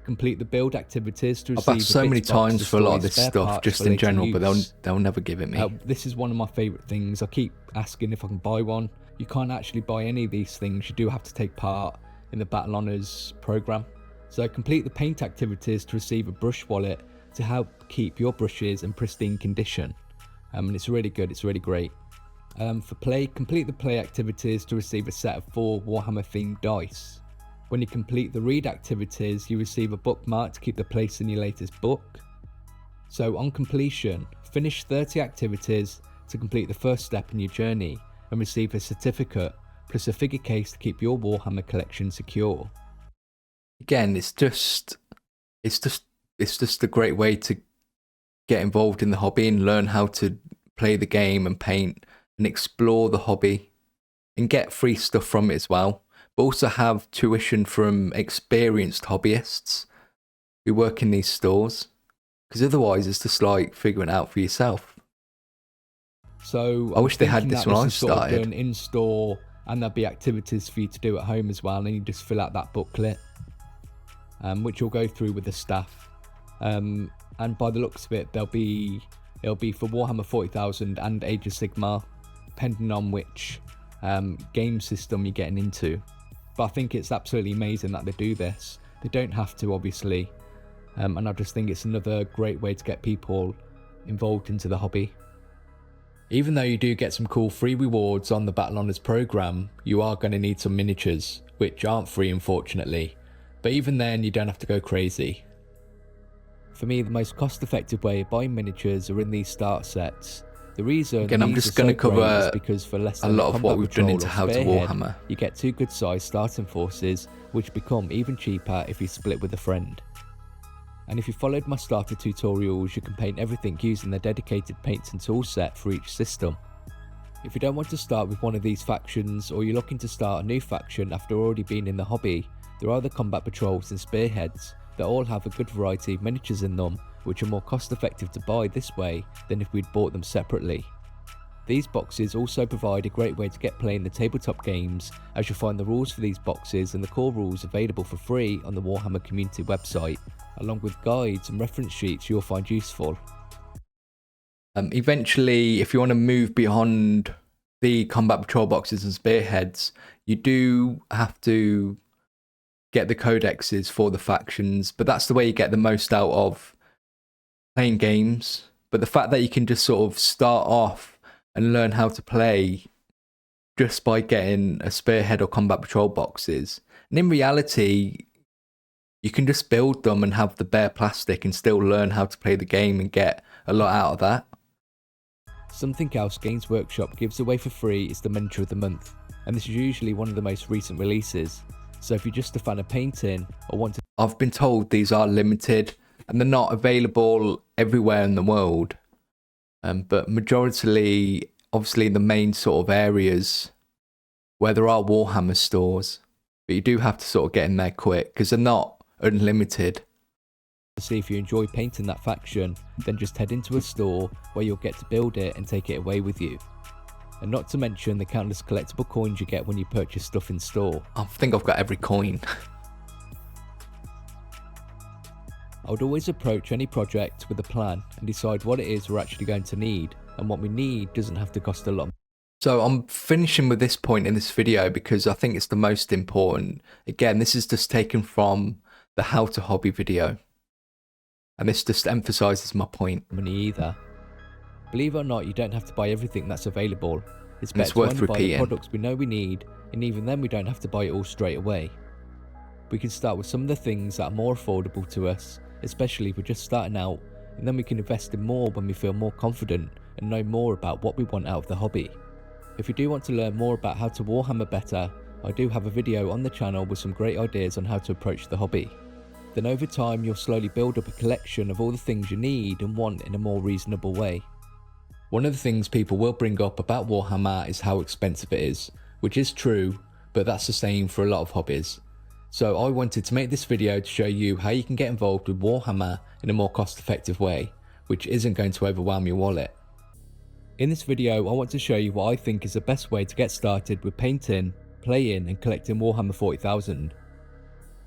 Complete the build activities to receive I've asked so many times for a lot of this stuff just in general, but they'll never give it me. This is one of my favourite things. I keep asking if I can buy one. You can't actually buy any of these things. You do have to take part in the Battle Honours program. So complete the paint activities to receive a brush wallet to help keep your brushes in pristine condition. And it's really good, it's really great. For play, complete the play activities to receive a set of 4 Warhammer themed dice. When you complete the read activities, you receive a bookmark to keep the place in your latest book. So on completion, finish 30 activities to complete the first step in your journey and receive a certificate plus a figure case to keep your Warhammer collection secure. Again, it's just a great way to get involved in the hobby and learn how to play the game and paint and explore the hobby and get free stuff from it as well, but also have tuition from experienced hobbyists who work in these stores, because otherwise it's just like figuring it out for yourself. So I wish they had this when I started. Done in store, and there'll be activities for you to do at home as well, and you just fill out that booklet, which you'll go through with the staff. And by the looks of it, it'll be for Warhammer 40,000 and Age of Sigmar, depending on which game system you're getting into. But I think it's absolutely amazing that they do this. They don't have to, obviously, and I just think it's another great way to get people involved into the hobby. Even though you do get some cool free rewards on the Battle Honours program, you are going to need some miniatures, which aren't free unfortunately, but even then you don't have to go crazy. For me, the most cost effective way of buying miniatures are in these start sets. The reason again, I'm just going to cover because for less than a lot of what we've done into How to Warhammer. You get 2 good sized starting forces, which become even cheaper if you split with a friend. And if you followed my starter tutorials, you can paint everything using the dedicated paints and tool set for each system. If you don't want to start with one of these factions, or you're looking to start a new faction after already being in the hobby, there are the combat patrols and spearheads that all have a good variety of miniatures in them, which are more cost effective to buy this way than if we'd bought them separately. These boxes also provide a great way to get playing the tabletop games, as you'll find the rules for these boxes and the core rules available for free on the Warhammer community website, along with guides and reference sheets you'll find useful. Eventually, if you want to move beyond the combat patrol boxes and spearheads, you do have to get the codexes for the factions, but that's the way you get the most out of playing games. But the fact that you can just sort of start off and learn how to play just by getting a spearhead or combat patrol boxes, and in reality you can just build them and have the bare plastic and still learn how to play the game and get a lot out of that. Something else Games Workshop gives away for free is the Miniature of the Month, and this is usually one of the most recent releases. So if you're just a fan of painting or want to... I've been told these are limited and they're not available everywhere in the world. But majority, obviously the main sort of areas where there are Warhammer stores, but you do have to sort of get in there quick because they're not unlimited. To see if you enjoy painting that faction, then just head into a store where you'll get to build it and take it away with you. And not to mention the countless collectible coins you get when you purchase stuff in store. I think I've got every coin. I would always approach any project with a plan and decide what it is we're actually going to need, and what we need doesn't have to cost a lot. So I'm finishing with this point in this video because I think it's the most important. Again, this is just taken from the How to Hobby video, and this just emphasises my point. Money either. Believe it or not, you don't have to buy everything that's available. It's better to only buy the products we know we need, and even then we don't have to buy it all straight away. We can start with some of the things that are more affordable to us, especially if we're just starting out, and then we can invest in more when we feel more confident and know more about what we want out of the hobby. If you do want to learn more about how to Warhammer better, I do have a video on the channel with some great ideas on how to approach the hobby. Then over time you'll slowly build up a collection of all the things you need and want in a more reasonable way. One of the things people will bring up about Warhammer is how expensive it is, which is true, but that's the same for a lot of hobbies. So I wanted to make this video to show you how you can get involved with Warhammer in a more cost effective way, which isn't going to overwhelm your wallet. In this video I want to show you what I think is the best way to get started with painting, playing and collecting Warhammer 40,000.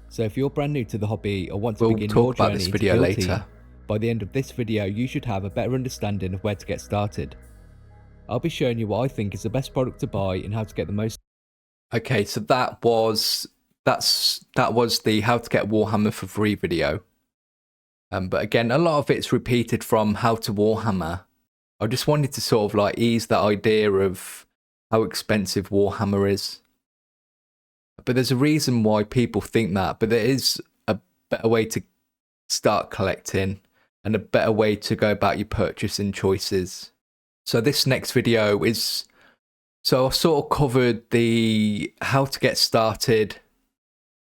So if you're brand new to the hobby or want to begin your journey this video to later. By the end of this video you should have a better understanding of where to get started. I'll be showing you what I think is the best product to buy and how to get the most. Okay, so that was the How to Get Warhammer for Free video. But again, a lot of it's repeated from How to Warhammer. I just wanted to sort of like ease that idea of how expensive Warhammer is. But there's a reason why people think that, but there is a better way to start collecting and a better way to go about your purchasing choices. So this next video is, so I sort of covered the how to get started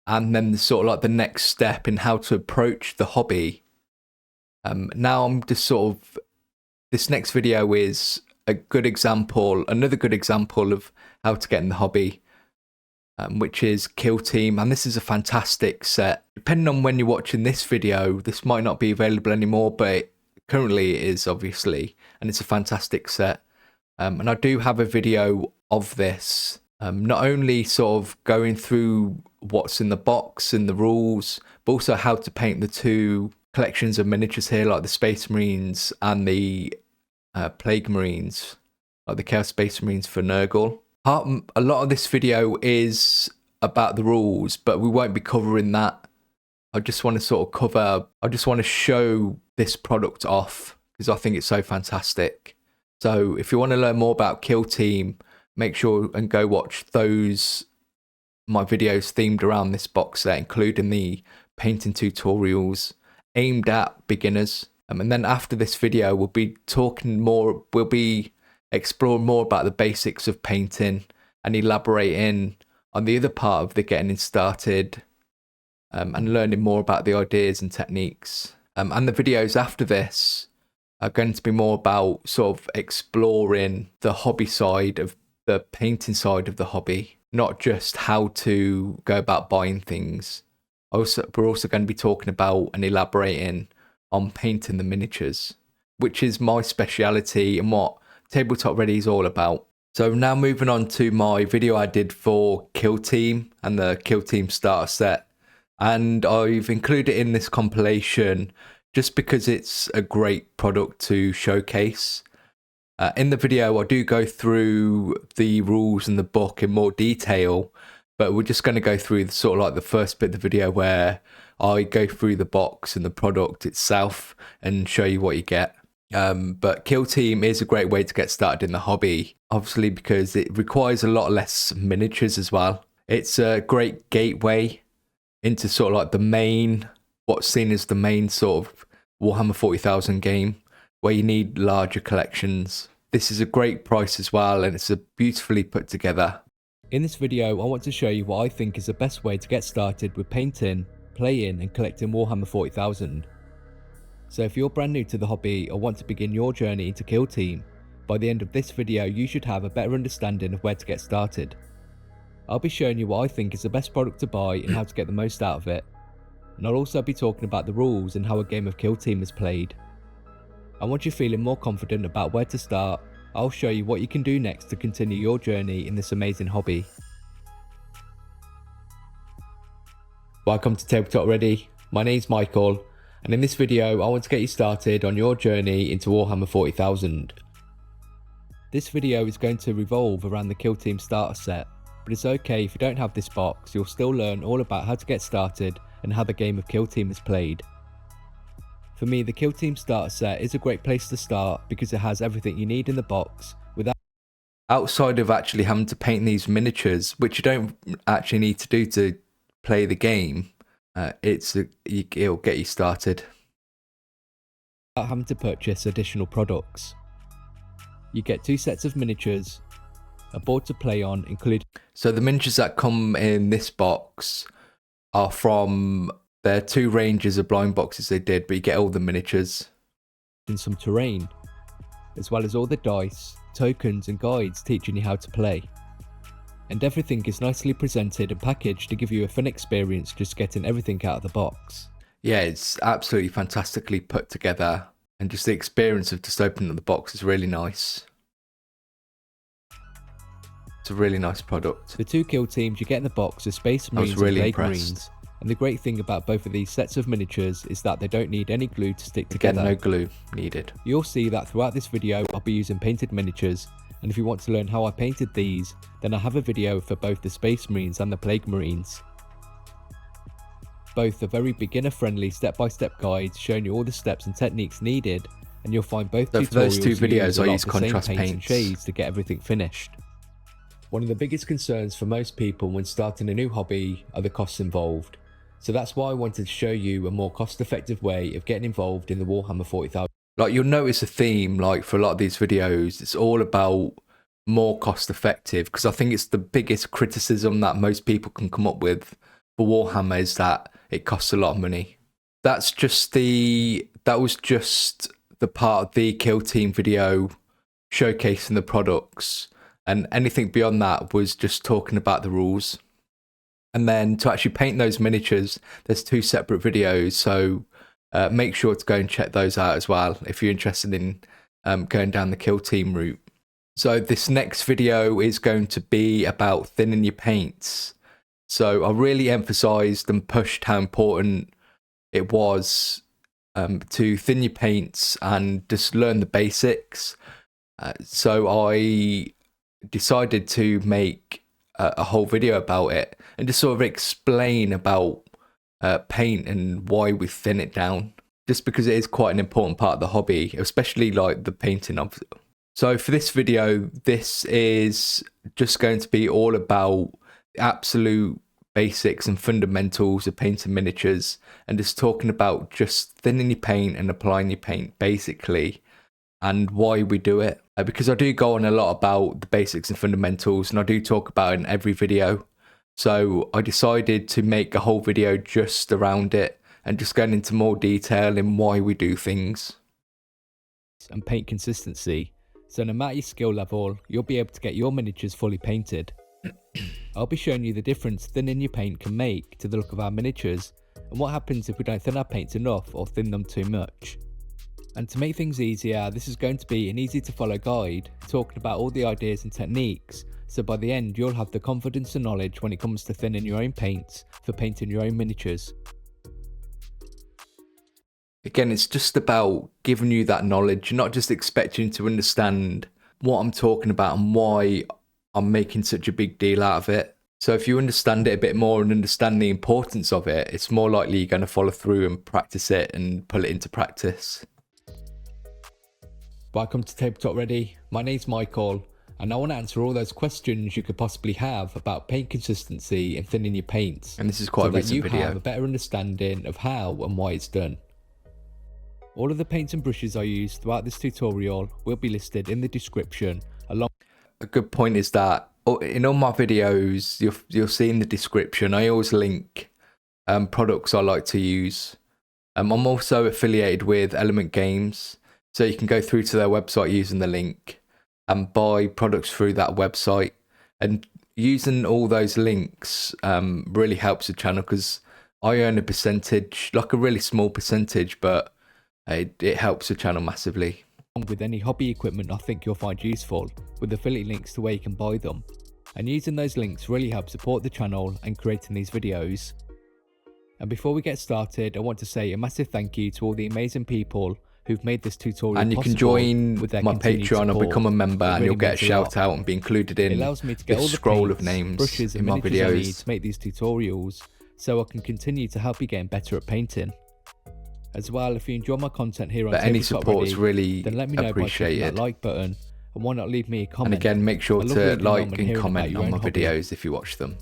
and then the sort of like the next step in how to approach the hobby. Now I'm just sort of, this next video is a good example, another good example of how to get in the hobby, which is Kill Team. And this is a fantastic set. Depending on when you're watching this video, this might not be available anymore, but currently it is, obviously, and it's a fantastic set. And I do have a video of this, not only sort of going through what's in the box and the rules, but also how to paint the two collections of miniatures here, like the Space Marines and the Plague Marines, like the Chaos Space Marines for Nurgle. A lot of this video is about the rules, but we won't be covering that. I just want to sort of cover, I just want to show this product off because I think it's so fantastic. So if you want to learn more about Kill Team, make sure and go watch those, my videos themed around this box set, including the painting tutorials aimed at beginners. And then after this video, we'll be talking more, we'll be exploring more about the basics of painting and elaborating on the other part of the getting started, and learning more about the ideas and techniques. And the videos after this are going to be more about sort of exploring the hobby side of the painting side of the hobby, not just how to go about buying things. We're also going to be talking about and elaborating on painting the miniatures, which is my speciality and what Tabletop Ready is all about. So now moving on to my video I did for Kill Team and the Kill Team starter set. And I've included it in this compilation just because it's a great product to showcase. In the video, I do go through the rules in the book in more detail, but we're just going to go through sort of like the first bit of the video where I go through the box and the product itself and show you what you get. But Kill Team is a great way to get started in the hobby, obviously because it requires a lot less miniatures as well. It's a great gateway into sort of like the main, what's seen as the main sort of Warhammer 40,000 game, where you need larger collections. This is a great price as well, and it's a beautifully put together. In this video, I want to show you what I think is the best way to get started with painting, playing and collecting Warhammer 40,000. So if you're brand new to the hobby or want to begin your journey into Kill Team, by the end of this video you should have a better understanding of where to get started. I'll be showing you what I think is the best product to buy and how to get the most out of it. And I'll also be talking about the rules and how a game of Kill Team is played. And once you're feeling more confident about where to start, I'll show you what you can do next to continue your journey in this amazing hobby. Welcome to Tabletop Ready. My name's Michael, and in this video I want to get you started on your journey into Warhammer 40,000. This video is going to revolve around the Kill Team starter set, but it's okay if you don't have this box, you'll still learn all about how to get started and how the game of Kill Team is played. For me, the Kill Team starter set is a great place to start because it has everything you need in the box without Outside of actually having to paint these miniatures, which you don't actually need to do to play the game, it'll get you started. having to purchase additional products. You get 2 sets of miniatures, a board to play on including... So the miniatures that come in this box are from their 2 ranges of blind boxes they did, but you get all the miniatures. ...in some terrain, as well as all the dice, tokens and guides teaching you how to play. And everything is nicely presented and packaged to give you a fun experience just getting everything out of the box. Yeah, it's absolutely fantastically put together, and just the experience of just opening up the box is really nice. It's a really nice product. The 2 kill teams you get in the box are Space Marines really and Plague impressed. Marines. And the great thing about both of these sets of miniatures is that they don't need any glue to stick Again, together. no glue needed. You'll see that throughout this video I'll be using painted miniatures, and if you want to learn how I painted these, then I have a video for both the Space Marines and the Plague Marines. Both are very beginner friendly step-by-step guides showing you all the steps and techniques needed, and you'll find both So tutorials for those 2 videos I a lot use of the same contrast paints and paints. shades to get everything finished. One of the biggest concerns for most people when starting a new hobby are the costs involved. So that's why I wanted to show you a more cost-effective way of getting involved in the Warhammer 40,000. Like, you'll notice a theme, like for a lot of these videos, it's all about more cost effective, because I think it's the biggest criticism that most people can come up with for Warhammer is that it costs a lot of money. That was just the part of the Kill Team video showcasing the products, and anything beyond that was just talking about the rules. And then to actually paint those miniatures, there's 2 separate videos, so make sure to go and check those out as well if you're interested in going down the Kill Team route. So this next video is going to be about thinning your paints. So I really emphasised and pushed how important it was to thin your paints and just learn the basics. So I decided to make a whole video about it and just sort of explain about paint and why we thin it down, just because it is quite an important part of the hobby, especially like the painting of it. So for this video, this is just going to be all about the absolute basics and fundamentals of painting miniatures, and just talking about just thinning your paint and applying your paint basically, and why we do it. Because I do go on a lot about the basics and fundamentals, and I do talk about it in every video. So I decided to make a whole video just around it and just going into more detail in why we do things. And paint consistency, so no matter your skill level, you'll be able to get your miniatures fully painted. I'll be showing you the difference thinning your paint can make to the look of our miniatures, and what happens if we don't thin our paints enough or thin them too much. And to make things easier, this is going to be an easy to follow guide talking about all the ideas and techniques, so by the end you'll have the confidence and knowledge when it comes to thinning your own paints for painting your own miniatures. Again, it's just about giving you that knowledge, not just expecting to understand what I'm talking about and why I'm making such a big deal out of it. So if you understand it a bit more and understand the importance of it, it's more likely you're going to follow through and practice it and put it into practice. Welcome to TableTopReady. My name's Michael, and I want to answer all those questions you could possibly have about paint consistency and thinning your paints. And this is quite a recent video. So that you have a better understanding of how and why it's done. All of the paints and brushes I use throughout this tutorial will be listed in the description along. A good point is that in all my videos, you'll see in the description, I always link products I like to use. I'm also affiliated with Element Games, so you can go through to their website using the link and buy products through that website. And using all those links really helps the channel, because I earn a percentage, like a really small percentage, but it helps the channel massively. With any hobby equipment I think you'll find useful, with affiliate links to where you can buy them. And using those links really helps support the channel and creating these videos. And before we get started, I want to say a massive thank you to all the amazing people who've made this tutorial and you can join my Patreon and become a member, and you'll get a shout out and be included in the scroll of names brushes in my videos. I need to make these tutorials, so I can continue to help you getting better at painting. As well, if you enjoy my content here on any support is really then let me know by clicking that like button, and why not leave me a comment. And again, make sure to like and comment on my videos if you watch them.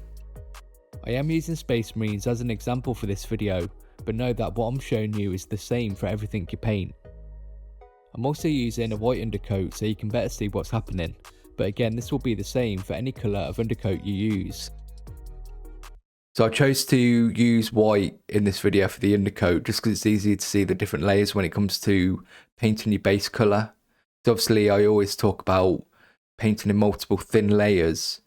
I am using Space Marines as an example for this video, but know that what I'm showing you is the same for everything you paint. I'm also using a white undercoat so you can better see what's happening, but again, this will be the same for any colour of undercoat you use. So I chose to use white in this video for the undercoat, just because it's easy to see the different layers when it comes to painting your base colour. So obviously I always talk about painting in multiple thin layers,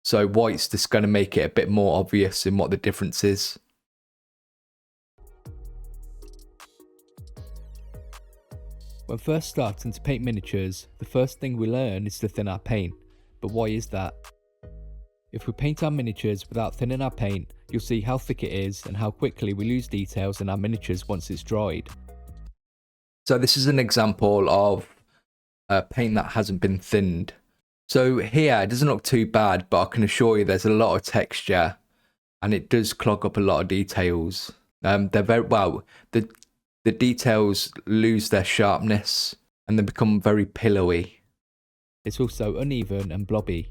so white's just going to make it a bit more obvious in what the difference is. When first starting to paint miniatures, the first thing we learn is to thin our paint, but why is that? If we paint our miniatures without thinning our paint, you'll see how thick it is and how quickly we lose details in our miniatures once it's dried. So this is an example of paint that hasn't been thinned. So here it doesn't look too bad, but I can assure you there's a lot of texture and it does clog up a lot of details. They're very well, the details lose their sharpness and they become very pillowy. It's also uneven and blobby.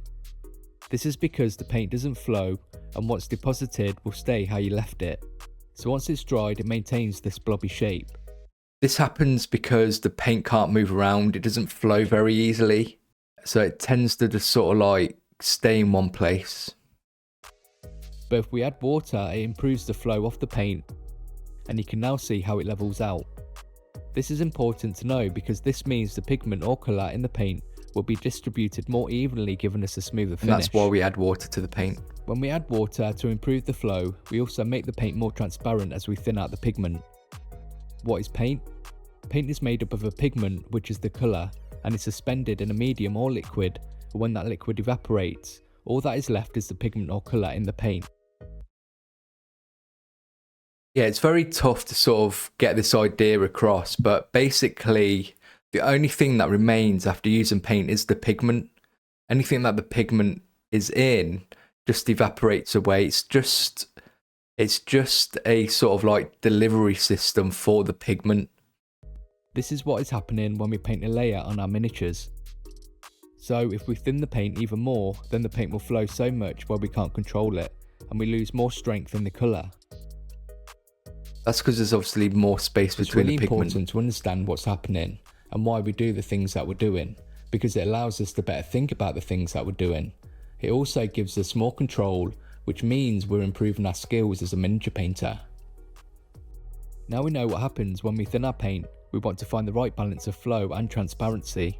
This is because the paint doesn't flow, and once deposited will stay how you left it. So once it's dried, it maintains this blobby shape. This happens because the paint can't move around, it doesn't flow very easily, so it tends to just sort of like stay in one place. But if we add water, it improves the flow of the paint, and you can now see how it levels out. This is important to know because this means the pigment or colour in the paint will be distributed more evenly, giving us a smoother finish. And that's why we add water to the paint. When we add water to improve the flow, we also make the paint more transparent as we thin out the pigment. What is paint? Paint is made up of a pigment, which is the colour, and is suspended in a medium or liquid, and when that liquid evaporates, all that is left is the pigment or colour in the paint. Yeah, it's very tough to sort of get this idea across, but basically the only thing that remains after using paint is the pigment. Anything that the pigment is in just evaporates away. It's just a sort of like delivery system for the pigment. This is what is happening when we paint a layer on our miniatures. So if we thin the paint even more, then the paint will flow so much where we can't control it, and we lose more strength in the colour. That's because there's obviously more space between the pigment. It's really important to understand what's happening and why we do the things that we're doing, because it allows us to better think about the things that we're doing. It also gives us more control, which means we're improving our skills as a miniature painter. Now we know what happens when we thin our paint, we want to find the right balance of flow and transparency.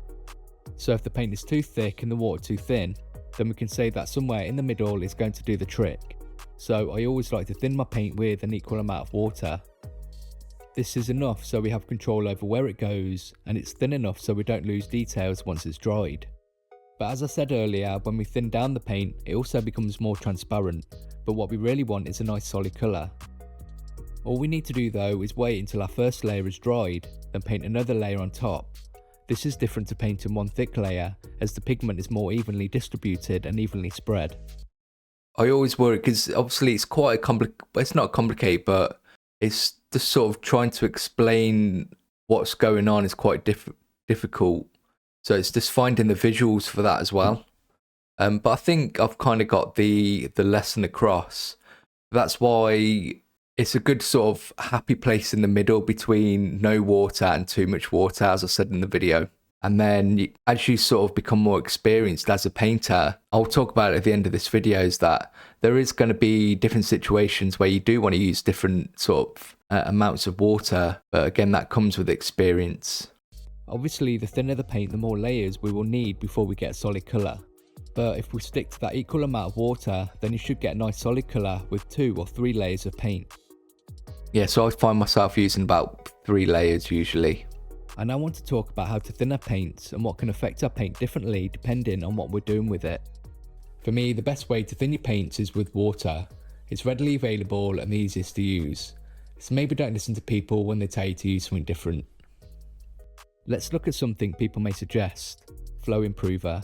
So if the paint is too thick and the water too thin, then we can say that somewhere in the middle is going to do the trick. So I always like to thin my paint with an equal amount of water. This is enough so we have control over where it goes, and it's thin enough so we don't lose details once it's dried. But as I said earlier, when we thin down the paint, it also becomes more transparent, but what we really want is a nice solid colour. All we need to do though is wait until our first layer is dried, then paint another layer on top. This is different to painting one thick layer, as the pigment is more evenly distributed and evenly spread. I always worry because obviously it's quite it's not complicated, but it's just sort of trying to explain what's going on is quite difficult. So it's just finding the visuals for that as well. But I think I've kind of got the lesson across. That's why it's a good sort of happy place in the middle between no water and too much water, as I said in the video. And then as you sort of become more experienced as a painter, I'll talk about it at the end of this video, is that there is going to be different situations where you do want to use different sort of amounts of water. But again, that comes with experience. Obviously, the thinner the paint, the more layers we will need before we get a solid colour. But if we stick to that equal amount of water, then you should get a nice solid colour with 2 or 3 layers of paint. Yeah, so I find myself using about 3 layers usually. I now want to talk about how to thin our paints and what can affect our paint differently depending on what we're doing with it. For me, the best way to thin your paints is with water. It's readily available and the easiest to use. So maybe don't listen to people when they tell you to use something different. Let's look at something people may suggest: flow improver.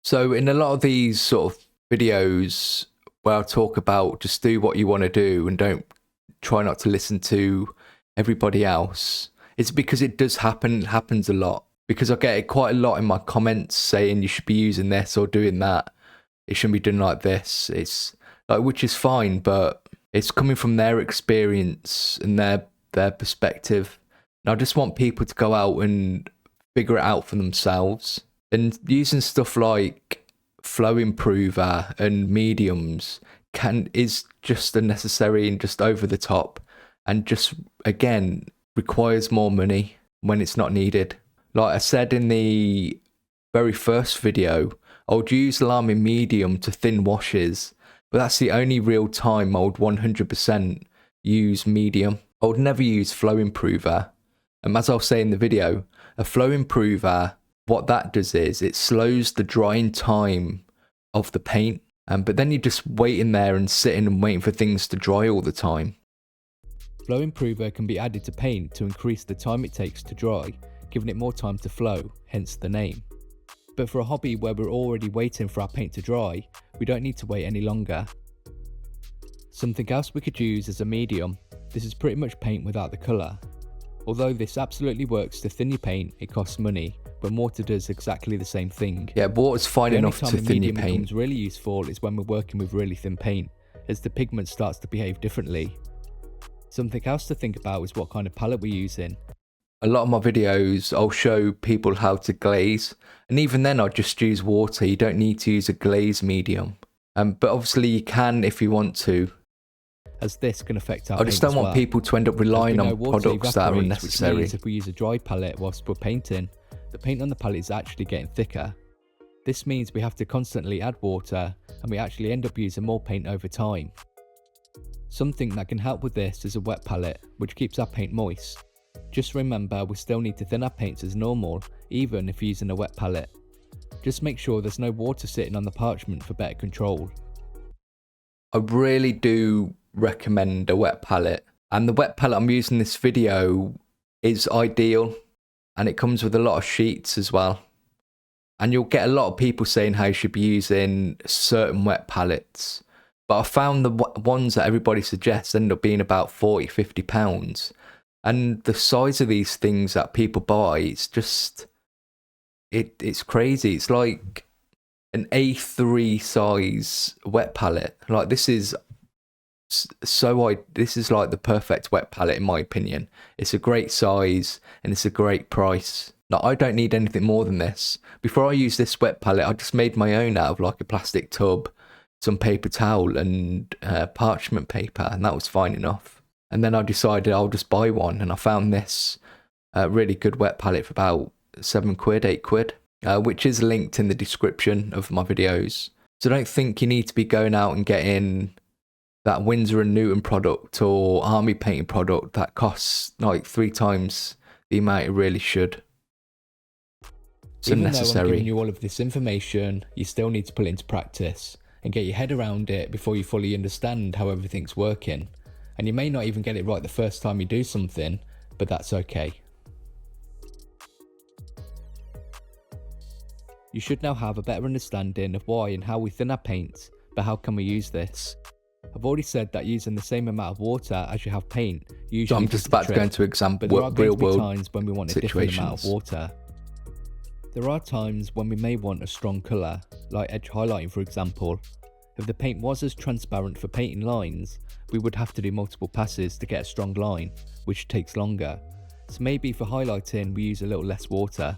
So in a lot of these sort of videos where I talk about just do what you want to do and don't try not to listen to everybody else, it's because it does happen. It happens a lot, because I get it quite a lot in my comments saying you should be using this or doing that. It shouldn't be done like this. It's like, which is fine, but it's coming from their experience and their perspective. And I just want people to go out and figure it out for themselves. And using stuff like flow improver and mediums is just unnecessary and just over the top, and just again requires more money when it's not needed. Like I said in the very first video, I would use lime in medium to thin washes, but that's the only real time I would 100% use medium. I would never use flow improver. And as I'll say in the video, a flow improver, what that does is it slows the drying time of the paint, but then you're just waiting there and sitting and waiting for things to dry all the time. Flow improver can be added to paint to increase the time it takes to dry, giving it more time to flow, hence the name. But for a hobby where we're already waiting for our paint to dry, we don't need to wait any longer. Something else we could use is a medium. This is pretty much paint without the colour. Although this absolutely works to thin your paint, it costs money, but water does exactly the same thing. Yeah, water's fine enough to thin your paint. The medium becomes really useful is when we're working with really thin paint, as the pigment starts to behave differently. Something else to think about is what kind of palette we're using. a lot of my videos, I'll show people how to glaze. And even then, I'll just use water. You don't need to use a glaze medium. But obviously you can if you want to. As this can affect our I just paint don't want people to end up relying on products that are unnecessary. Which means if we use a dry palette whilst we're painting, the paint on the palette is actually getting thicker. This means we have to constantly add water, and we actually end up using more paint over time. Something that can help with this is a wet palette, which keeps our paint moist. Just remember, we still need to thin our paints as normal, even if using a wet palette. Just make sure there's no water sitting on the parchment for better control. I really do recommend a wet palette, and the wet palette I'm using in this video is ideal, and it comes with a lot of sheets as well. And you'll get a lot of people saying how you should be using certain wet palettes, but I found the ones that everybody suggests end up being about £40–50, and the size of these things that people buy, it's just it's crazy. It's like an A3 size wet palette. Like this is like the perfect wet palette in my opinion. It's a great size and it's a great price. Like, I don't need anything more than this. Before I used this wet palette, I just made my own out of like a plastic tub, some paper towel and parchment paper, and that was fine enough. And then I decided I'll just buy one, and I found this really good wet palette for about £7, £8, which is linked in the description of my videos. So don't think you need to be going out and getting that Winsor & Newton product or army painting product that costs like 3 times the amount it really should. It's unnecessary. Even though I'm giving you all of this information, you still need to put it into practice and get your head around it before you fully understand how everything's working. And you may not even get it right the first time you do something, but that's okay. You should now have a better understanding of why and how we thin our paints, but how can we use this? I've already said that using the same amount of water as you have paint usually. So I'm just about to go into example real world times when we want a different amount of water. There are times when we may want a strong colour, like edge highlighting for example. If the paint was as transparent for painting lines, we would have to do multiple passes to get a strong line, which takes longer. So maybe for highlighting we use a little less water.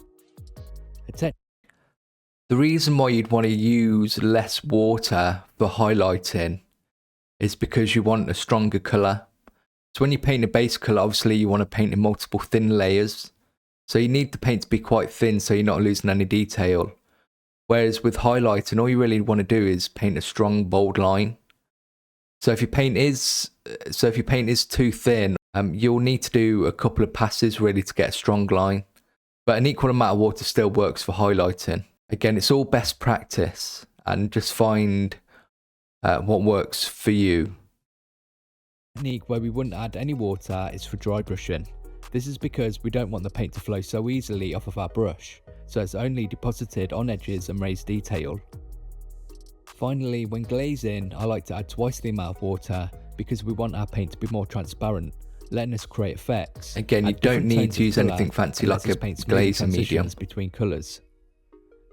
The reason why you'd want to use less water for highlighting is because you want a stronger colour. So when you paint a base colour, obviously you want to paint in multiple thin layers. So you need the paint to be quite thin so you're not losing any detail. Whereas with highlighting, all you really want to do is paint a strong, bold line. So if your paint is too thin, you'll need to do a couple of passes really to get a strong line. But an equal amount of water still works for highlighting. Again, it's all best practice, and just find what works for you. Technique where we wouldn't add any water is for dry brushing. This is because we don't want the paint to flow so easily off of our brush, so it's only deposited on edges and raised detail. Finally, when glazing, I like to add twice the amount of water because we want our paint to be more transparent, letting us create effects. Again, you don't need to use anything fancy like a glazing medium between colours.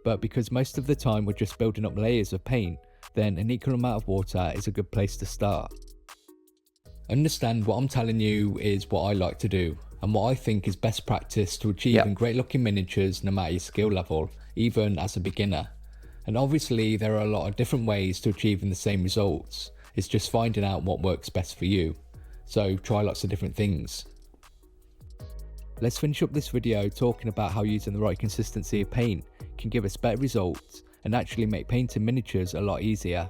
But because most of the time we're just building up layers of paint, then an equal amount of water is a good place to start. Understand what I'm telling you is what I like to do, and what I think is best practice to achieving great looking miniatures no matter your skill level, even as a beginner. And obviously there are a lot of different ways to achieving the same results, it's just finding out what works best for you. So try lots of different things. Let's finish up this video talking about how using the right consistency of paint can give us better results and actually make painting miniatures a lot easier.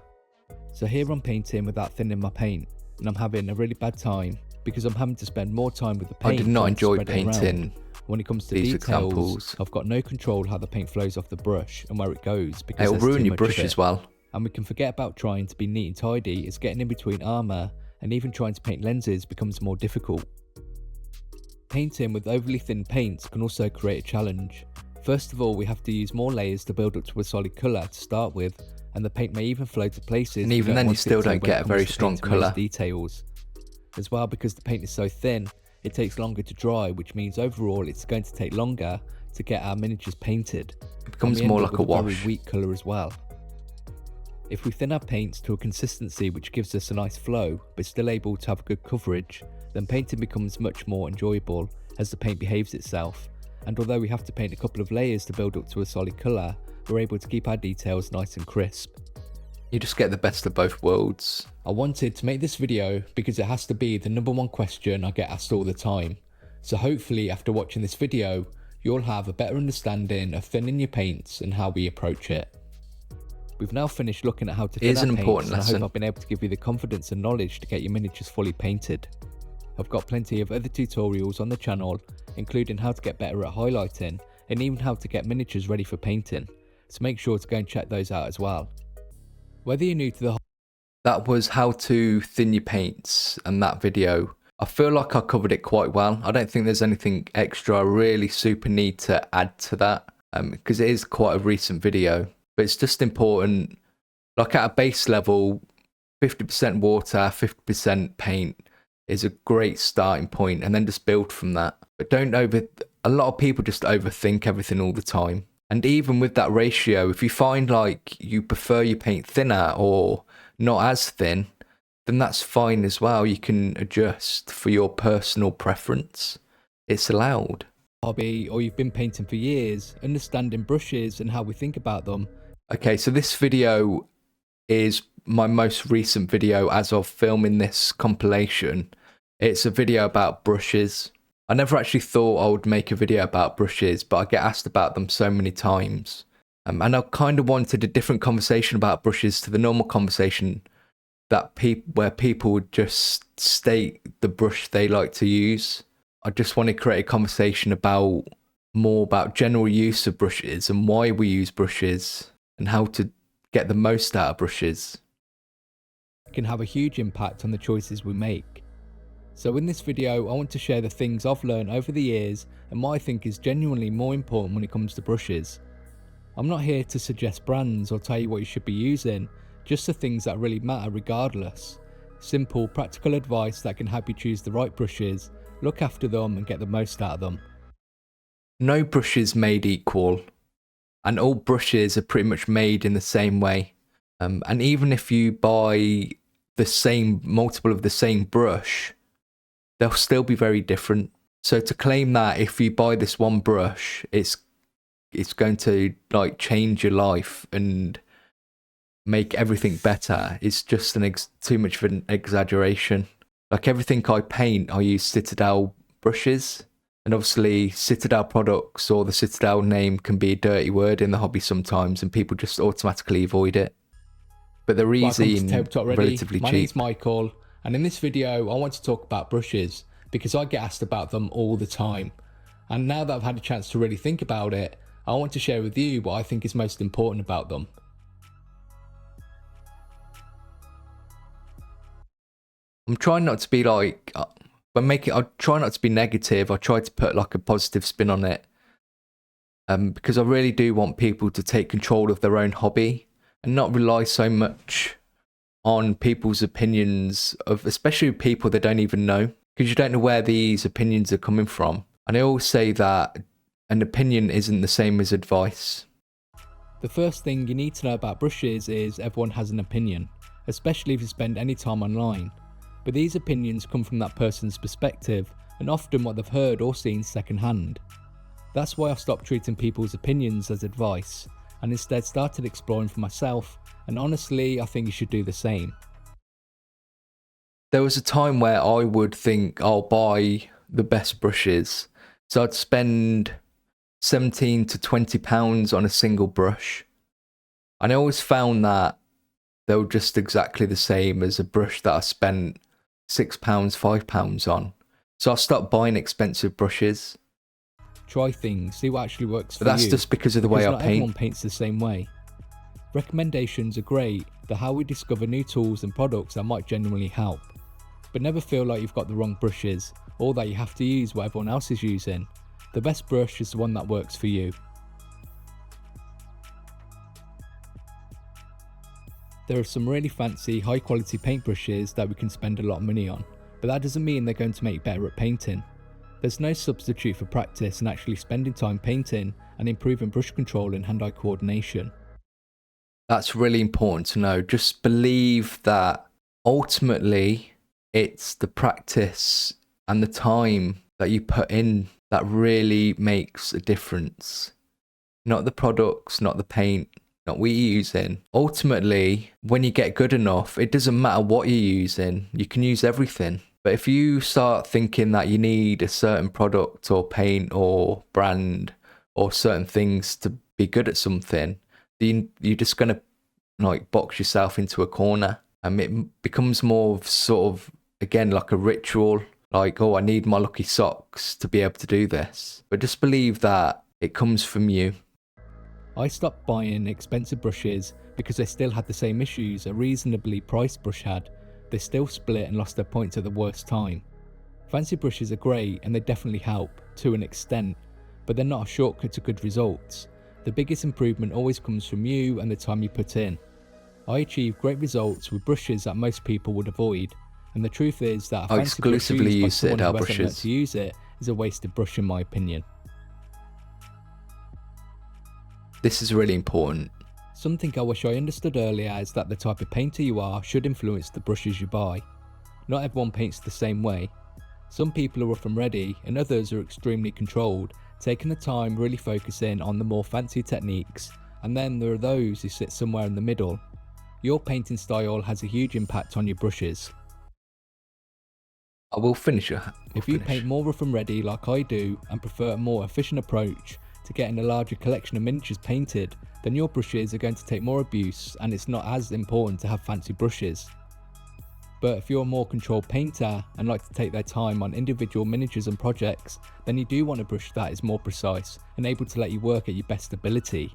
So here I'm painting without thinning my paint, and I'm having a really bad time because I'm having to spend more time with the paint. I did not enjoy painting. When it comes to these details, examples. I've got no control how the paint flows off the brush and where it goes because it'll ruin your brush as well. And we can forget about trying to be neat and tidy, as getting in between armour and even trying to paint lenses becomes more difficult. Painting with overly thin paints can also create a challenge. First of all, we have to use more layers to build up to a solid colour to start with, and the paint may even flow to places. And even then you still don't get a very strong colour. Details. As well, because the paint is so thin, it takes longer to dry, which means overall it's going to take longer to get our miniatures painted. It becomes more like a wash. Very weak colour as well. If we thin our paints to a consistency which gives us a nice flow, but still able to have good coverage, then painting becomes much more enjoyable as the paint behaves itself, and although we have to paint a couple of layers to build up to a solid colour, we're able to keep our details nice and crisp. You just get the best of both worlds. I wanted to make this video because it has to be the #1 question I get asked all the time. So hopefully after watching this video, you'll have a better understanding of thinning your paints and how we approach it. We've now finished looking at how to thin our paints, and I hope I've been able to give you the confidence and knowledge to get your miniatures fully painted. I've got plenty of other tutorials on the channel, including how to get better at highlighting and even how to get miniatures ready for painting, so make sure to go and check those out as well. Whether you're new to the That was how to thin your paints, and that video, I feel like I covered it quite well. I don't think there's anything extra I really super need to add to that, because it is quite a recent video. But it's just important, like at a base level, 50% water, 50% paint is a great starting point, and then just build from that. But a lot of people just overthink everything all the time. And even with that ratio, if you find like you prefer your paint thinner or not as thin, then that's fine as well. You can adjust for your personal preference. It's allowed. Hobby, or you've been painting for years, understanding brushes and how we think about them. Okay, so this video is my most recent video as of filming this compilation. It's a video about brushes. I never actually thought I would make a video about brushes, but I get asked about them so many times. And I kind of wanted a different conversation about brushes to the normal conversation where people would just state the brush they like to use. I just want to create a conversation more about general use of brushes and why we use brushes and how to get the most out of brushes. It can have a huge impact on the choices we make. So in this video, I want to share the things I've learned over the years and what I think is genuinely more important when it comes to brushes. I'm not here to suggest brands or tell you what you should be using, just the things that really matter regardless. Simple, practical advice that can help you choose the right brushes, look after them and get the most out of them. No brush is made equal, and all brushes are pretty much made in the same way. And even if you buy multiple of the same brush, they'll still be very different. So to claim that if you buy this one brush, it's going to like change your life and make everything better, is just too much of an exaggeration. Like everything I paint, I use Citadel brushes, and obviously Citadel products or the Citadel name can be a dirty word in the hobby sometimes, and people just automatically avoid it. But they're easy and relatively cheap. My name's Michael, and in this video I want to talk about brushes because I get asked about them all the time. And now that I've had a chance to really think about it, I want to share with you what I think is most important about them. I'm trying not to be like, I try not to be negative. I try to put like a positive spin on it, because I really do want people to take control of their own hobby and not rely so much on people's opinions of, especially people they don't even know, because you don't know where these opinions are coming from. And I always say that an opinion isn't the same as advice. The first thing you need to know about brushes is everyone has an opinion, especially if you spend any time online. But these opinions come from that person's perspective and often what they've heard or seen secondhand. That's why I've stopped treating people's opinions as advice and instead started exploring for myself, and honestly I think you should do the same. There was a time where I would think I'll buy the best brushes, so I'd spend £17 to £20 on a single brush, and I always found that they were just exactly the same as a brush that I spent £6, £5 on. So I stopped buying expensive brushes. Try things, see what actually works for you. But that's just because of the way I not paint. Everyone paints the same way. Recommendations are great, they're how we discover new tools and products that might genuinely help. But never feel like you've got the wrong brushes, or that you have to use what everyone else is using. The best brush is the one that works for you. There are some really fancy, high quality paintbrushes that we can spend a lot of money on, but that doesn't mean they're going to make you better at painting. There's no substitute for practice and actually spending time painting and improving brush control and hand-eye coordination. That's really important to know. Just believe that ultimately it's the practice and the time that you put in that really makes a difference. Not the products, not the paint, not what you're using. Ultimately, when you get good enough, it doesn't matter what you're using. You can use everything. But if you start thinking that you need a certain product or paint or brand or certain things to be good at something, then you're just going to like box yourself into a corner. And it becomes more of sort of, again, like a ritual. Like, oh, I need my lucky socks to be able to do this. But just believe that it comes from you. I stopped buying expensive brushes because they still had the same issues a reasonably priced brush had. They still split and lost their points at the worst time. Fancy brushes are great and they definitely help, to an extent, but they're not a shortcut to good results. The biggest improvement always comes from you and the time you put in. I achieve great results with brushes that most people would avoid, and the truth is that a fancy brush exclusively used by use someone Citadel who hasn't learnt brushes. to use it is a wasted brush in my opinion. This is really important. Something I wish I understood earlier is that the type of painter you are should influence the brushes you buy. Not everyone paints the same way. Some people are rough and ready and others are extremely controlled, taking the time really focusing on the more fancy techniques, and then there are those who sit somewhere in the middle. Your painting style has a huge impact on your brushes. I will finish it. If you paint more rough and ready like I do and prefer a more efficient approach to getting a larger collection of miniatures painted, then your brushes are going to take more abuse and it's not as important to have fancy brushes. But if you're a more controlled painter and like to take their time on individual miniatures and projects, then you do want a brush that is more precise and able to let you work at your best ability.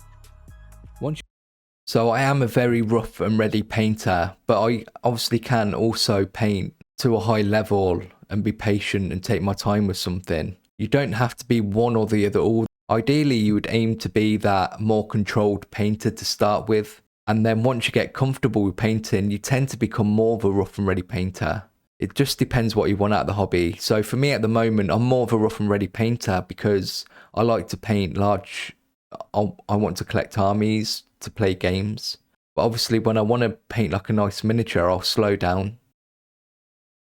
So I am a very rough and ready painter, but I obviously can also paint to a high level and be patient and take my time with something. You don't have to be one or the other. Ideally, you would aim to be that more controlled painter to start with. And then once you get comfortable with painting, you tend to become more of a rough and ready painter. It just depends what you want out of the hobby. So for me at the moment, I'm more of a rough and ready painter because I like to paint large. I want to collect armies to play games. But obviously when I want to paint like a nice miniature, I'll slow down.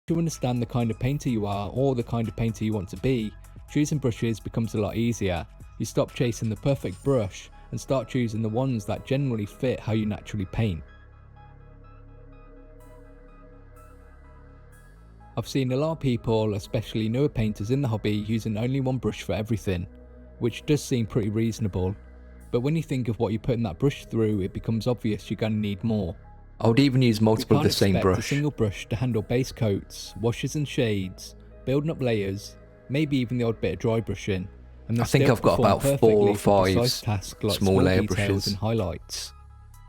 To understand the kind of painter you are or the kind of painter you want to be, choosing brushes becomes a lot easier. You stop chasing the perfect brush and start choosing the ones that generally fit how you naturally paint. I've seen a lot of people, especially newer painters in the hobby, using only one brush for everything, which does seem pretty reasonable, but when you think of what you put in that brush through, it becomes obvious you're going to need more. I would even use multiple of the same You can't expect brush. a single brush to handle base coats, washes and shades, building up layers, maybe even the odd bit of dry brushing. And I think I've got about 4 or 5 small layer brushes and highlights.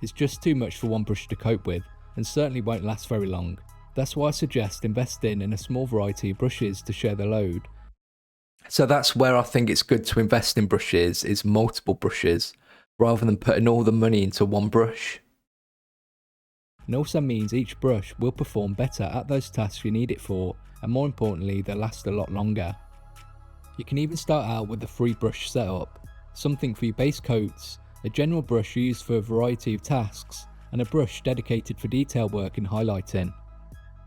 It's just too much for one brush to cope with, and certainly won't last very long. That's why I suggest investing in a small variety of brushes to share the load. So that's where I think it's good to invest in brushes, is multiple brushes, rather than putting all the money into one brush. And also means each brush will perform better at those tasks you need it for, and more importantly, they'll last a lot longer. You can even start out with a 3-brush setup, something for your base coats, a general brush used for a variety of tasks, and a brush dedicated for detail work and highlighting.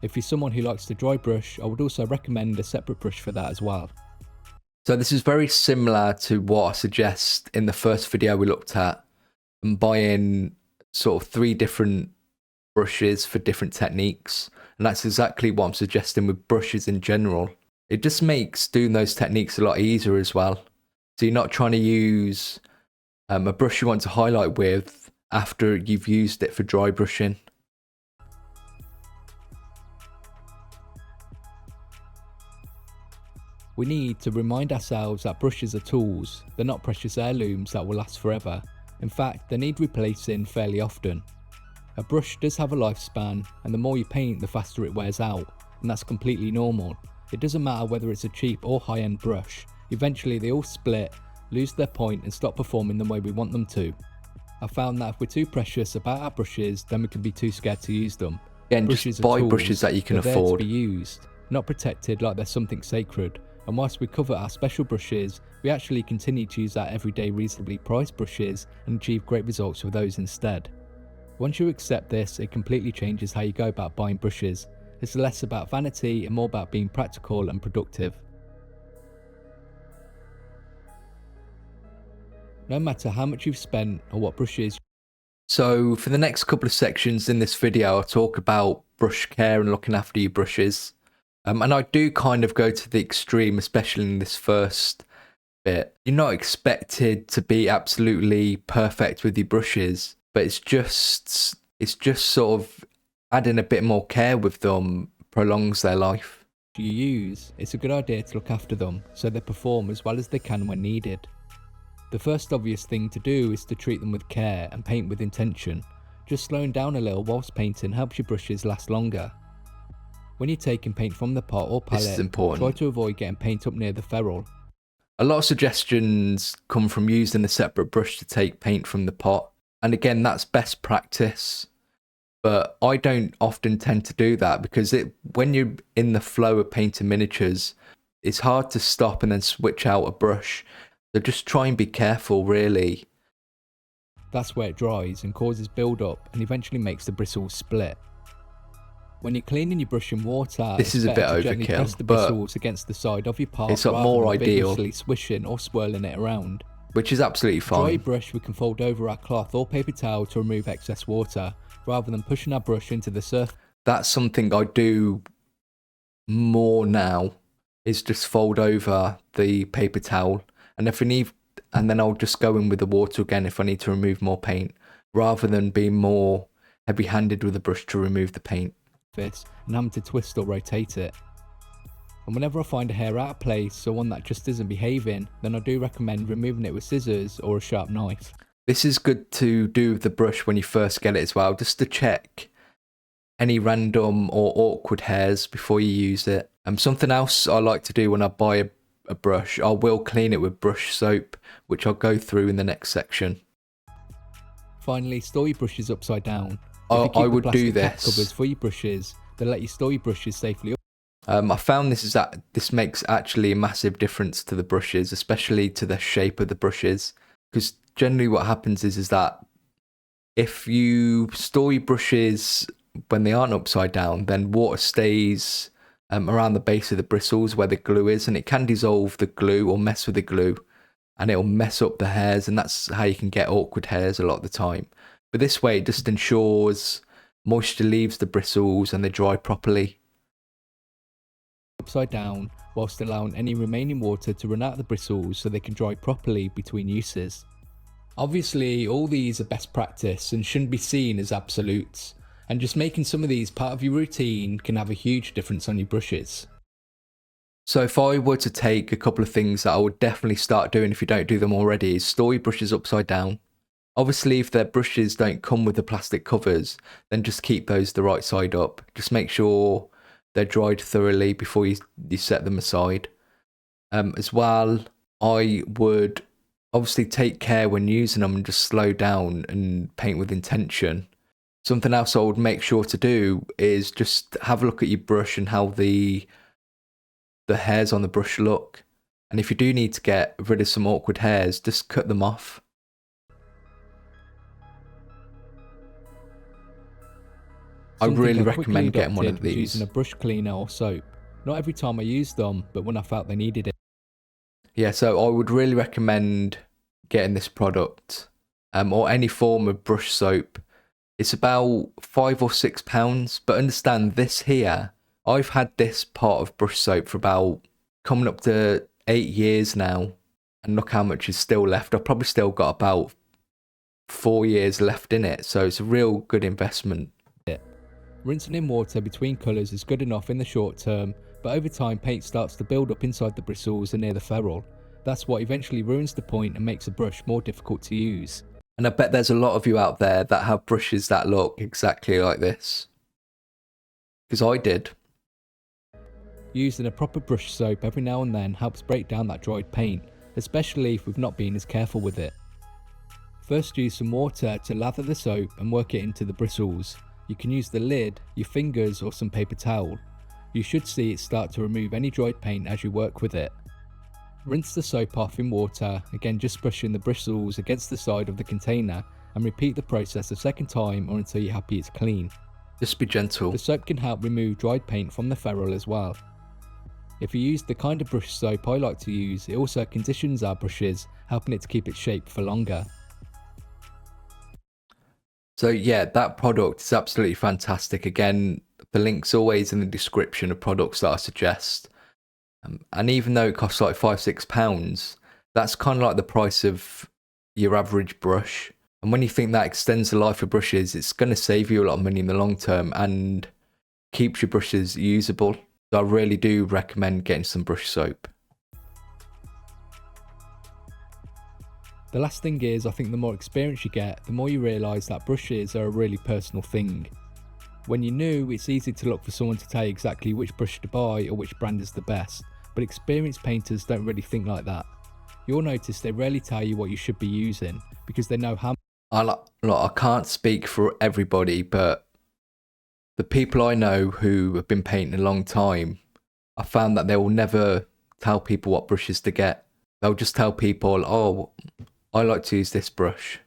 If you're someone who likes to dry brush, I would also recommend a separate brush for that as well. So this is very similar to what I suggest in the first video we looked at, and buying sort of 3 different brushes for different techniques, and that's exactly what I'm suggesting with brushes in general. It just makes doing those techniques a lot easier as well. So you're not trying to use a brush you want to highlight with after you've used it for dry brushing. We need to remind ourselves that brushes are tools, they're not precious heirlooms that will last forever. In fact, they need replacing fairly often. A brush does have a lifespan, and the more you paint, the faster it wears out, and that's completely normal. It doesn't matter whether it's a cheap or high-end brush, eventually they all split, lose their point and stop performing the way we want them to. I found that if we're too precious about our brushes, then we can be too scared to use them. Again, Brushes just buy are tools, brushes that you can they're afford. there to be used, not protected like they're something sacred. And whilst we cover our special brushes, we actually continue to use our everyday reasonably priced brushes and achieve great results with those instead. Once you accept this, it completely changes how you go about buying brushes. It's less about vanity and more about being practical and productive. no matter how much you've spent or what brushes. So for the next couple of sections in this video, I'll talk about brush care and looking after your brushes. And I do kind of go to the extreme, especially in this first bit. You're not expected to be absolutely perfect with your brushes, but it's just sort of adding a bit more care with them prolongs their life. You use, it's a good idea to look after them so they perform as well as they can when needed. The first obvious thing to do is to treat them with care and paint with intention. Just slowing down a little whilst painting helps your brushes last longer. When you're taking paint from the pot or palette, This is important. try to avoid getting paint up near the ferrule. A lot of suggestions come from using a separate brush to take paint from the pot. And again, that's best practice. But I don't often tend to do that because when you're in the flow of painting miniatures, it's hard to stop and then switch out a brush. So just try and be careful, really. That's where it dries and causes build-up and eventually makes the bristles split. When you're cleaning your brush in water, This is a bit better to gently overkill, press the but bristles against the side of your part it's rather more than ideal. vigorously swishing or swirling it around. Which is absolutely Dry your fine. brush, we can fold over our cloth or paper towel to remove excess water, rather than pushing our brush into the surface. That's something I do more now, is just fold over the paper towel. And then I'll just go in with the water again if I need to remove more paint, rather than being more heavy-handed with the brush to remove the paint. And having to twist or rotate it. And whenever I find a hair out of place or one that just isn't behaving, then I do recommend removing it with scissors or a sharp knife. This is good to do with the brush when you first get it as well, just to check any random or awkward hairs before you use it. Something else I like to do when I buy a brush, I will clean it with brush soap, which I'll go through in the next section. Finally, store your brushes upside down. I would do Cap covers this. for your brushes, then let you store your brushes safely. I found this makes actually a massive difference to the brushes, especially to the shape of the brushes, because generally what happens is that if you store your brushes when they aren't upside down, then water stays around the base of the bristles where the glue is, and it can dissolve the glue or mess with the glue, and it'll mess up the hairs, and that's how you can get awkward hairs a lot of the time. But this way it just ensures moisture leaves the bristles and they dry properly. Upside down, whilst allowing any remaining water to run out of the bristles so they can dry properly between uses. Obviously, all these are best practice and shouldn't be seen as absolutes, and just making some of these part of your routine can have a huge difference on your brushes. So if I were to take a couple of things that I would definitely start doing if you don't do them already, is store your brushes upside down. Obviously, if their brushes don't come with the plastic covers, then just keep those the right side up. Just make sure they're dried thoroughly before you set them aside. As well, I would obviously take care when using them and just slow down and paint with intention. Something else I would make sure to do is just have a look at your brush and how the hairs on the brush look. And if you do need to get rid of some awkward hairs, just cut them off. I really recommend getting one of these. Using a brush cleaner or soap. Not every time I used them, but when I felt they needed it. Yeah, so I would really recommend getting this product, or any form of brush soap. It's about £5 or £6, but understand this here, I've had this pot of brush soap for about coming up to 8 years now, and look how much is still left. I've probably still got about 4 years left in it, so it's a real good investment. Rinsing in water between colours is good enough in the short term, but over time paint starts to build up inside the bristles and near the ferrule. That's what eventually ruins the point and makes a brush more difficult to use. And I bet there's a lot of you out there that have brushes that look exactly like this. Because I did. Using a proper brush soap every now and then helps break down that dried paint, especially if we've not been as careful with it. First, use some water to lather the soap and work it into the bristles. You can use the lid, your fingers or some paper towel. You should see it start to remove any dried paint as you work with it. Rinse the soap off in water, again just brushing the bristles against the side of the container, and repeat the process a second time or until you're happy it's clean. Just be gentle. The soap can help remove dried paint from the ferrule as well. If you use the kind of brush soap I like to use, it also conditions our brushes, helping it to keep its shape for longer. So yeah, that product is absolutely fantastic. Again, the link's always in the description of products that I suggest. And even though it costs like £5-6, that's kind of like the price of your average brush. And when you think that extends the life of brushes, it's going to save you a lot of money in the long term and keeps your brushes usable. So I really do recommend getting some brush soap. The last thing is, I think the more experience you get, the more you realise that brushes are a really personal thing. When you're new, it's easy to look for someone to tell you exactly which brush to buy or which brand is the best, but experienced painters don't really think like that. You'll notice they rarely tell you what you should be using, because they know how... I can't speak for everybody, but the people I know who have been painting a long time, I found that they will never tell people what brushes to get. They'll just tell people, oh, I like to use this brush.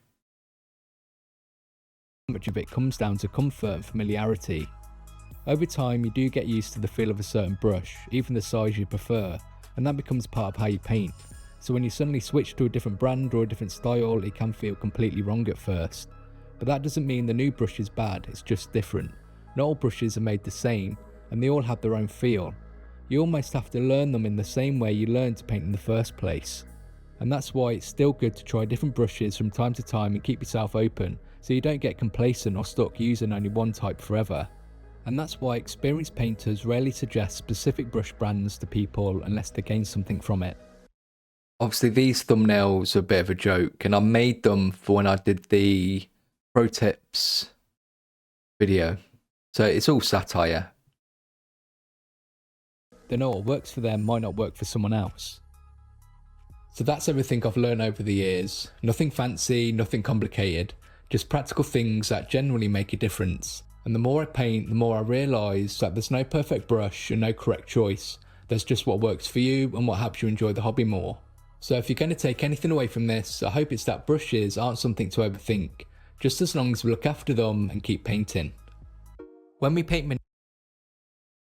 much of it comes down to comfort and familiarity. Over time, you do get used to the feel of a certain brush, even the size you prefer, and that becomes part of how you paint. So when you suddenly switch to a different brand or a different style, it can feel completely wrong at first. But that doesn't mean the new brush is bad, it's just different. Not all brushes are made the same, and they all have their own feel. You almost have to learn them in the same way you learned to paint in the first place. And that's why it's still good to try different brushes from time to time and keep yourself open, so you don't get complacent or stuck using only one type forever. And that's why experienced painters rarely suggest specific brush brands to people unless they gain something from it. Obviously these thumbnails are a bit of a joke, and I made them for when I did the pro tips video. So it's all satire. They know what works for them might not work for someone else. So that's everything I've learned over the years. Nothing fancy, nothing complicated, just practical things that generally make a difference. And the more I paint, the more I realise that there's no perfect brush and no correct choice. There's just what works for you and what helps you enjoy the hobby more. So if you're going to take anything away from this, I hope it's that brushes aren't something to overthink, just as long as we look after them and keep painting. When we paint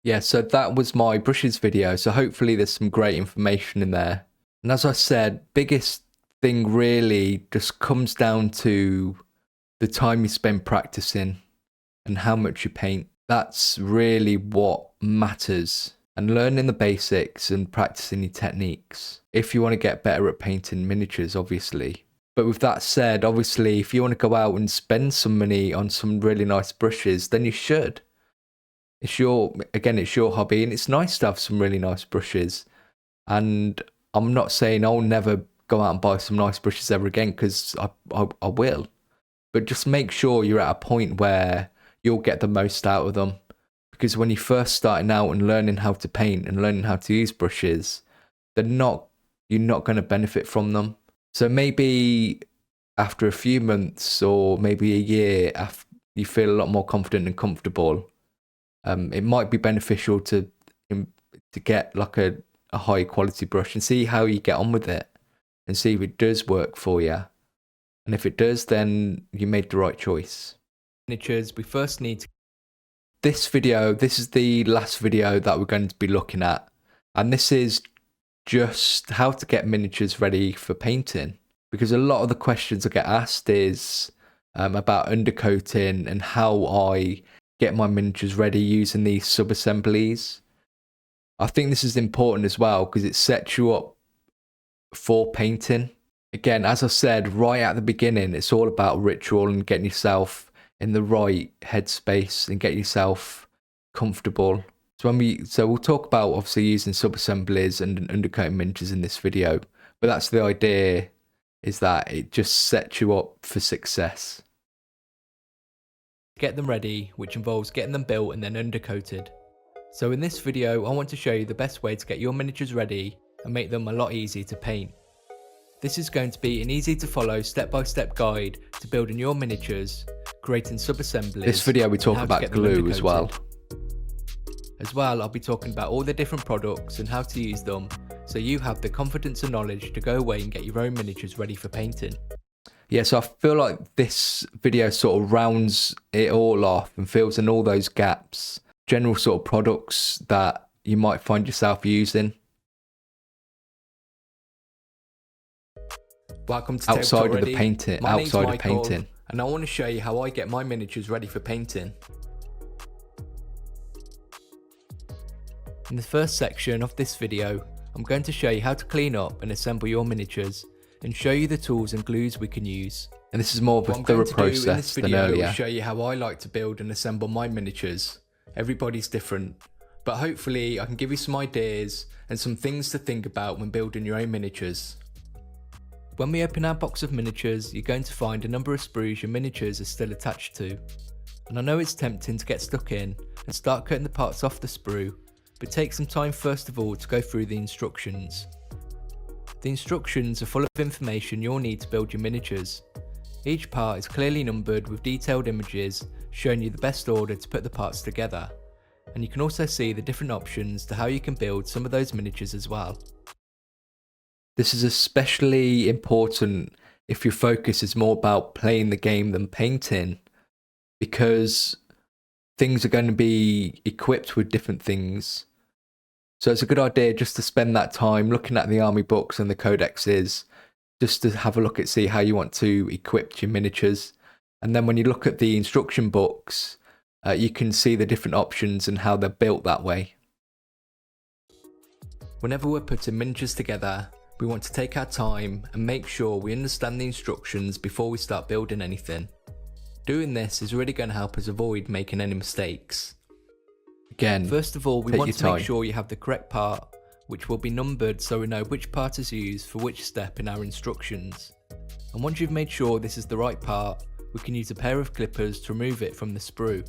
Yeah, so that was my brushes video, so hopefully there's some great information in there. And as I said, biggest thing really just comes down to the time you spend practicing and how much you paint. That's really what matters. And learning the basics and practicing your techniques if you want to get better at painting miniatures, obviously. But with that said, obviously, if you want to go out and spend some money on some really nice brushes, then you should. It's your hobby, and it's nice to have some really nice brushes. And I'm not saying I'll never go out and buy some nice brushes ever again, because I will. But just make sure you're at a point where you'll get the most out of them. Because when you're first starting out and learning how to paint and learning how to use brushes, you're not going to benefit from them. So maybe after a few months or maybe a year, after you feel a lot more confident and comfortable, it might be beneficial to get like a high quality brush and see how you get on with it and see if it does work for you. And if it does, then you made the right choice. miniatures, we first need to... This is the last video that we're going to be looking at. And this is just how to get miniatures ready for painting. Because a lot of the questions I get asked is about undercoating and how I get my miniatures ready using these sub-assemblies. I think this is important as well because it sets you up for painting. Again, as I said right at the beginning, it's all about ritual and getting yourself in the right headspace and getting yourself comfortable. So we'll talk about obviously using sub-assemblies and undercoating miniatures in this video, but that's the idea, is that it just sets you up for success. get them ready, which involves getting them built and then undercoated. So in this video, I want to show you the best way to get your miniatures ready and make them a lot easier to paint. This is going to be an easy to follow step-by-step guide to building your miniatures, creating sub-assemblies. This video we talk about glue as well. As well, I'll be talking about all the different products and how to use them, so you have the confidence and knowledge to go away and get your own miniatures ready for painting. Yeah, so I feel like this video sort of rounds it all off and fills in all those gaps. General sort of products that you might find yourself using. Welcome to Outside of the TableTopReady. painting, My name's outside of Michael, painting. and I want to show you how I get my miniatures ready for painting. In the first section of this video, I'm going to show you how to clean up and assemble your miniatures, and show you the tools and glues we can use. And this is more of a thorough process than earlier. I'll show you how I like to build and assemble my miniatures. Everybody's different, but hopefully I can give you some ideas and some things to think about when building your own miniatures. When we open our box of miniatures, you're going to find a number of sprues your miniatures are still attached to. And I know it's tempting to get stuck in and start cutting the parts off the sprue, but take some time first of all to go through the instructions. The instructions are full of information you'll need to build your miniatures. Each part is clearly numbered with detailed images showing you the best order to put the parts together, and you can also see the different options to how you can build some of those miniatures as well. This is especially important if your focus is more about playing the game than painting, because things are going to be equipped with different things. So it's a good idea just to spend that time looking at the army books and the codexes, just to have a look at see how you want to equip your miniatures. And then when you look at the instruction books, you can see the different options and how they're built that way. Whenever we're putting miniatures together, we want to take our time and make sure we understand the instructions before we start building anything. Doing this is really going to help us avoid making any mistakes. Again, first of all, we want to time. make sure you have the correct part, which will be numbered so we know which part is used for which step in our instructions. And once you've made sure this is the right part, we can use a pair of clippers to remove it from the sprue.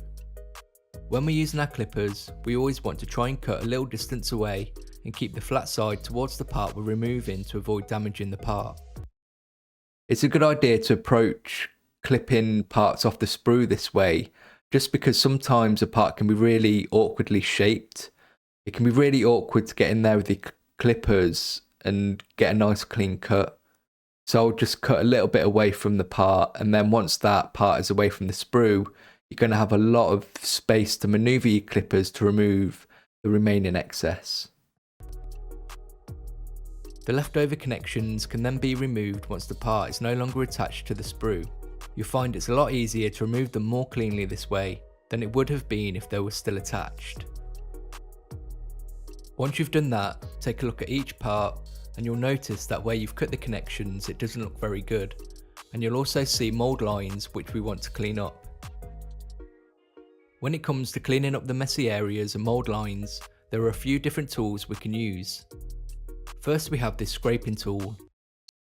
When we're using our clippers, we always want to try and cut a little distance away and keep the flat side towards the part we're removing to avoid damaging the part. It's a good idea to approach clipping parts off the sprue this way, just because sometimes a part can be really awkwardly shaped. It can be really awkward to get in there with the clippers and get a nice clean cut. So I'll just cut a little bit away from the part, and then once that part is away from the sprue, you're going to have a lot of space to maneuver your clippers to remove the remaining excess. The leftover connections can then be removed once the part is no longer attached to the sprue. You'll find it's a lot easier to remove them more cleanly this way than it would have been if they were still attached. Once you've done that, take a look at each part and you'll notice that where you've cut the connections it doesn't look very good, and you'll also see mould lines which we want to clean up. When it comes to cleaning up the messy areas and mould lines, there are a few different tools we can use. First we have this scraping tool.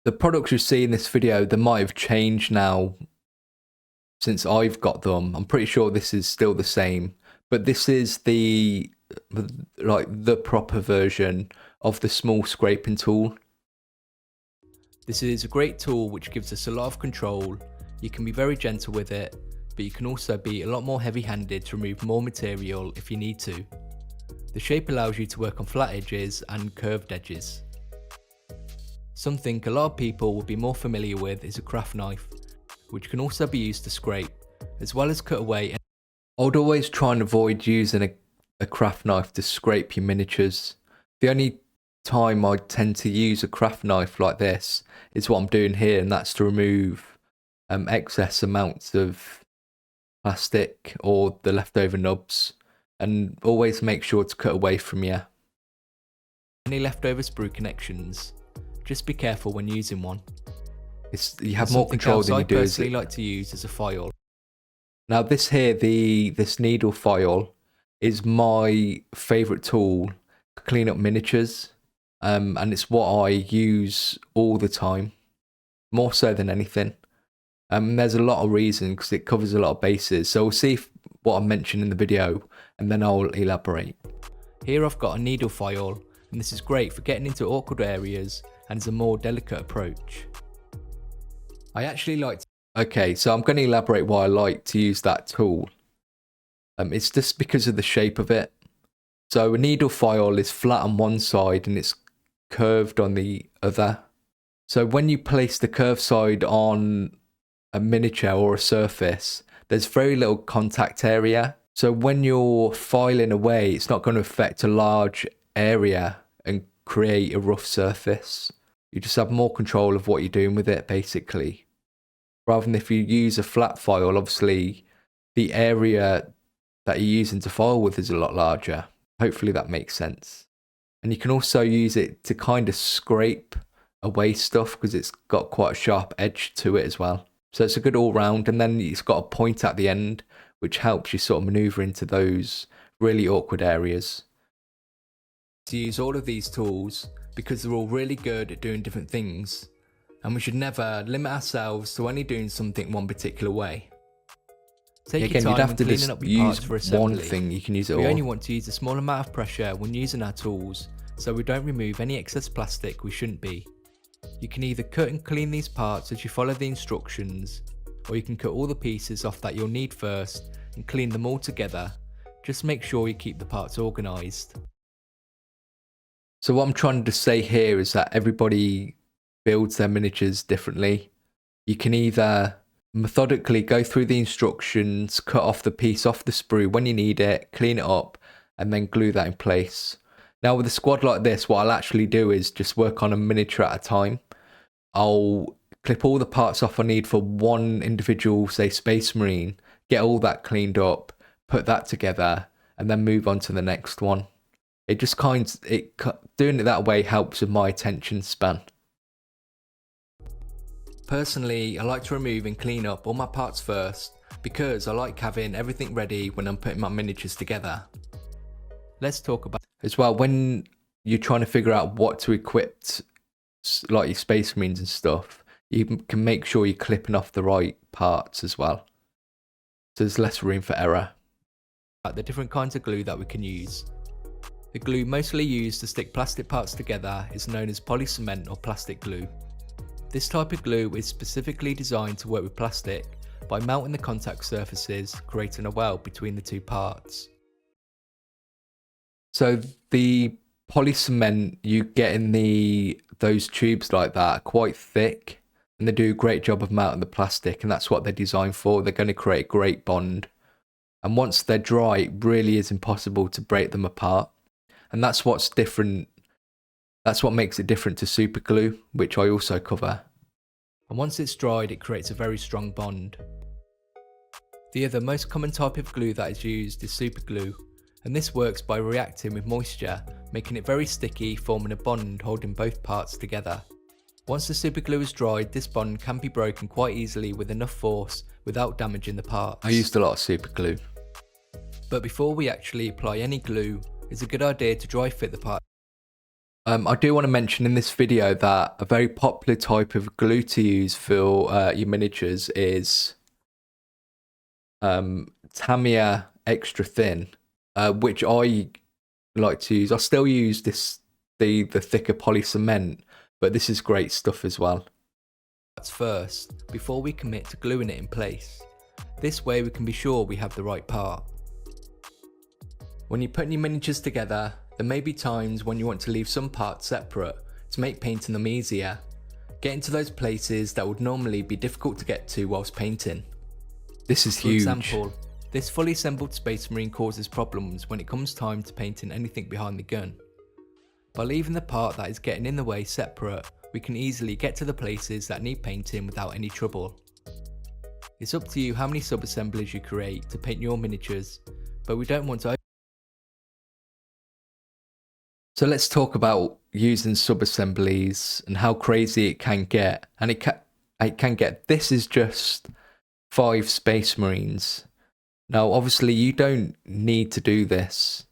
The products you see in this video, they might have changed now since I've got them. I'm pretty sure this is still the same, but this is the proper version of the small scraping tool. This is a great tool which gives us a lot of control. You can be very gentle with it, but you can also be a lot more heavy-handed to remove more material if you need to. The shape allows you to work on flat edges and curved edges. Something a lot of people will be more familiar with is a craft knife, which can also be used to scrape, as well as cut away. I would always try and avoid using a craft knife to scrape your miniatures. The only time I tend to use a craft knife like this is what I'm doing here, and that's to remove excess amounts of plastic or the leftover nubs, and always make sure to cut away from any leftover sprue connections. Just be careful when using one. You have more control than you do. I personally like to use as a file. Now this here, this needle file, is my favourite tool to clean up miniatures, and it's what I use all the time, more so than anything. There's a lot of reasons because it covers a lot of bases. So we'll see what I mentioned in the video, and then I'll elaborate. Here I've got a needle file, and this is great for getting into awkward areas and is a more delicate approach. I actually like to... Okay, so I'm going to elaborate why I like to use that tool. It's just because of the shape of it. So a needle file is flat on one side and it's curved on the other. So when you place the curved side on a miniature or a surface, there's very little contact area. So when you're filing away, it's not going to affect a large area and create a rough surface. You just have more control of what you're doing with it, basically. Rather than if you use a flat file, obviously the area that you're using to file with is a lot larger. Hopefully that makes sense. And you can also use it to kind of scrape away stuff because it's got quite a sharp edge to it as well. So it's a good all round, and then it's got a point at the end, which helps you sort of maneuver into those really awkward areas. To use all of these tools because they're all really good at doing different things, and we should never limit ourselves to only doing something one particular way. Take your time you'd have to cleaning just up your parts use for assembly. one thing. You can use it all. We only want to use a small amount of pressure when using our tools, so we don't remove any excess plastic we shouldn't be. You can either cut and clean these parts as you follow the instructions, or you can cut all the pieces off that you'll need first and clean them all together. Just make sure you keep the parts organised. So what I'm trying to say here is that everybody builds their miniatures differently. You can either methodically go through the instructions, cut off the piece off the sprue when you need it, clean it up, and then glue that in place. Now with a squad like this, what I'll actually do is just work on a miniature at a time. I'll clip all the parts off I need for one individual, say Space Marine, get all that cleaned up, put that together, and then move on to the next one. It just doing it that way helps with my attention span. Personally, I like to remove and clean up all my parts first because I like having everything ready when I'm putting my miniatures together. Let's talk about as well, when you're trying to figure out what to equip, like your Space Marines and stuff, you can make sure you're clipping off the right parts as well. So there's less room for error. the different kinds of glue that we can use. The glue mostly used to stick plastic parts together is known as polycement or plastic glue. This type of glue is specifically designed to work with plastic by melting the contact surfaces, creating a weld between the two parts. So the polycement you get in those tubes like that are quite thick, and they do a great job of melting the plastic, and that's what they're designed for. They're going to create a great bond, and once they're dry, it really is impossible to break them apart. And that's what's different. That's what makes it different to super glue, which I also cover. And once it's dried, it creates a very strong bond. The other most common type of glue that is used is super glue, and this works by reacting with moisture, making it very sticky, forming a bond holding both parts together. Once the super glue is dried, this bond can be broken quite easily with enough force without damaging the parts. I used a lot of super glue. But before we actually apply any glue, it's a good idea to dry fit the part. I do want to mention in this video that a very popular type of glue to use for your miniatures is Tamiya Extra Thin, which I like to use. I still use the thicker poly cement, but this is great stuff as well. That's first, before we commit to gluing it in place. This way we can be sure we have the right part. When you're putting your miniatures together, there may be times when you want to leave some parts separate to make painting them easier. Get into those places that would normally be difficult to get to whilst painting. This is huge. For example, this fully assembled Space Marine causes problems when it comes time to painting anything behind the gun. By leaving the part that is getting in the way separate, we can easily get to the places that need painting without any trouble. It's up to you how many sub-assemblies you create to paint your miniatures, but we don't want to. So let's talk about using sub-assemblies and how crazy it can get. And it can get, this is just 5 Space Marines. Now obviously you don't need to do this.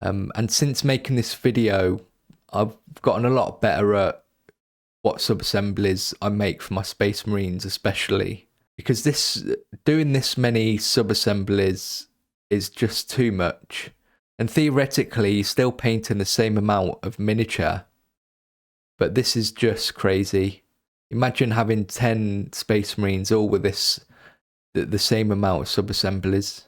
And since making this video, I've gotten a lot better at what sub-assemblies I make for my Space Marines especially. Because doing this many sub-assemblies is just too much. And theoretically, you're still painting the same amount of miniature. But this is just crazy. Imagine having 10 Space Marines all with the same amount of sub-assemblies.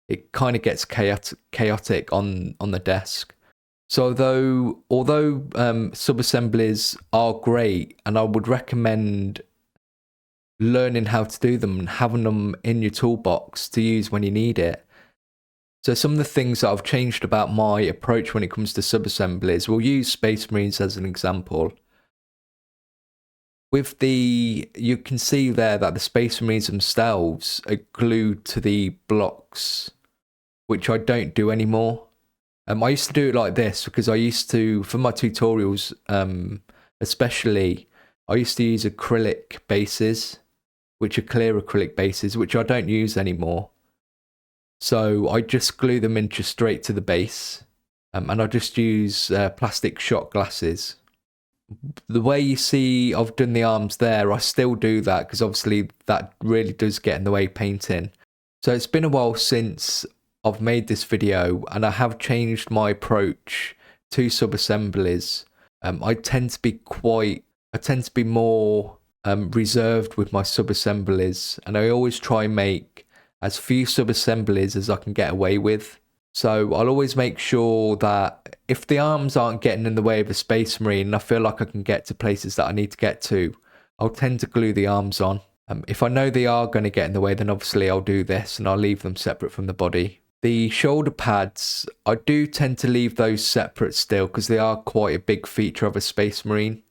It kind of gets chaotic on the desk. So although sub-assemblies are great, and I would recommend learning how to do them and having them in your toolbox to use when you need it, So some of the things that I've changed about my approach when it comes to sub-assemblies, we'll use Space Marines as an example. With you can see there that the Space Marines themselves are glued to the blocks, which I don't do anymore. I used to do it like this because I used to, for my tutorials especially, I used to use acrylic bases, which are clear acrylic bases, which I don't use anymore. So I just glue them in just straight to the base, and I just use plastic shot glasses. The way you see I've done the arms there, I still do that because obviously that really does get in the way of painting. So it's been a while since I've made this video, and I have changed my approach to sub-assemblies. I tend to be more reserved with my sub-assemblies, and I always try and make as few sub-assemblies as I can get away with. So I'll always make sure that if the arms aren't getting in the way of a Space Marine and I feel like I can get to places that I need to get to, I'll tend to glue the arms on. If I know they are going to get in the way, then obviously I'll do this and I'll leave them separate from the body. The shoulder pads, I do tend to leave those separate still because they are quite a big feature of a Space Marine.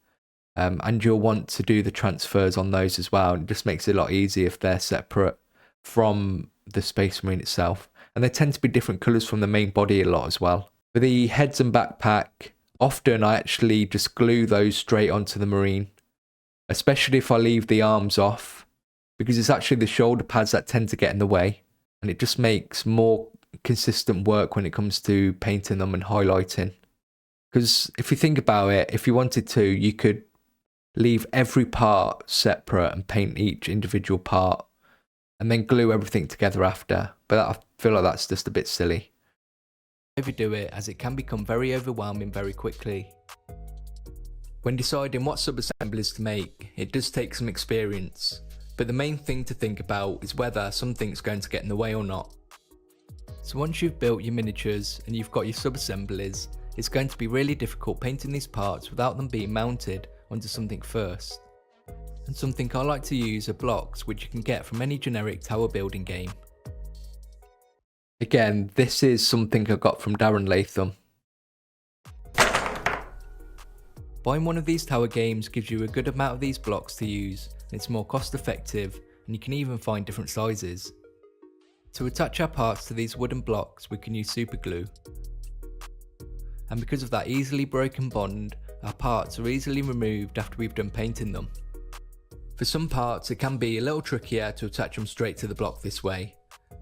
And you'll want to do the transfers on those as well. It just makes it a lot easier if they're separate from the Space Marine itself. And they tend to be different colours from the main body a lot as well. For the heads and backpack, often I actually just glue those straight onto the Marine, especially if I leave the arms off, because it's actually the shoulder pads that tend to get in the way, and it just makes more consistent work when it comes to painting them and highlighting. Because if you think about it, if you wanted to, you could leave every part separate and paint each individual part and then glue everything together after, but I feel like that's just a bit silly. Overdo it, as it can become very overwhelming very quickly. When deciding what sub-assemblies to make, it does take some experience, but the main thing to think about is whether something's going to get in the way or not. So once you've built your miniatures and you've got your sub-assemblies, it's going to be really difficult painting these parts without them being mounted onto something first. And something I like to use are blocks, which you can get from any generic tower building game. Again, this is something I got from Darren Latham. Buying one of these tower games gives you a good amount of these blocks to use, and it's more cost effective, and you can even find different sizes. To attach our parts to these wooden blocks, we can use super glue. And because of that easily broken bond, our parts are easily removed after we've done painting them. For some parts, it can be a little trickier to attach them straight to the block this way.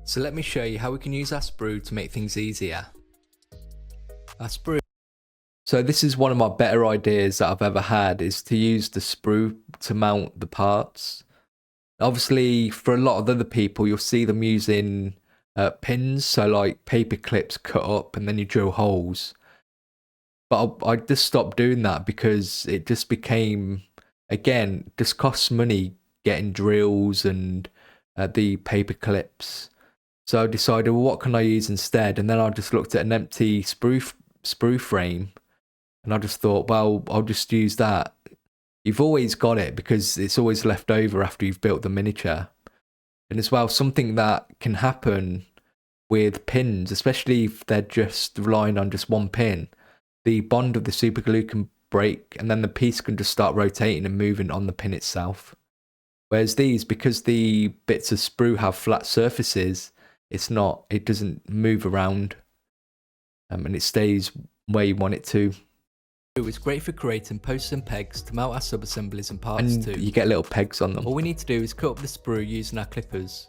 So let me show you how we can use our sprue to make things easier. Our sprue. So this is one of my better ideas that I've ever had, is to use the sprue to mount the parts. Obviously, for a lot of other people, you'll see them using pins, so like paper clips cut up and then you drill holes. But I just stopped doing that because it just became, again, just costs money getting drills and the paper clips. So I decided, well, what can I use instead? And then I just looked at an empty sprue frame, and I just thought, well, I'll just use that. You've always got it because it's always left over after you've built the miniature. And as well, something that can happen with pins, especially if they're just relying on just one pin, the bond of the super glue can break, and then the piece can just start rotating and moving on the pin itself. Whereas these, because the bits of sprue have flat surfaces, it doesn't move around, and it stays where you want it to. It's great for creating posts and pegs to mount our sub-assemblies and parts And to. you get little pegs on them. All we need to do is cut up the sprue using our clippers,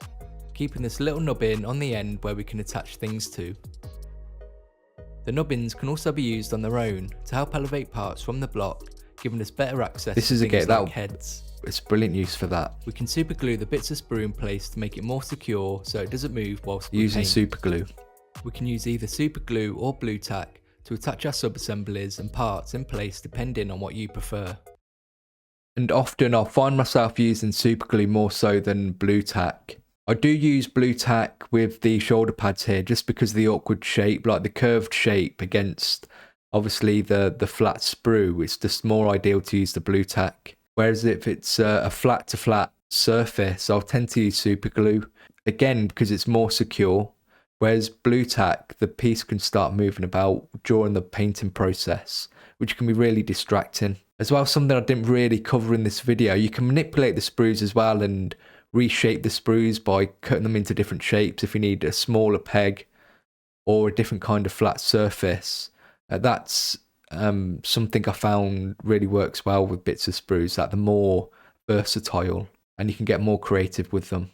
keeping this little nubbin on the end where we can attach things to. The nubbins can also be used on their own to help elevate parts from the block, giving us better access to things like heads. It's brilliant use for that. We can super glue the bits of sprue in place to make it more secure so it doesn't move whilst we Using paint. super glue. We can use either super glue or blue tack to attach our sub-assemblies and parts in place depending on what you prefer. And often I'll find myself using super glue more so than blue tack. I do use blue tack with the shoulder pads here just because of the awkward shape, like the curved shape against obviously the flat sprue. It's just more ideal to use the blue tack. Whereas if it's a flat to flat surface, I'll tend to use super glue. Again, because it's more secure Whereas blue tack, the piece can start moving about during the painting process, which can be really distracting. As well, something I didn't really cover in this video, you can manipulate the sprues as well and reshape the sprues by cutting them into different shapes if you need a smaller peg or a different kind of flat surface. That's something I found really works well with bits of sprues, that they're more versatile and you can get more creative with them.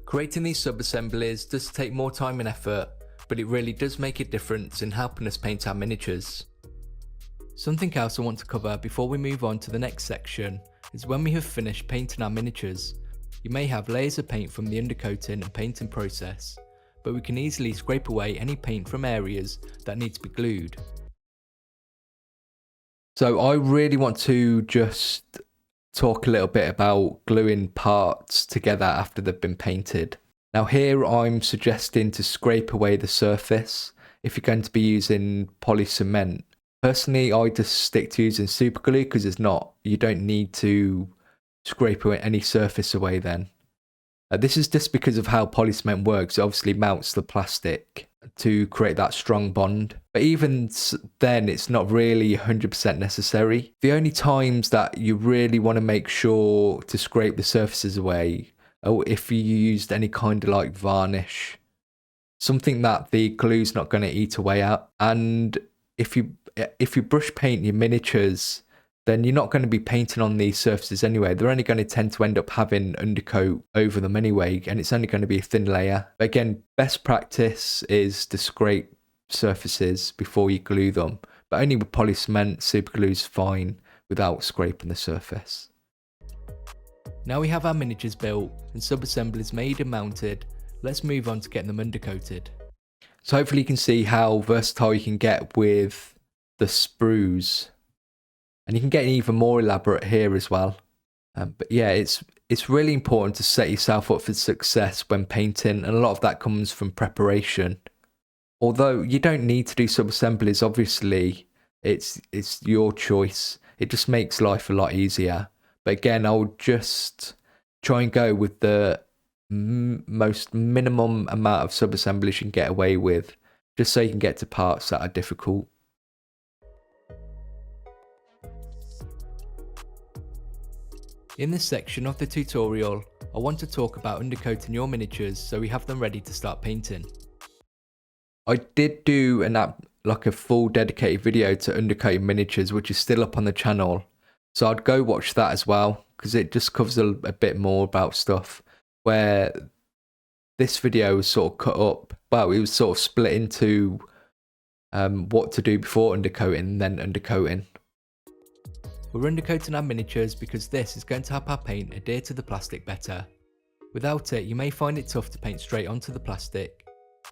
Creating these sub-assemblies does take more time and effort, but it really does make a difference in helping us paint our miniatures. Something else I want to cover before we move on to the next section is when we have finished painting our miniatures. You may have layers of paint from the undercoating and painting process, but we can easily scrape away any paint from areas that need to be glued. So I really want to just talk a little bit about gluing parts together after they've been painted. Now here I'm suggesting to scrape away the surface if you're going to be using poly cement. Personally, I just stick to using super glue because you don't need to scrape away any surface away then. This is just because of how poly cement works. It obviously melts the plastic to create that strong bond. But even then, it's not really 100% necessary. The only times that you really want to make sure to scrape the surfaces away are if you used any kind of like varnish, something that the glue's not going to eat away at. And if you brush paint your miniatures, then you're not going to be painting on these surfaces anyway. They're only going to tend to end up having undercoat over them anyway, and it's only going to be a thin layer. But again, best practice is to scrape surfaces before you glue them, but only with poly cement. Super glue is fine without scraping the surface. Now we have our miniatures built and sub-assemblies made and mounted, let's move on to getting them undercoated. So hopefully you can see how versatile you can get with the sprues. And you can get even more elaborate here as well. But yeah, it's really important to set yourself up for success when painting, and a lot of that comes from preparation. Although you don't need to do sub-assemblies, obviously, it's your choice. It just makes life a lot easier. But again, I'll just try and go with the most minimum amount of sub-assemblies you can get away with, just so you can get to parts that are difficult. In this section of the tutorial, I want to talk about undercoating your miniatures so we have them ready to start painting. I did do a full dedicated video to undercoating miniatures, which is still up on the channel. So I'd go watch that as well, because it just covers a bit more about stuff, where this video was sort of cut up. Well, it was sort of split into what to do before undercoating and then undercoating. We're undercoating our miniatures because this is going to help our paint adhere to the plastic better. Without it, you may find it tough to paint straight onto the plastic.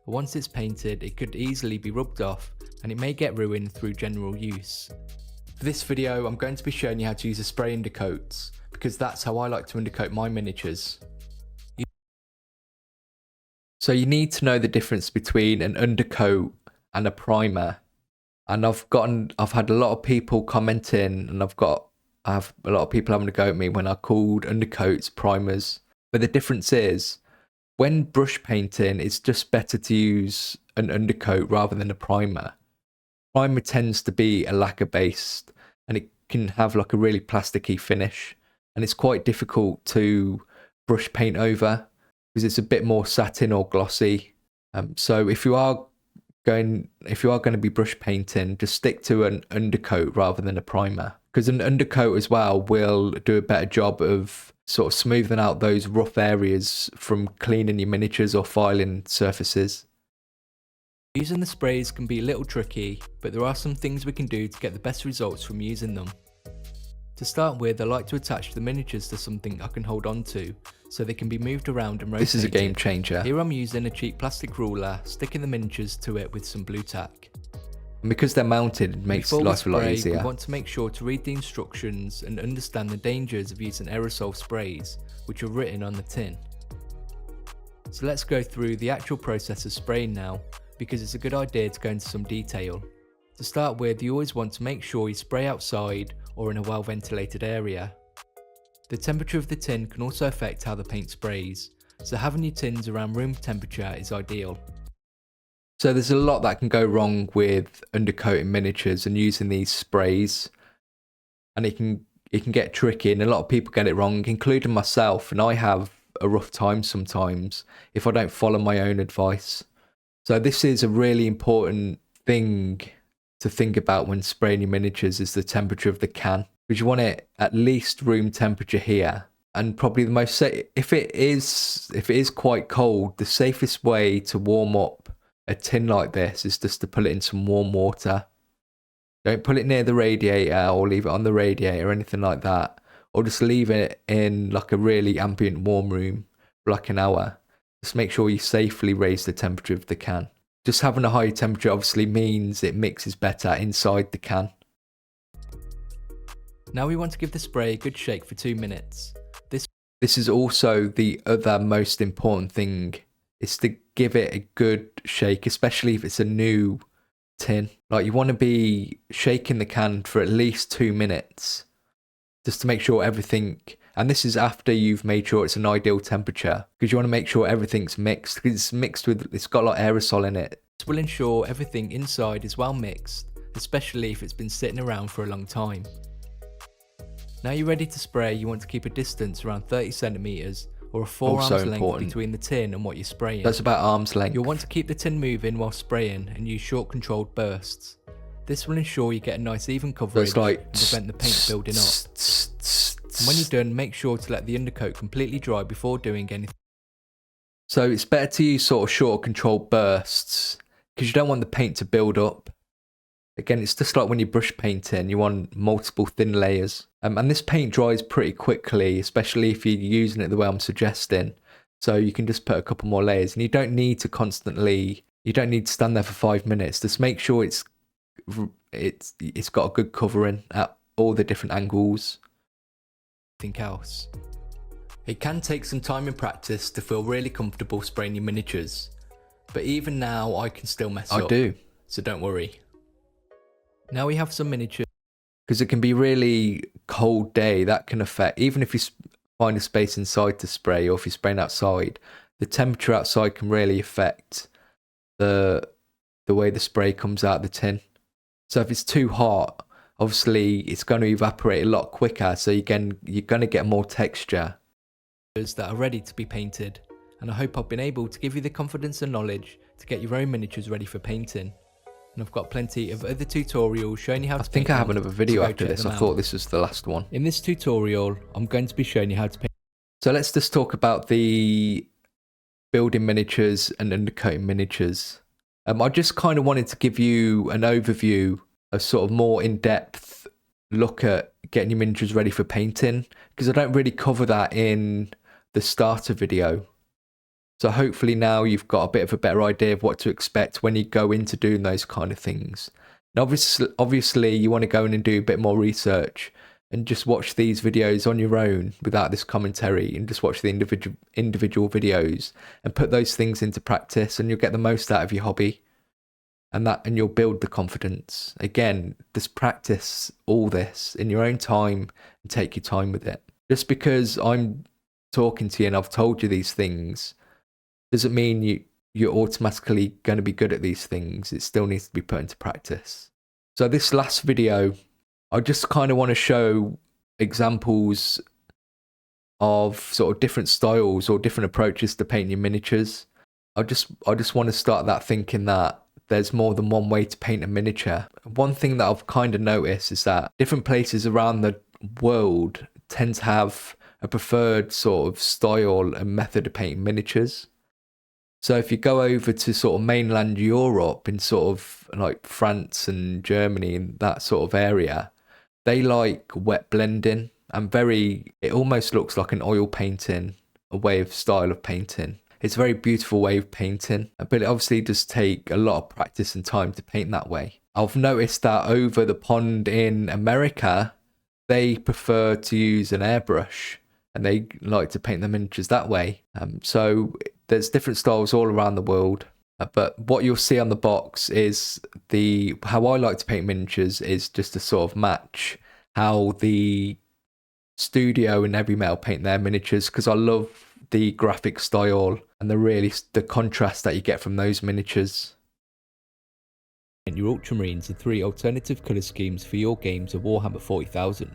But once it's painted, it could easily be rubbed off and it may get ruined through general use. For this video, I'm going to be showing you how to use a spray undercoats, because that's how I like to undercoat my miniatures. So you need to know the difference between an undercoat and a primer. And I've had a lot of people commenting, and I have a lot of people having a go at me when I called undercoats primers. But the difference is, when brush painting, it's just better to use an undercoat rather than a primer. Primer tends to be a lacquer based, and it can have like a really plasticky finish, and it's quite difficult to brush paint over because it's a bit more satin or glossy. So if you are going to be brush painting, just stick to an undercoat rather than a primer, because an undercoat as well will do a better job of sort of smoothing out those rough areas from cleaning your miniatures or filing surfaces. Using the sprays can be a little tricky, but there are some things we can do to get the best results from using them. To start with, I like to attach the miniatures to something I can hold on to, so they can be moved around and rotated. This is a game changer. Here I'm using a cheap plastic ruler, sticking the miniatures to it with some blue tack. And because they're mounted, it makes life a lot easier. We want to make sure to read the instructions and understand the dangers of using aerosol sprays, which are written on the tin. So let's go through the actual process of spraying now, because it's a good idea to go into some detail. To start with, you always want to make sure you spray outside or in a well ventilated area. The temperature of the tin can also affect how the paint sprays, so having your tins around room temperature is ideal. So there's a lot that can go wrong with undercoating miniatures and using these sprays, and it can get tricky, and a lot of people get it wrong, including myself, and I have a rough time sometimes if I don't follow my own advice. So this is a really important thing to think about when spraying your miniatures, is the temperature of the can, because you want it at least room temperature here. And probably the most if it is quite cold, the safest way to warm up a tin like this is just to put it in some warm water. Don't put it near the radiator or leave it on the radiator or anything like that, or just leave it in like a really ambient warm room for like an hour. Just make sure you safely raise the temperature of the can. Just having a high temperature obviously means it mixes better inside the can. Now we want to give the spray a good shake for 2 minutes. This is also the other most important thing, is to give it a good shake, especially if it's a new tin. Like, you want to be shaking the can for at least 2 minutes just to make sure everything, and this is after you've made sure it's an ideal temperature, because you want to make sure everything's mixed, because it's mixed with, it's got a lot of aerosol in it. This will ensure everything inside is well mixed, especially if it's been sitting around for a long time. Now you're ready to spray, you want to keep a distance around 30 centimeters or a forearm's length between the tin and what you're spraying. That's about arm's length. You'll want to keep the tin moving while spraying and use short controlled bursts. This will ensure you get a nice even coverage and prevent the paint building up. And when you're done, make sure to let the undercoat completely dry before doing anything. So it's better to use sort of short controlled bursts, because you don't want the paint to build up. Again, it's just like when you brush painting, you want multiple thin layers. And this paint dries pretty quickly, especially if you're using it the way I'm suggesting. So you can just put a couple more layers, and you don't need to stand there for 5 minutes. Just make sure it's got a good covering at all the different angles. Anything else. It can take some time and practice to feel really comfortable spraying your miniatures, but even now I can still mess up. I do. So don't worry. Now we have some miniatures. Because it can be really cold day, that can affect, even if you find a space inside to spray, or if you're spraying outside, the temperature outside can really affect the way the spray comes out of the tin. So if it's too hot, obviously it's going to evaporate a lot quicker, so you're going to get more texture. That are ready to be painted, and I hope I've been able to give you the confidence and knowledge to get your own miniatures ready for painting. And I've got plenty of other tutorials showing you how to paint. I think I have another video after this. I thought this was the last one. In this tutorial, I'm going to be showing you how to paint. So let's just talk about the building miniatures and undercoating miniatures. I just kind of wanted to give you an overview, a sort of more in-depth look at getting your miniatures ready for painting, because I don't really cover that in the starter video. So hopefully now you've got a bit of a better idea of what to expect when you go into doing those kind of things. And obviously you want to go in and do a bit more research and just watch these videos on your own without this commentary, and just watch the individual videos and put those things into practice, and you'll get the most out of your hobby, and you'll build the confidence. Again, just practice all this in your own time and take your time with it. Just because I'm talking to you and I've told you these things doesn't mean you're automatically going to be good at these things. It still needs to be put into practice. So this last video, I just kind of want to show examples of sort of different styles or different approaches to painting your miniatures. I just want to start that thinking that there's more than one way to paint a miniature. One thing that I've kind of noticed is that different places around the world tend to have a preferred sort of style and method of painting miniatures. So if you go over to sort of mainland Europe, in sort of like France and Germany and that sort of area, they like wet blending, and it almost looks like an oil painting, a style of painting. It's a very beautiful way of painting, but it obviously does take a lot of practice and time to paint that way. I've noticed that over the pond in America, they prefer to use an airbrush, and they like to paint their miniatures that way. So there's different styles all around the world, but what you'll see on the box is how I like to paint miniatures is just to sort of match how the studio and Heavy Metal paint their miniatures, because I love the graphic style and the contrast that you get from those miniatures. Your Ultramarines are 3 alternative colour schemes for your games of Warhammer 40,000.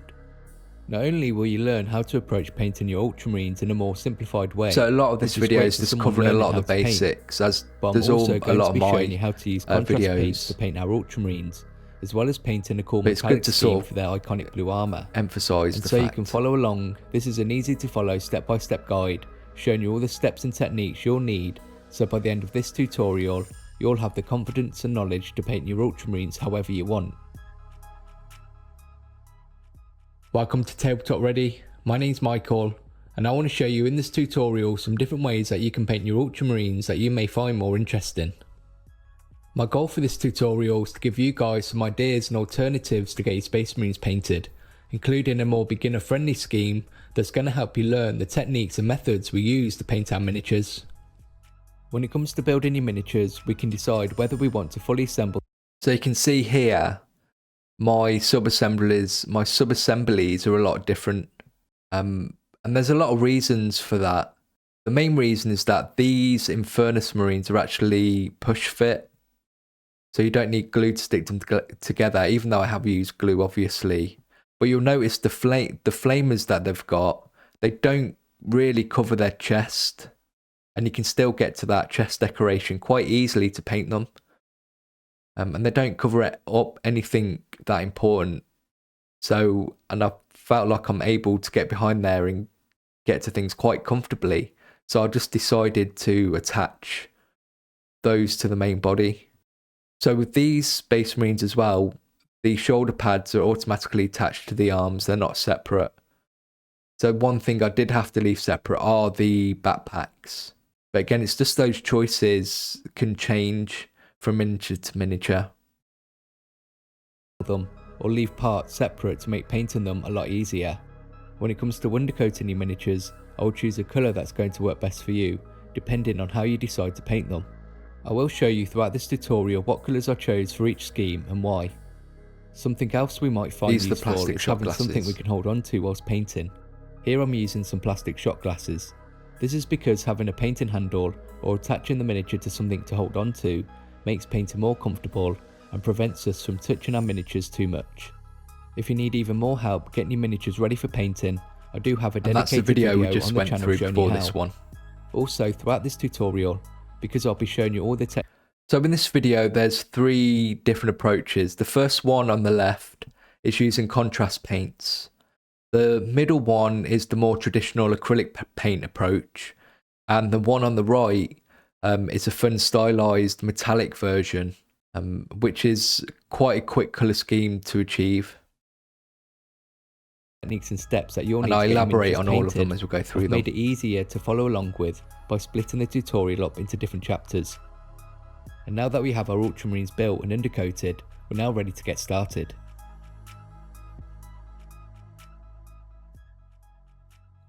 Not only will you learn how to approach painting your Ultramarines in a more simplified way. So a lot of this video is just covering a lot of the basics, as there's a lot of my showing you how to use contrast paints to videos. paint our Ultramarines, as well as painting a cool But it's good metallic to scheme sort of for their iconic blue armour. Emphasise And the so fact. you can follow along. This is an easy to follow step-by-step guide showing you all the steps and techniques you'll need, so by the end of this tutorial you'll have the confidence and knowledge to paint your Ultramarines however you want. Welcome to TableTopReady. My name's Michael, and I want to show you in this tutorial some different ways that you can paint your Ultramarines that you may find more interesting. My goal for this tutorial is to give you guys some ideas and alternatives to get your Space Marines painted, including a more beginner friendly scheme that's going to help you learn the techniques and methods we use to paint our miniatures. When it comes to building your miniatures, we can decide whether we want to fully assemble. So you can see here my sub-assemblies are a lot different, and there's a lot of reasons for that. The main reason is that these Infernus Marines are actually push fit, so you don't need glue to stick them together, even though I have used glue obviously. But you'll notice the flamers that they've got, they don't really cover their chest, and you can still get to that chest decoration quite easily to paint them. And they don't cover it up anything that important. So, and I felt like I'm able to get behind there and get to things quite comfortably. So I just decided to attach those to the main body. So with these Space Marines as well, the shoulder pads are automatically attached to the arms. They're not separate. So one thing I did have to leave separate are the backpacks. But again, it's just those choices can change from miniature to miniature. Them or leave parts separate to make painting them a lot easier. When it comes to undercoating your miniatures, I will choose a colour that's going to work best for you, depending on how you decide to paint them. I will show you throughout this tutorial what colours I chose for each scheme and why. Something else we might find useful is having something we can hold on to whilst painting. Here I'm using some plastic shot glasses. This is because having a painting handle or attaching the miniature to something to hold on to makes painting more comfortable and prevents us from touching our miniatures too much. If you need even more help getting your miniatures ready for painting, I do have a dedicated video we just went through before this one. Also throughout this tutorial, because I'll be showing you all the tech. So in this video there's 3 different approaches. The first one on the left is using contrast paints. The middle one is the more traditional acrylic paint approach, and the one on the right is a fun stylized metallic version, which is quite a quick colour scheme to achieve. Techniques and steps that you'll need and I to elaborate on all of them as we go through I've them. made it easier to follow along with by splitting the tutorial up into different chapters. And now that we have our Ultramarines built and undercoated, we're now ready to get started.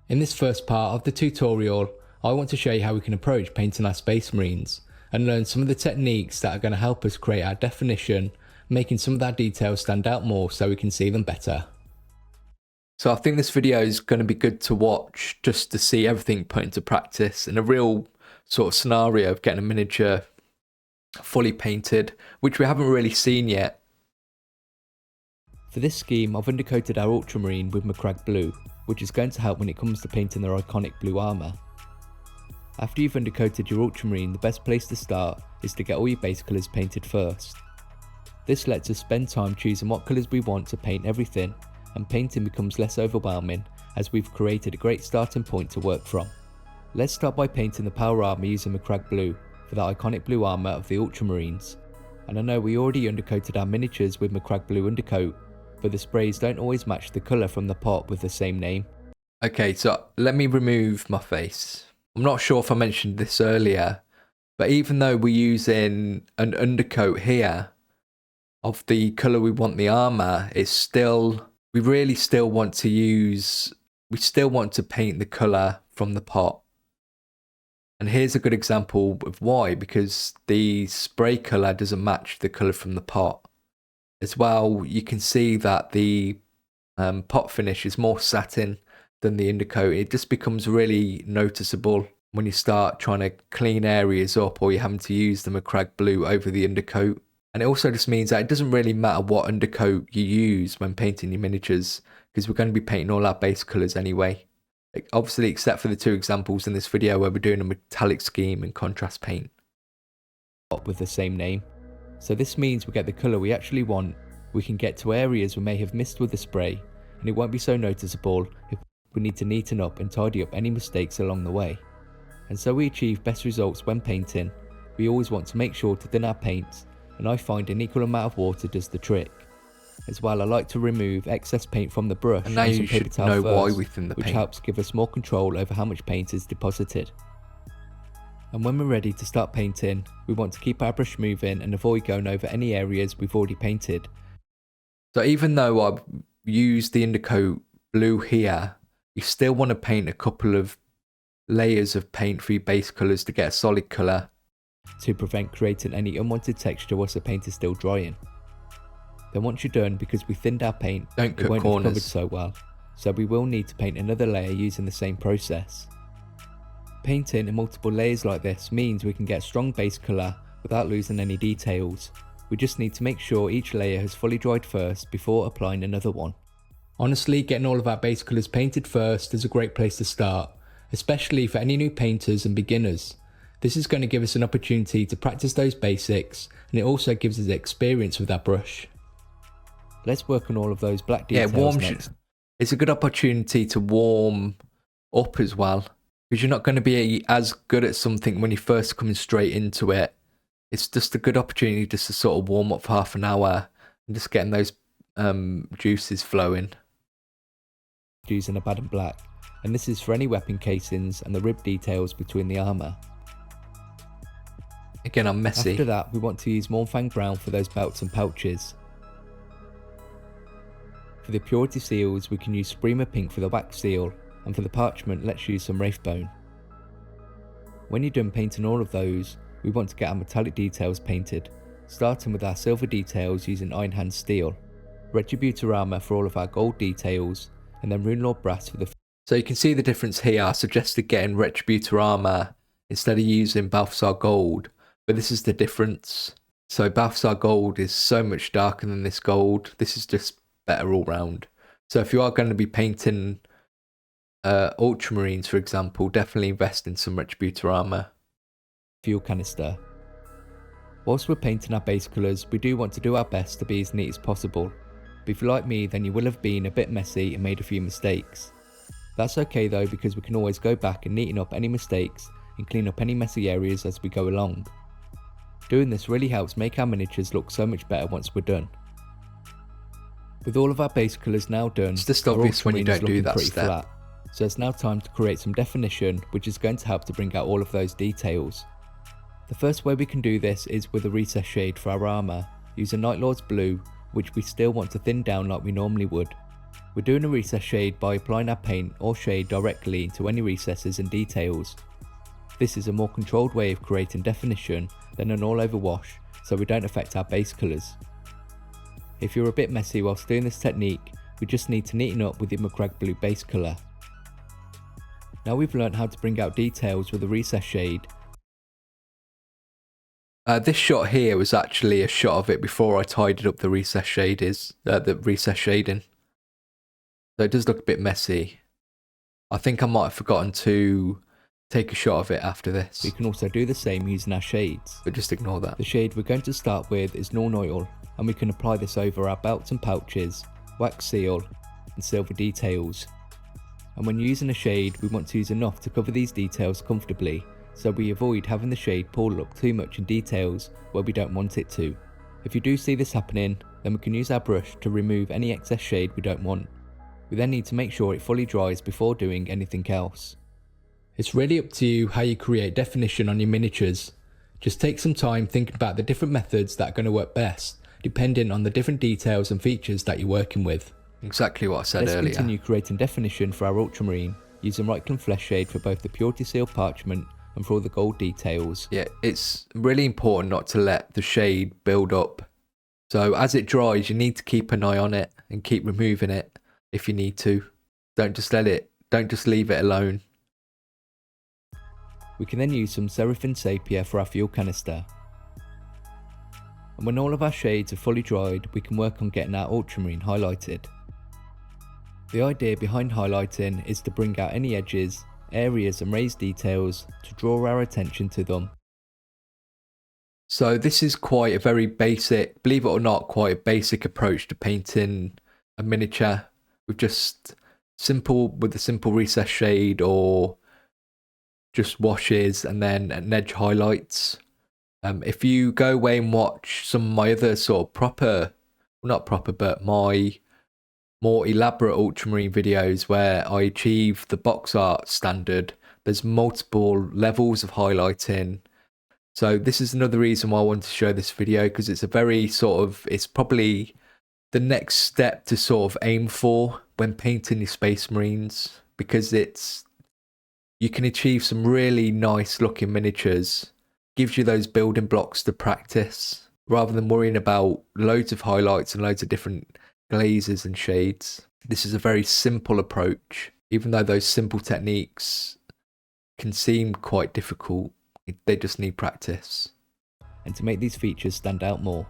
In this first part of the tutorial, I want to show you how we can approach painting our Space Marines and learn some of the techniques that are going to help us create our definition, making some of our details stand out more so we can see them better. So I think this video is going to be good to watch just to see everything put into practice in a real sort of scenario of getting a miniature fully painted, which we haven't really seen yet. For this scheme, I've undercoated our Ultramarine with Macragge Blue, which is going to help when it comes to painting their iconic blue armour. After you've undercoated your Ultramarine, the best place to start is to get all your base colours painted first. This lets us spend time choosing what colours we want to paint everything, and painting becomes less overwhelming as we've created a great starting point to work from. Let's start by painting the power armour using Macragge Blue for the iconic blue armour of the Ultramarines. And I know we already undercoated our miniatures with Macragge Blue undercoat, but the sprays don't always match the colour from the pot with the same name. Okay, so let me remove my face. I'm not sure if I mentioned this earlier, but even though we're using an undercoat here of the colour we want the armour, it's still, we really still want to use, we still want to paint the colour from the pot. And here's a good example of why, because the spray colour doesn't match the colour from the pot. As well, you can see that the pot finish is more satin than the Undercoat. It just becomes really noticeable when you start trying to clean areas up, or you're having to use the Macragge Blue over the Undercoat. And it also just means that it doesn't really matter what Undercoat you use when painting your miniatures, because we're going to be painting all our base colours anyway. Obviously, except for the two examples in this video where we're doing a metallic scheme and contrast paint. With the same name. So this means we get the colour we actually want, we can get to areas we may have missed with the spray, and it won't be so noticeable if we need to neaten up and tidy up any mistakes along the way. And so we achieve best results when painting. We always want to make sure to thin our paints, and I find an equal amount of water does the trick. As well, I like to remove excess paint from the brush and now you should know why we thin the paint, which helps give us more control over how much paint is deposited. And when we're ready to start painting, we want to keep our brush moving and avoid going over any areas we've already painted. So even though I've used the Undercoat Blue here, you still want to paint a couple of layers of paint for your base colours to get a solid colour, to prevent creating any unwanted texture whilst the paint is still drying. Then once you're done, because we thinned our paint, don't cut it won't corners. have covered so well, so we will need to paint another layer using the same process. Painting in multiple layers like this means we can get strong base colour without losing any details. We just need to make sure each layer has fully dried first before applying another one. Honestly, getting all of our base colours painted first is a great place to start, especially for any new painters and beginners. This is going to give us an opportunity to practice those basics, and it also gives us experience with our brush. Let's work on all of those black details next. It's a good opportunity to warm up as well, because you're not going to be as good at something when you're first coming straight into it. It's just a good opportunity just to sort of warm up for half an hour and just getting those juices flowing. Using a bad and black, and this is for any weapon casings and the rib details between the armour. Again, I'm messy. After that, we want to use Mournfang Brown for those belts and pouches. For the purity seals, we can use Spreamer Pink for the wax seal, and for the parchment, let's use some Wraithbone. When you're done painting all of those, we want to get our metallic details painted, starting with our silver details using Iron Hand Steel, Retributor Armour for all of our gold details, and then Runelord Brass for the... So you can see the difference here. I suggested getting Retributor Armour instead of using Balthasar Gold, but this is the difference. So Balthasar Gold is so much darker than this gold. This is just better all round. So if you are going to be painting Ultramarines, for example, definitely invest in some Retributor Armour. Fuel canister. Whilst we're painting our base colours, we do want to do our best to be as neat as possible. But if you're like me, then you will have been a bit messy and made a few mistakes. That's okay though, because we can always go back and neaten up any mistakes and clean up any messy areas as we go along. Doing this really helps make our miniatures look so much better once we're done. With all of our base colours now done, it's just obvious when you don't do that step. Flat. So it's now time to create some definition, which is going to help to bring out all of those details. The first way we can do this is with a recess shade for our armour, using Night Lord's Blue, which we still want to thin down like we normally would. We're doing a recess shade by applying our paint or shade directly into any recesses and details. This is a more controlled way of creating definition than an all over wash, so we don't affect our base colours. If you're a bit messy whilst doing this technique, we just need to neaten up with your Macragge Blue base colour. Now we've learnt how to bring out details with a recess shade. This shot here was actually a shot of it before I tidied up the recess shading. So it does look a bit messy. I think I might have forgotten to take a shot of it after this. We can also do the same using our shades. But just ignore that. The shade we're going to start with is Norn Oil, and we can apply this over our belts and pouches, wax seal, and silver details. And when using a shade, we want to use enough to cover these details comfortably, so we avoid having the shade pool up too much in details where we don't want it to. If you do see this happening, then we can use our brush to remove any excess shade we don't want. We then need to make sure it fully dries before doing anything else. It's really up to you how you create definition on your miniatures. Just take some time thinking about the different methods that are going to work best, depending on the different details and features that you're working with. Exactly what I said earlier. Let's continue creating definition for our Ultramarine, using Reikland Flesh Shade for both the Purity Seal parchment and for all the gold details. Yeah, it's really important not to let the shade build up. So as it dries, you need to keep an eye on it and keep removing it if you need to. Don't just let it Don't just leave it alone. We can then use some Seraphim Sepia for our fuel canister. And when all of our shades are fully dried, we can work on getting our ultramarine highlighted. The idea behind highlighting is to bring out any edges, areas and raised details to draw our attention to them. So this is quite a very basic, believe it or not, quite a basic approach to painting a miniature with a simple recess shade or just washes and then an edge highlights. If you go away and watch some of my other sort of my more elaborate ultramarine videos where I achieve the box art standard, there's multiple levels of highlighting. So this is another reason why I wanted to show this video, because it's a very it's probably the next step to sort of aim for when painting your Space Marines, because you can achieve some really nice looking miniatures, gives you those building blocks to practice, rather than worrying about loads of highlights and loads of different glazes and shades. This is a very simple approach, even though those simple techniques can seem quite difficult. They just need practice. And to make these features stand out more,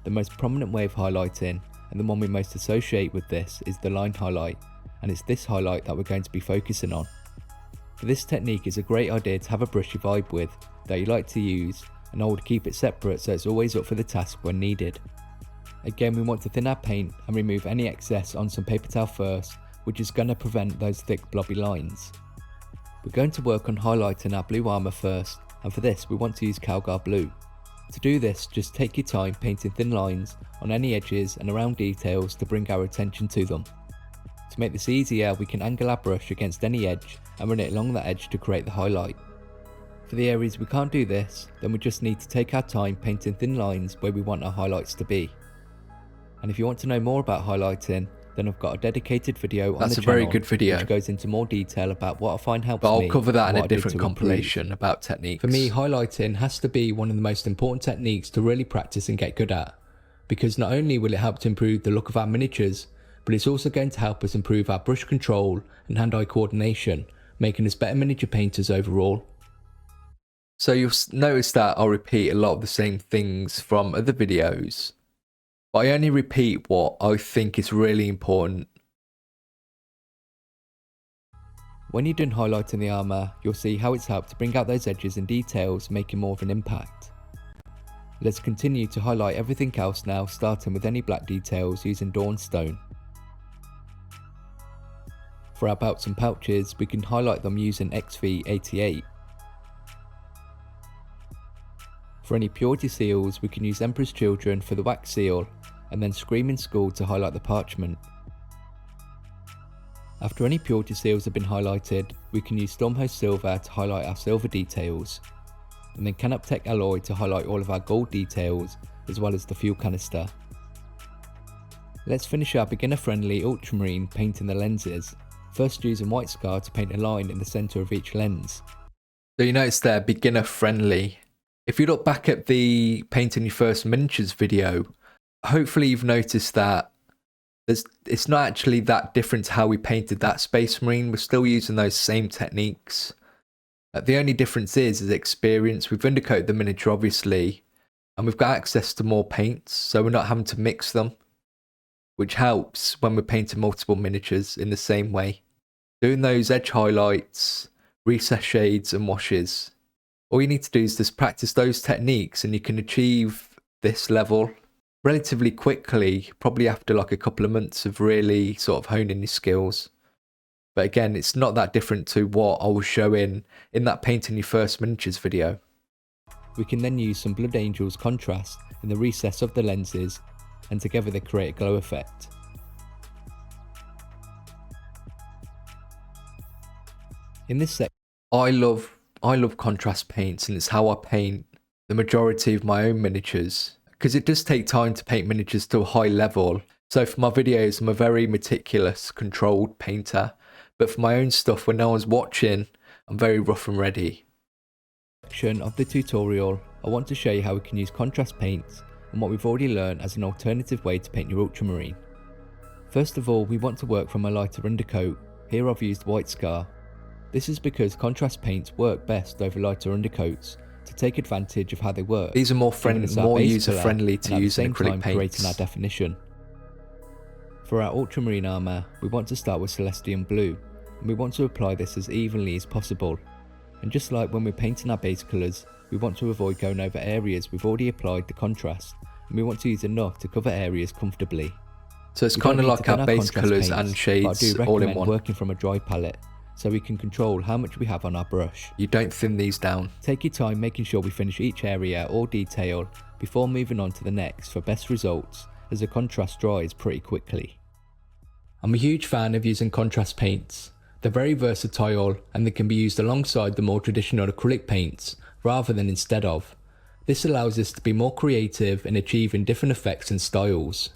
the most prominent way of highlighting, and the one we most associate with this, is the line highlight, and it's this highlight that we're going to be focusing on. For this technique, it's a great idea to have a brush you vibe with, that you like to use, and I would keep it separate so it's always up for the task when needed. Again, we want to thin our paint and remove any excess on some paper towel first, which is going to prevent those thick blobby lines. We're going to work on highlighting our blue armour first, and for this we want to use Calgar blue. To do this, just take your time painting thin lines on any edges and around details to bring our attention to them. To make this easier, we can angle our brush against any edge and run it along that edge to create the highlight. For the areas we can't do this, then we just need to take our time painting thin lines where we want our highlights to be. And if you want to know more about highlighting, then I've got a dedicated video on the channel. That's a very good video, which goes into more detail about what I find helps me. But I'll cover that in a different compilation about techniques. For me, highlighting has to be one of the most important techniques to really practice and get good at, because not only will it help to improve the look of our miniatures, but it's also going to help us improve our brush control and hand-eye coordination, making us better miniature painters overall. So you'll notice that I'll repeat a lot of the same things from other videos, but I only repeat what I think is really important. When you're done highlighting the armour, you'll see how it's helped to bring out those edges and details, making more of an impact. Let's continue to highlight everything else now, starting with any black details using Dawnstone. For our belts and pouches, we can highlight them using XV88. For any purity seals, we can use Emperor's Children for the wax seal, and then Screaming Skull to highlight the parchment. After any purity seals have been highlighted, we can use Stormhost Silver to highlight our silver details, and then Canoptech Alloy to highlight all of our gold details, as well as the fuel canister. Let's finish our beginner friendly ultramarine painting the lenses, first using White Scar to paint a line in the centre of each lens. So you notice there, beginner friendly. If you look back at the painting your first miniatures video, hopefully you've noticed that it's not actually that different to how we painted that Space Marine. We're still using those same techniques. The only difference is experience. We've undercoated the miniature obviously, and we've got access to more paints, so we're not having to mix them, which helps when we're painting multiple miniatures in the same way. Doing those edge highlights, recess shades and washes. All you need to do is just practice those techniques and you can achieve this level relatively quickly, probably after like a couple of months of really sort of honing your skills. But again, it's not that different to what I was showing in that painting your first miniatures video. We can then use some Blood Angels contrast in the recess of the lenses, and together they create a glow effect. In this section, I love contrast paints, and it's how I paint the majority of my own miniatures, because it does take time to paint miniatures to a high level. So for my videos, I'm a very meticulous, controlled painter, but for my own stuff, when no one's watching, I'm very rough and ready. Of the tutorial, I want to show you how we can use contrast paints and what we've already learned as an alternative way to paint your ultramarine. First of all, we want to work from a lighter undercoat, Here I've used white scar. This is because contrast paints work best over lighter undercoats to take advantage of how they work. These are more user friendly to use in acrylic paints. Creating our definition. For our ultramarine armour, we want to start with Celestium Blue, and we want to apply this as evenly as possible. And just like when we're painting our base colours, we want to avoid going over areas we've already applied the contrast, and we want to use enough to cover areas comfortably. So it's kind of like our base colours and shades all in one. Working from a dry palette, so we can control how much we have on our brush. You don't thin these down. Take your time making sure we finish each area or detail before moving on to the next for best results, as the contrast dries pretty quickly. I'm a huge fan of using contrast paints. They're very versatile and they can be used alongside the more traditional acrylic paints rather than instead of. This allows us to be more creative in achieving different effects and styles.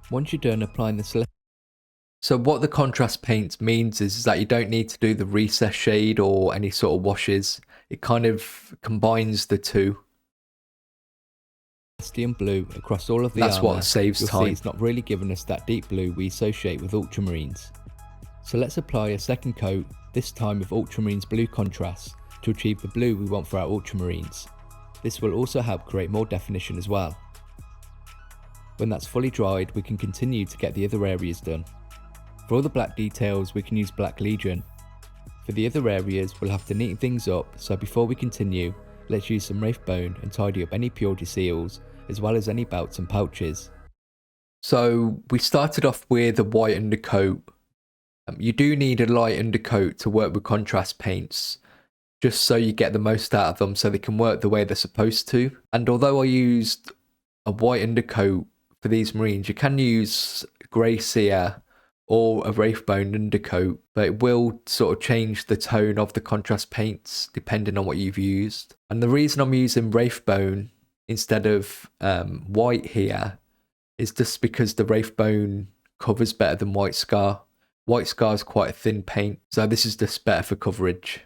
Once you're done applying the So what the contrast paint means is that you don't need to do the recess shade or any sort of washes. It kind of combines the two. Celestium Blue across all of the That's armour, what saves you'll time. see it's not really giving us that deep blue we associate with ultramarines. So let's apply a second coat, this time with ultramarines blue contrast, to achieve the blue we want for our ultramarines. This will also help create more definition as well. When that's fully dried, we can continue to get the other areas done. For all the black details, we can use Black Legion. For the other areas, we'll have to neaten things up, so before we continue, let's use some Wraithbone and tidy up any purity seals, as well as any belts and pouches. So we started off with a white undercoat. You do need a light undercoat to work with contrast paints, just so you get the most out of them so they can work the way they're supposed to. And although I used a white undercoat for these marines, you can use grey cere or a Wraithbone undercoat, but it will sort of change the tone of the contrast paints depending on what you've used. And the reason I'm using Wraithbone instead of white here is just because the Wraithbone covers better than white scar. White scar is quite a thin paint, so this is just better for coverage.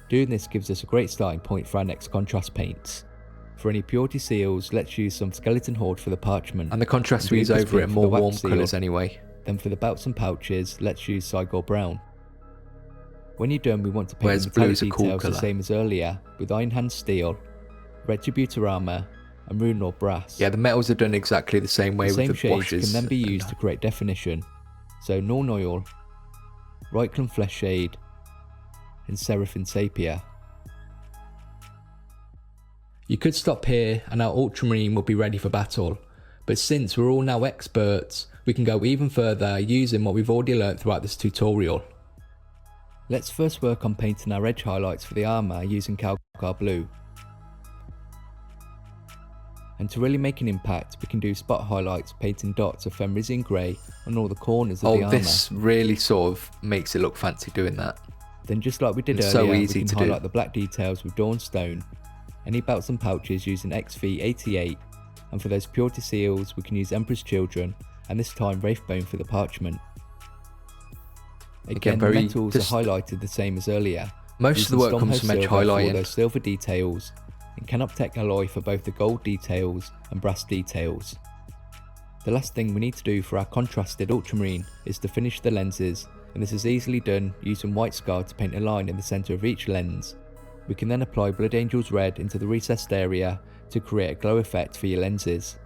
Doing this gives us a great starting point for our next contrast paints. For any purity seals, let's use some Skeleton Horde for the parchment. And the contrast we use over it are more warm colours anyway. Then for the belts and pouches, let's use Cygor Brown. When you're done, we want to paint the metallic details the same as earlier, with Iron Hand Steel, Retributor Armour, and Rune Lord Brass. Yeah, the metals are done exactly the same way with the same washes. shades can then be used to create definition. So Norn Oil, Reikland Flesh Shade, and Seraphim Sapia. You could stop here and our Ultramarine will be ready for battle, but since we're all now experts, we can go even further using what we've already learnt throughout this tutorial. Let's first work on painting our edge highlights for the armour using Calcar Blue. And to really make an impact, we can do spot highlights painting dots of Fenrisian Grey on all the corners of the armour. This really sort of makes it look fancy doing that. Then just like we did earlier, so easy we can to highlight do. the black details with Dawnstone, any belts and pouches using XV88, and for those purity seals we can use Emperor's Children, and this time Wraithbone for the parchment. Again, the metals are highlighted the same as earlier. Most of the work comes from edge highlighting. For those silver details, and Canoptech alloy for both the gold details and brass details. The last thing we need to do for our contrasted ultramarine is to finish the lenses, and this is easily done using white scar to paint a line in the centre of each lens. We can then apply Blood Angel's Red into the recessed area to create a glow effect for your lenses.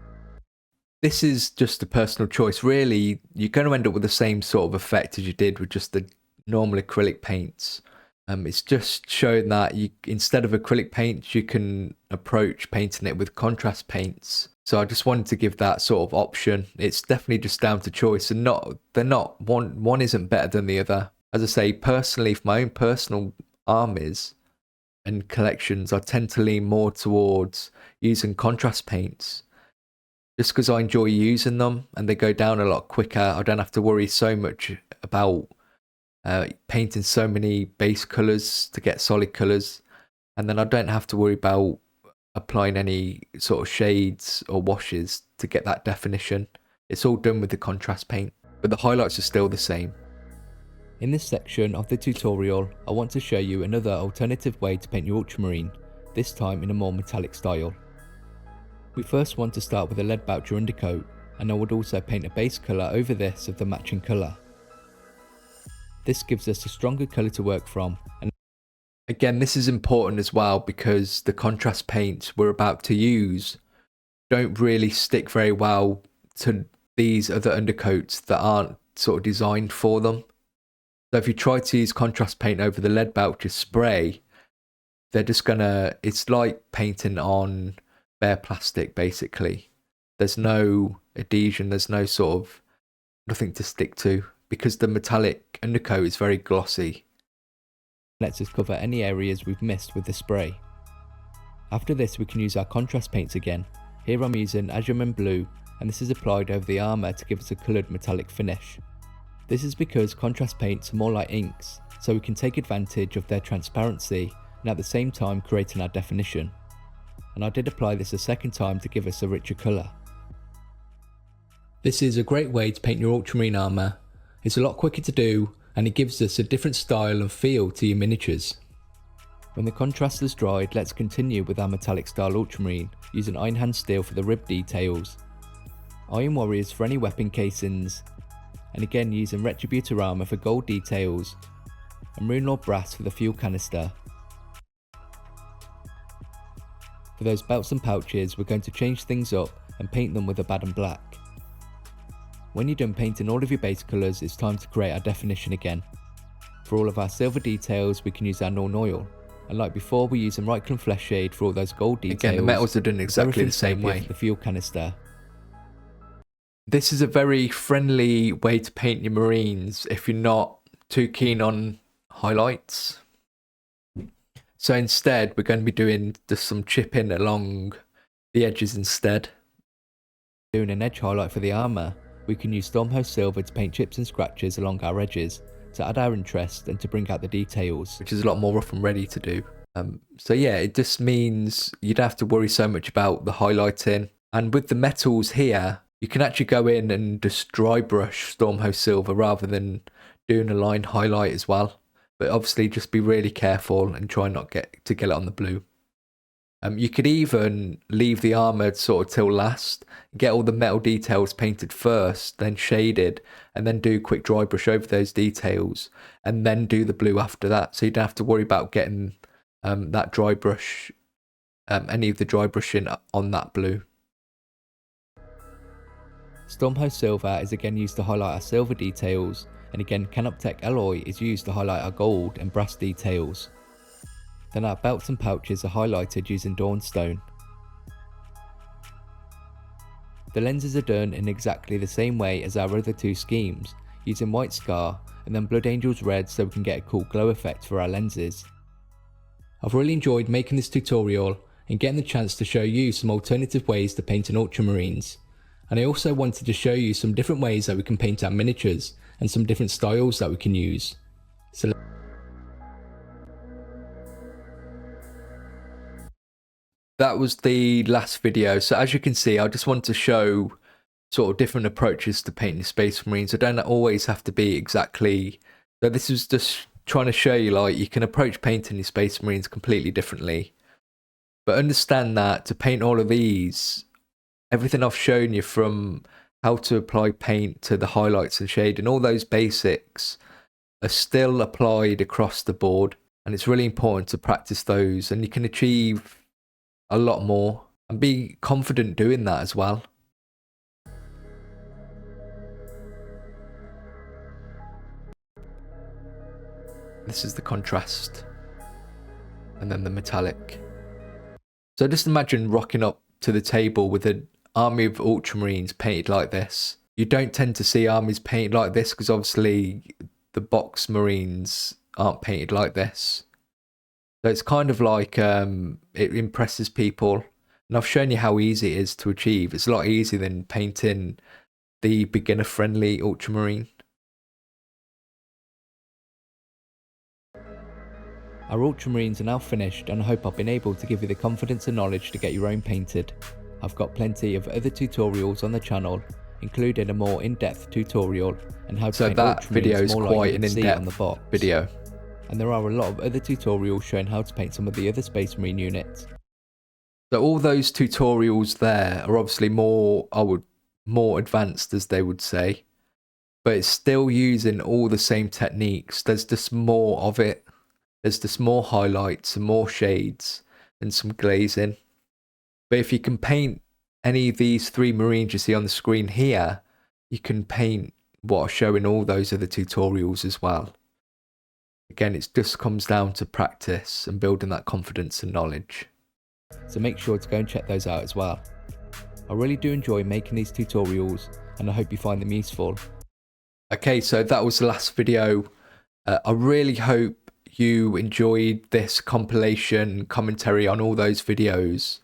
This is just a personal choice. Really, you're going to end up with the same sort of effect as you did with just the normal acrylic paints. It's just showing that you, instead of acrylic paints, you can approach painting it with contrast paints. So I just wanted to give that sort of option. It's definitely just down to choice, and one isn't better than the other. As I say, personally, for my own personal armies and collections, I tend to lean more towards using contrast paints, just because I enjoy using them and they go down a lot quicker. I don't have to worry so much about painting so many base colours to get solid colours, and then I don't have to worry about applying any sort of shades or washes to get that definition. It's all done with the contrast paint, but the highlights are still the same. In this section of the tutorial, I want to show you another alternative way to paint your ultramarine, this time in a more metallic style. We first want to start with a lead Boucher undercoat, and I would also paint a base colour over this of the matching colour. This gives us a stronger colour to work from, and again, this is important as well because the contrast paints we're about to use don't really stick very well to these other undercoats that aren't sort of designed for them. So if you try to use contrast paint over the lead belt, just spray, they're just gonna, it's like painting on bare plastic basically. There's no adhesion, there's no sort of, nothing to stick to because the metallic undercoat is very glossy. lets us cover any areas we've missed with the spray. After this we can use our contrast paints again. Here I'm using Azure Blue, and this is applied over the armour to give us a coloured metallic finish. This is because contrast paints are more like inks, so we can take advantage of their transparency and at the same time creating our definition. And I did apply this a second time to give us a richer colour. This is a great way to paint your ultramarine armour. It's a lot quicker to do and it gives us a different style and feel to your miniatures. When the contrast has dried, let's continue with our metallic style ultramarine using Iron Hand Steel for the rib details, Iron Warriors for any weapon casings, and again using Retributor armour for gold details, and Runelord brass for the fuel canister. For those belts and pouches, we're going to change things up and paint them with a Baden black. When you're done painting all of your base colours, it's time to create our definition again. For all of our silver details, we can use our Norn Oil, and like before, we're using Reikland Flesh Shade for all those gold details. Again, the metals are done exactly the same way. For the fuel canister. This is a very friendly way to paint your marines if you're not too keen on highlights. So instead, we're going to be doing just some chipping along the edges instead. Doing an edge highlight for the armour, we can use Stormhost Silver to paint chips and scratches along our edges to add our interest and to bring out the details. Which is a lot more rough and ready to do. So yeah, it just means you don't have to worry so much about the highlighting. And with the metals here, you can actually go in and just dry brush Stormhost Silver rather than doing a line highlight as well. But obviously just be really careful and try not get it on the blue. You could even leave the armour sort of till last, get all the metal details painted first, then shaded, and then do quick dry brush over those details, and then do the blue after that. So you don't have to worry about getting that dry brush, any of the dry brushing on that blue. Stormhost Silver is again used to highlight our silver details, and again Canoptech Alloy is used to highlight our gold and brass details. Then our belts and pouches are highlighted using Dawnstone. The lenses are done in exactly the same way as our other two schemes, using White Scar and then Blood Angels Red so we can get a cool glow effect for our lenses. I've really enjoyed making this tutorial and getting the chance to show you some alternative ways to paint an ultramarines. And I also wanted to show you some different ways that we can paint our miniatures and some different styles that we can use. So that was the last video. So as you can see, I just want to show sort of different approaches to painting Space Marines. I don't always have to be exactly, so this is just trying to show you like you can approach painting your Space Marines completely differently. But understand that to paint all of these, everything I've shown you from how to apply paint to the highlights and shade and all those basics are still applied across the board. And it's really important to practice those, and you can achieve a lot more and be confident doing that as well. This is the contrast and then the metallic. So just imagine rocking up to the table with an army of ultramarines painted like this. You don't tend to see armies painted like this because obviously the box marines aren't painted like this. So it's kind of like it impresses people, and I've shown you how easy it is to achieve. It's a lot easier than painting the beginner-friendly ultramarine. Our ultramarines are now finished, and I hope I've been able to give you the confidence and knowledge to get your own painted. I've got plenty of other tutorials on the channel, including a more in-depth tutorial and how to paint ultramarines video is more quite like an you can see on the in-depth box. video. And there are a lot of other tutorials showing how to paint some of the other Space Marine units. So all those tutorials there are obviously more advanced, as they would say. but it's still using all the same techniques. There's just more of it. There's just more highlights and more shades and some glazing. But if you can paint any of these 3 marines you see on the screen here, you can paint what I show in all those other tutorials as well. Again, it just comes down to practice and building that confidence and knowledge. So make sure to go and check those out as well. I really do enjoy making these tutorials and I hope you find them useful. Okay, so that was the last video. I really hope you enjoyed this compilation commentary on all those videos.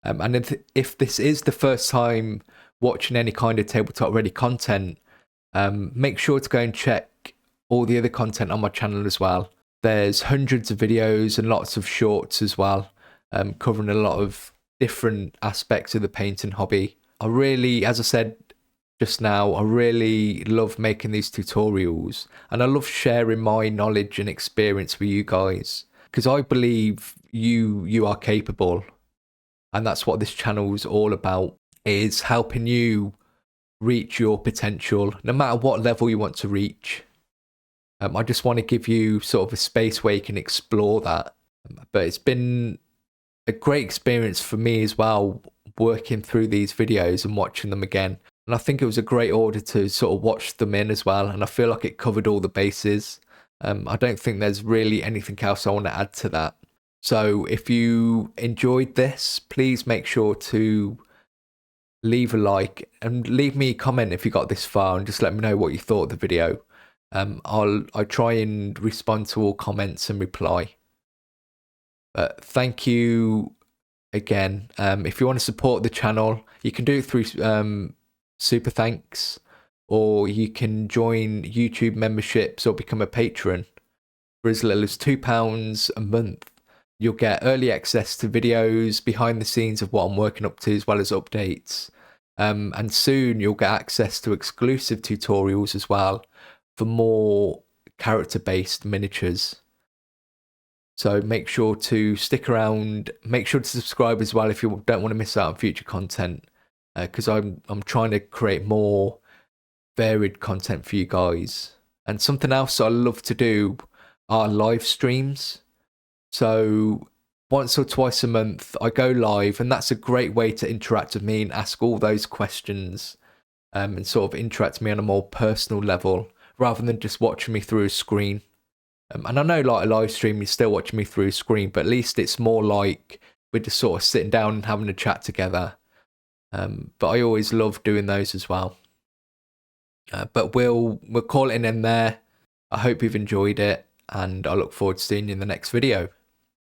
And if this is the first time watching any kind of Tabletop Ready content, make sure to go and check all the other content on my channel as well. There's hundreds of videos and lots of shorts as well, covering a lot of different aspects of the painting hobby. I really, as I said just now, I really love making these tutorials and I love sharing my knowledge and experience with you guys, because I believe you are capable, and that's what this channel is all about, is helping you reach your potential no matter what level you want to reach. I just want to give you sort of a space where you can explore that. But it's been a great experience for me as well, working through these videos and watching them again. And I think it was a great order to sort of watch them in as well. And I feel like it covered all the bases. I don't think there's really anything else I want to add to that. So if you enjoyed this, please make sure to leave a like and leave me a comment if you got this far and just let me know what you thought of the video. I try and respond to all comments and reply. But thank you again. If you want to support the channel, you can do it through super thanks, or you can join YouTube memberships or become a patron. For as little as £2 a month, you'll get early access to videos behind the scenes of what I'm working up to, as well as updates. And soon you'll get access to exclusive tutorials as well for more character-based miniatures. So make sure to stick around. Make sure to subscribe as well if you don't want to miss out on future content, because I'm trying to create more varied content for you guys. And something else I love to do are live streams. So once or twice a month I go live, and that's a great way to interact with me and ask all those questions, and sort of interact with me on a more personal level rather than just watching me through a screen. And I know, like, a live stream, you're still watching me through a screen, but at least it's more like we're just sort of sitting down and having a chat together. But I always love doing those as well. But we'll call it an end there. I hope you've enjoyed it, and I look forward to seeing you in the next video.